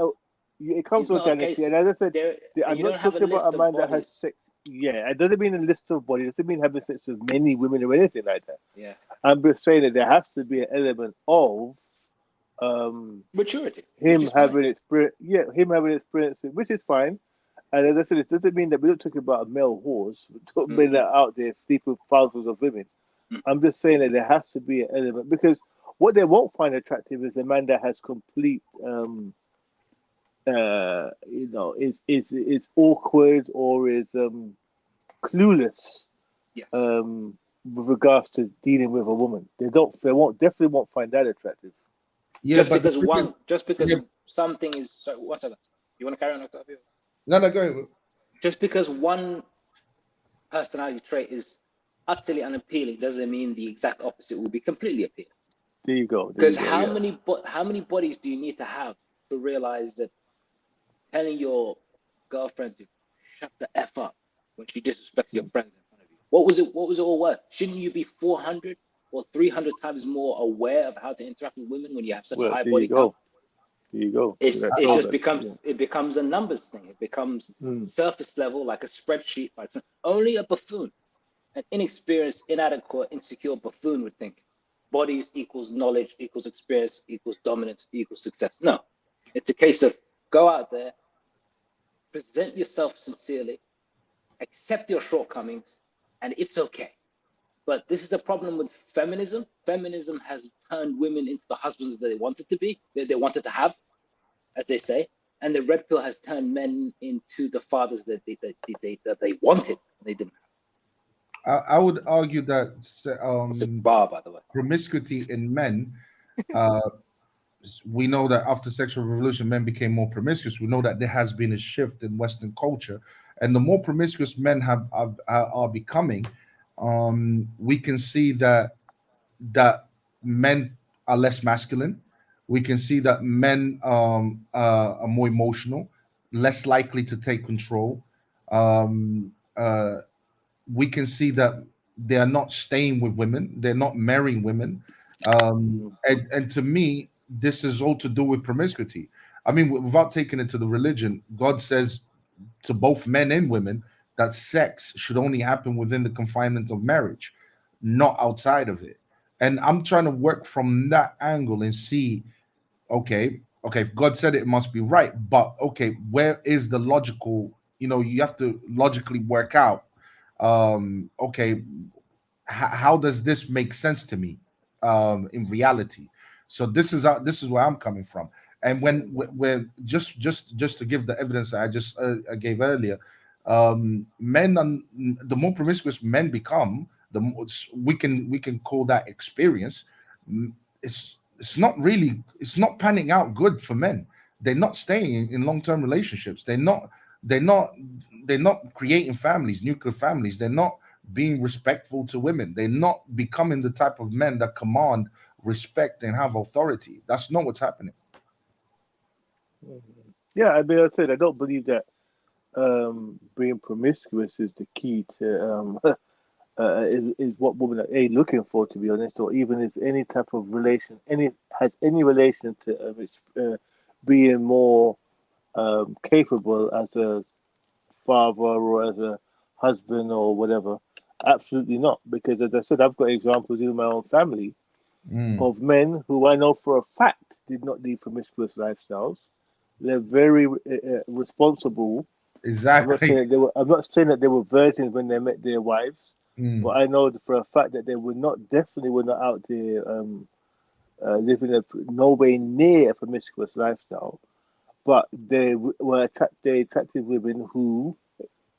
it comes organically. And as I said, I'm not talking about a man that has sex. Yeah, it doesn't mean a list of bodies. It doesn't mean having sex with many women or anything like that. Yeah. I'm just saying that there has to be an element of maturity. Him having experience, which is fine. And as I said, it doesn't mean that we're not talking about a male horse. We're talking men that are out there sleeping with thousands of women. I'm just saying that there has to be an element, because what they won't find attractive is a man that has complete, is awkward or is clueless. Yes. With regards to dealing with a woman, they definitely won't find that attractive. Yeah, just because something is. So, 1 second. You want to carry on, Octavio? No, go ahead. Just because one personality trait is utterly unappealing doesn't mean the exact opposite will be completely appealing. There you go. Because how many bodies do you need to have to realize that telling your girlfriend to shut the F up when she disrespects your friends in front of you? What was it all worth? Shouldn't you be 400 or 300 times more aware of how to interact with women when you have such a high body count? There you go. It becomes a numbers thing. It becomes surface level, like a spreadsheet. Like only a buffoon, an inexperienced, inadequate, insecure buffoon would think bodies equals knowledge, equals experience, equals dominance, equals success. No, it's a case of go out there, present yourself sincerely, accept your shortcomings, and it's okay. But this is the problem with feminism. Feminism has turned women into the husbands that they wanted to be, that they wanted to have, as they say. And the red pill has turned men into the fathers that they wanted, they didn't have. I would argue that bar, by the way. Promiscuity in men, we know that after sexual revolution, men became more promiscuous. We know that there has been a shift in Western culture, and the more promiscuous men are becoming, we can see that men are less masculine. We can see that men are more emotional, less likely to take control. Um, we can see that they are not staying with women, they're not marrying women. And to me, this is all to do with promiscuity. I mean, without taking it to the religion, God says to both men and women that sex should only happen within the confinement of marriage, not outside of it. And I'm trying to work from that angle and see, okay, if God said it, it must be right. But okay, where is the logical? You have to logically work out. Okay, how does this make sense to me in reality? So this is where I'm coming from. And when just to give the evidence that I gave earlier, men the more promiscuous men become, the more we can call that experience. It's not panning out good for men. They're not staying in long-term relationships. They're not they're not creating families, nuclear families. They're not being respectful to women. They're not becoming the type of men that command respect and have authority. That's not what's happening. Yeah, I mean, I said I don't believe that being promiscuous is the key to is what women are looking for, to be honest, or even is any type of relation, any relation to being more capable as a father or as a husband or whatever. Absolutely not, because as I said, I've got examples in my own family of men who I know for a fact did not lead promiscuous lifestyles. They're very responsible. Exactly. I'm not saying that they were virgins when they met their wives, but I know for a fact that they definitely were not out there living nowhere near a promiscuous lifestyle. But they attracted women who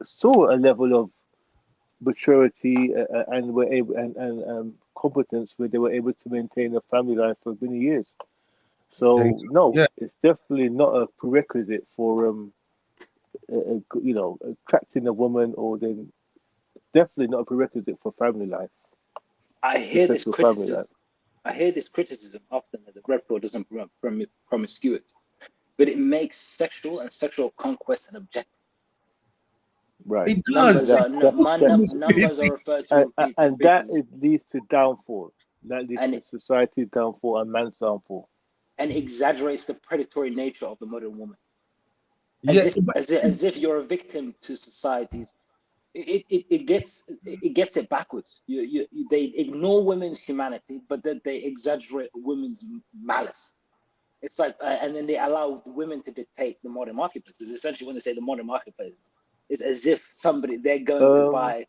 saw a level of maturity and were able and competence where they were able to maintain a family life for many years. So no, Yeah. it's definitely not a prerequisite for attracting a woman, or then definitely not a prerequisite for family life. I hear this criticism. I hear this criticism often that the red pill doesn't promote promiscuity, but it makes sexual conquest an objective. Right. It does. Numbers are referred to, and that leads to downfall. That leads to society's downfall and man's downfall, and exaggerates the predatory nature of the modern woman. As if you're a victim to societies. It gets it backwards. They ignore women's humanity, but then they exaggerate women's malice. It's like, and then they allow women to dictate the modern marketplace. Because essentially, when they say the modern marketplace, it's as if they're going to buy.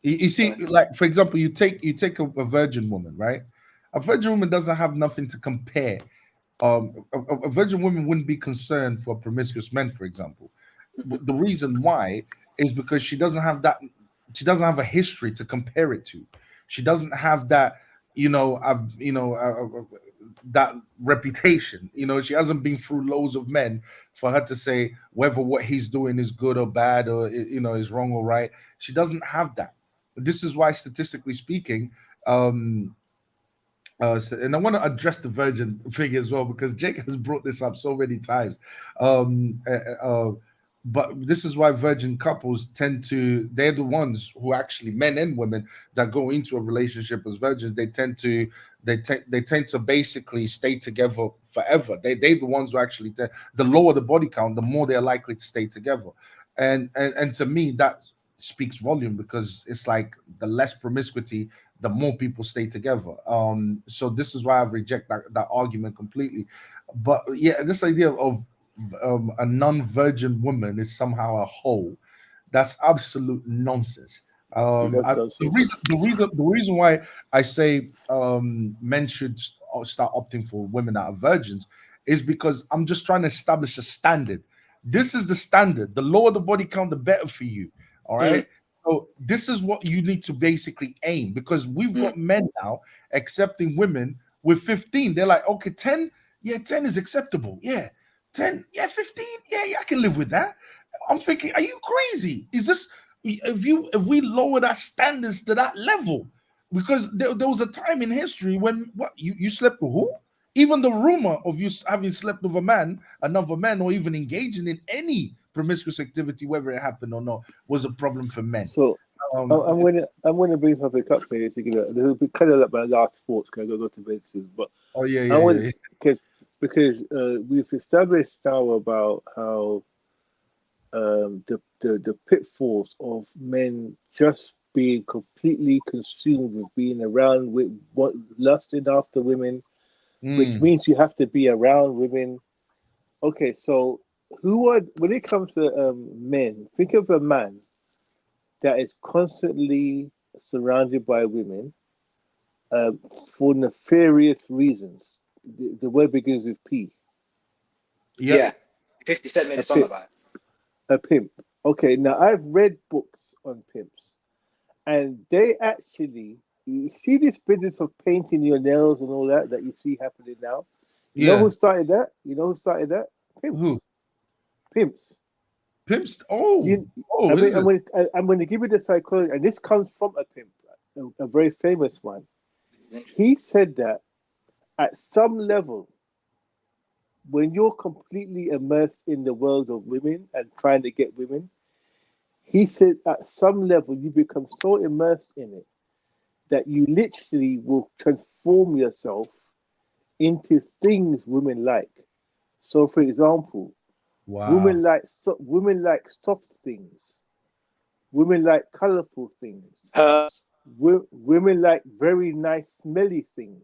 You see, like for example, you take a virgin woman, right? A virgin woman doesn't have nothing to compare. A virgin woman wouldn't be concerned for promiscuous men, for example. The reason why is because she doesn't have a history to compare it to. She doesn't have that, that reputation. She hasn't been through loads of men for her to say whether what he's doing is good or bad, or is wrong or right. She doesn't have that. This is why, statistically speaking, and I want to address the virgin thing as well, because Jake has brought this up so many times. But this is why virgin couples they're the ones who actually, men and women that go into a relationship as virgins, they tend to basically stay together forever. They're the ones who actually, the lower the body count, the more they're likely to stay together. And to me, that speaks volume, because it's like the less promiscuity, the more people stay together. So this is why I reject that argument completely. But yeah, this idea of a non-virgin woman is somehow a whole, that's absolute nonsense. The reason why I say men should start opting for women that are virgins is because I'm just trying to establish a standard. This is the standard. The lower the body count, the better for you. All right. So this is what you need to basically aim, because we've got men now accepting women with 15. They're like, okay, 10, yeah, 10 is acceptable. Yeah, 10, yeah, 15, yeah, I can live with that. I'm thinking, are you crazy? Is this, if we lower our standards to that level? Because there was a time in history when you slept with who? Even the rumor of you having slept with another man, or even engaging in any promiscuous activity, whether it happened or not, was a problem for men. So Um, I'm gonna bring something up here to get a little bit kind of like my last thoughts. Because I gotta go to bed soon. But oh yeah, I yeah, want yeah. because we've established now about how the pitfalls of men just being completely consumed with being around with what lusting after women, which means you have to be around women. Okay, so when it comes to men, think of a man that is constantly surrounded by women for nefarious reasons. The word begins with P. Yep. Yeah. 50 Cent made a song about it. A pimp. Okay, now I've read books on pimps, and they actually, you see this business of painting your nails and all that you see happening now. You know Yeah. who started that? You know who started that? Pimps. Who? Pimps. Pimps? Oh, I'm is it? going to give you the psychology, and this comes from a pimp, a very famous one. He said that at some level, when you're completely immersed in the world of women and trying to get women, he said at some level you become so immersed in it that you literally will transform yourself into things women like. So, for example, Wow. women like soft things. Women like colorful things. Women like very nice smelling things.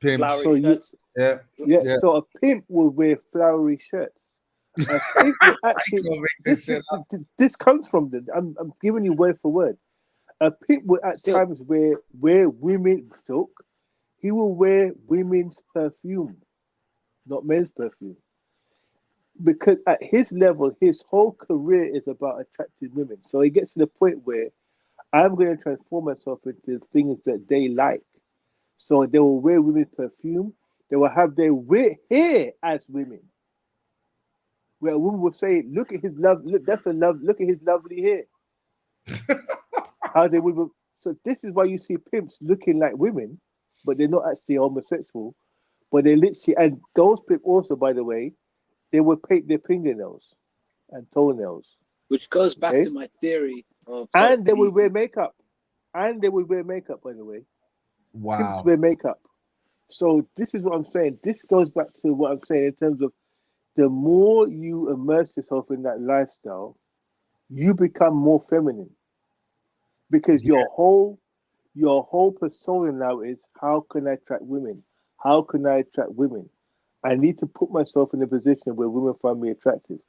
Pimps. So Yeah. yeah. So a pimp will wear flowery shirts. A pimp will actually. Can't make this shit up. This comes from the. I'm giving you word for word. A pimp will at times wear women silk. He will wear women's perfume, not men's perfume. Because at his level, his whole career is about attracting women. So he gets to the point where I'm going to transform myself into things that they like. So they will wear women's perfume. They will have their hair as women. Where a woman will say, "Look at his love. Look, that's a love. Look at his lovely hair." How they would. So this is why you see pimps looking like women, but they're not actually homosexual. But they literally, and those pimps also, by the way, they would paint their fingernails and toenails. Which goes back to my theory of. And they would wear makeup. And they would wear makeup, by the way. Wow. Pimps wear makeup. So this is what I'm saying. This goes back to what I'm saying in terms of the more you immerse yourself in that lifestyle, you become more feminine. Because your whole persona now is how can I attract women? How can I attract women? I need to put myself in a position where women find me attractive.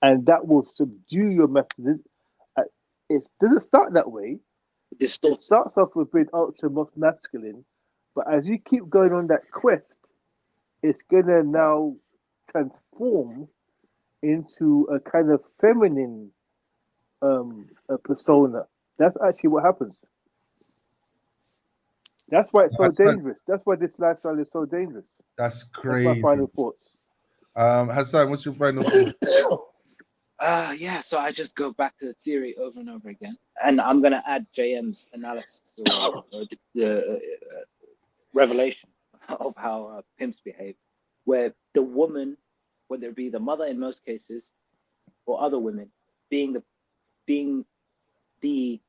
And that will subdue your masculinity. It doesn't start that way. It starts off with being ultra masculine, but as you keep going on that quest, it's gonna now transform into a kind of feminine a persona. That's actually what happens. That's why it's so dangerous. That's why this lifestyle is so dangerous. That's crazy. That's my final thoughts. Hassan, what's your final thoughts? Yeah, so I just go back to the theory over and over again, and I'm gonna add JM's analysis to the revelation of how pimps behave, where the woman, whether it be the mother in most cases, or other women, being the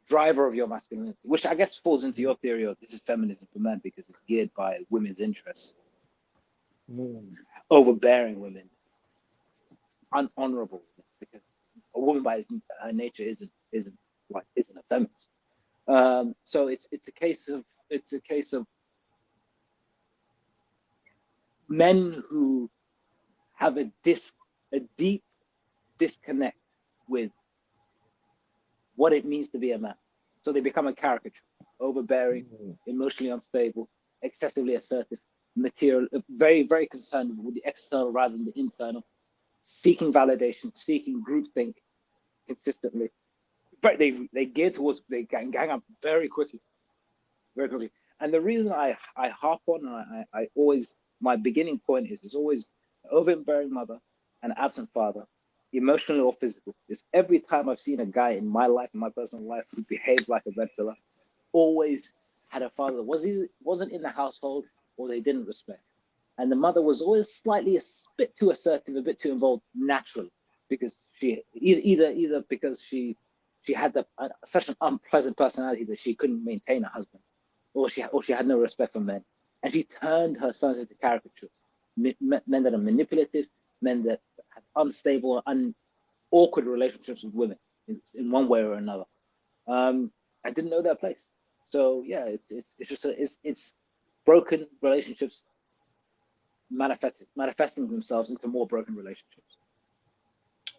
driver of your masculinity, which I guess falls into your theory of this is feminism for men because it's geared by women's interests, overbearing women, unhonorable, because a woman by her nature isn't a feminist. So it's a case of men who have a deep disconnect with what it means to be a man. So they become a caricature, overbearing, emotionally unstable, excessively assertive, material, very, very concerned with the external rather than the internal, seeking validation, seeking groupthink consistently. But they gear towards, they gang up very quickly. And the reason I harp on, and I always, my beginning point is always overbearing mother and absent father, emotionally or physical. Is every time I've seen a guy in my life, in my personal life, who behaved like a red pillar, always had a father that wasn't in the household or they didn't respect. And the mother was always slightly a bit too assertive, a bit too involved naturally, because she either because she had such an unpleasant personality that she couldn't maintain a husband, or she had no respect for men, and she turned her sons into caricatures, men that are manipulative, men that have unstable, awkward relationships with women in one way or another. I didn't know their place. So yeah, it's broken relationships manifesting themselves into more broken relationships.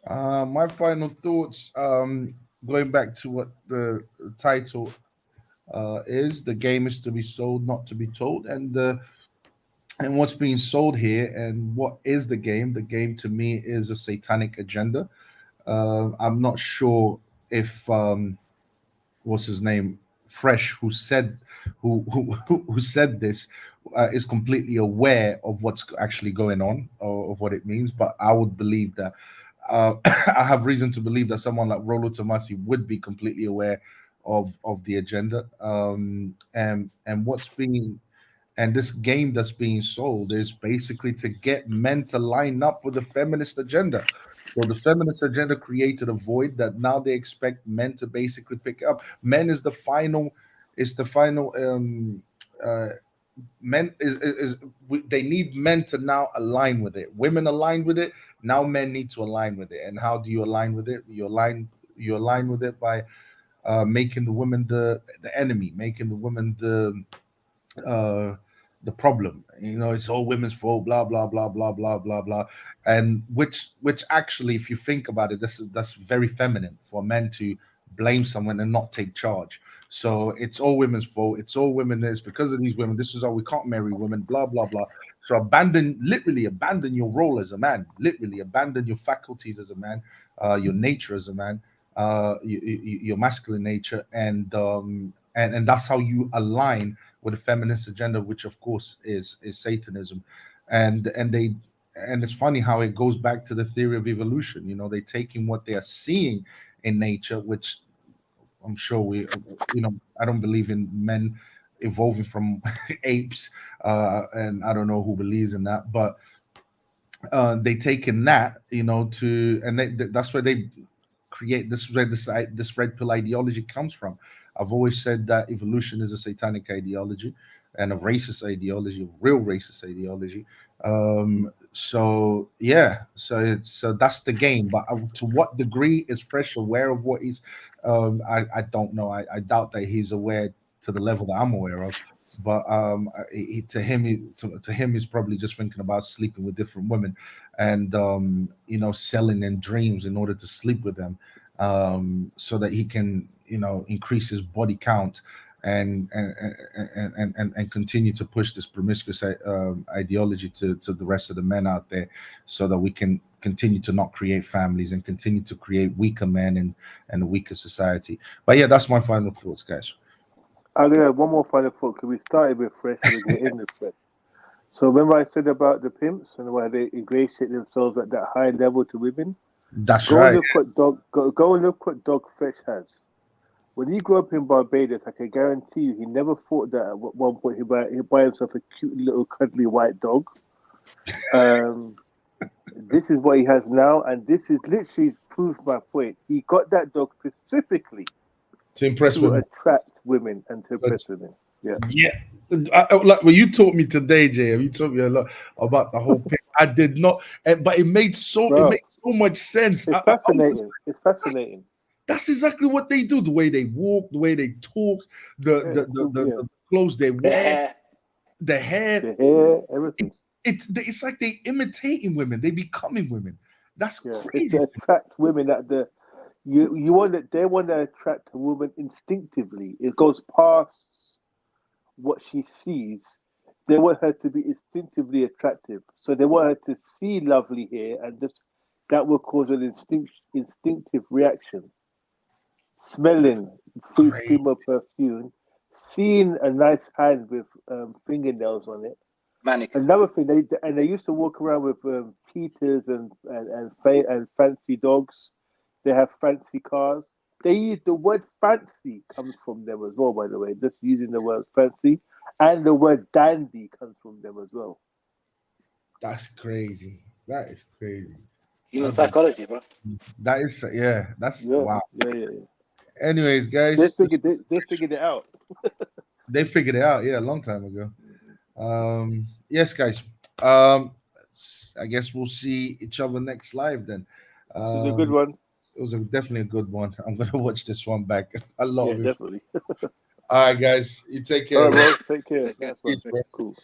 My final thoughts, going back to what the title is, the game is to be sold, not to be told, and what's being sold here, and what is the game? The game to me is a satanic agenda. I'm not sure if what's his name, Fresh, who said who said this, is completely aware of what's actually going on, or of what it means. But I would believe that I have reason to believe that someone like Rolo Tomasi would be completely aware of the agenda, and what's being, and this game that's being sold is basically to get men to line up with the feminist agenda. So the feminist agenda created a void that now they expect men to basically pick up. Men is the final, uh, men they need men to now align with it. Women align with it. Now men need to align with it. And how do you align with it? You align with it by making the women the enemy, making the women uh the problem. It's all women's fault, blah blah blah blah blah blah blah. And which actually, if you think about it, that's very feminine for men to blame someone and not take charge. So it's all women's fault, it's all women, this because of these women, this is how we can't marry women, blah blah blah. So literally abandon your role as a man, literally abandon your faculties as a man, your nature as a man, your masculine nature, and that's how you align with the feminist agenda, which of course is Satanism. And it's funny how it goes back to the theory of evolution. They're taking what they are seeing in nature, which I'm sure I don't believe in men evolving from apes, and I don't know who believes in that, but they taken that, and that's where they create this red pill ideology comes from. I've always said that evolution is a satanic ideology and a racist ideology, a real racist ideology. So yeah, so that's the game. But to what degree is Fresh aware of what he's? I don't know. I doubt that he's aware to the level that I'm aware of. But to him, he's probably just thinking about sleeping with different women, and selling in dreams in order to sleep with them, so that he can increase his body count and continue to push this promiscuous ideology to the rest of the men out there, so that we can continue to not create families and continue to create weaker men and a weaker society. But yeah, that's my final thoughts, guys. I'm gonna have one more final thought, because we started with Fresh and we're getting with Fresh. So remember I said about the pimps and why they ingratiate themselves at that high level to women? That's Go right. and look what Dog Fresh has. When he grew up in Barbados, I can guarantee you he never thought that at one point he'd buy himself a cute little cuddly white dog. This is what he has now, and this is literally proves my point. He got that dog specifically To impress women. attract women and to impress women. Yeah. Like when you taught me today, Jay, you taught me a lot about the whole pimp. I did not, but it makes so much sense. It's fascinating. It's fascinating. That's exactly what they do. The way they walk, the way they talk, the clothes they wear, the hair, everything. It's like they imitating women. They becoming women. That's crazy. It's to attract women that you want that they want to attract a woman instinctively. It goes past what she sees. They want her to be instinctively attractive. So they want her to see lovely hair, and that will cause an instinctive reaction. Smelling female perfume, seeing a nice hand with fingernails on it. Manicure. Another thing, they used to walk around with cheetahs and fancy dogs. They have fancy cars. The word fancy comes from them as well, by the way. Just using the word fancy, and the word dandy comes from them as well. That's crazy. That is crazy. Human psychology, bro. That is, yeah. That's wow. Yeah. Anyways, guys, They figured it out. they figured it out, yeah, a long time ago. Yes, guys. I guess we'll see each other next live then. This is a good one. It was definitely a good one. I'm gonna watch this one back a lot. Yeah, definitely. All right, guys. You take care. All right, bro. Take care. Take care. That's cool.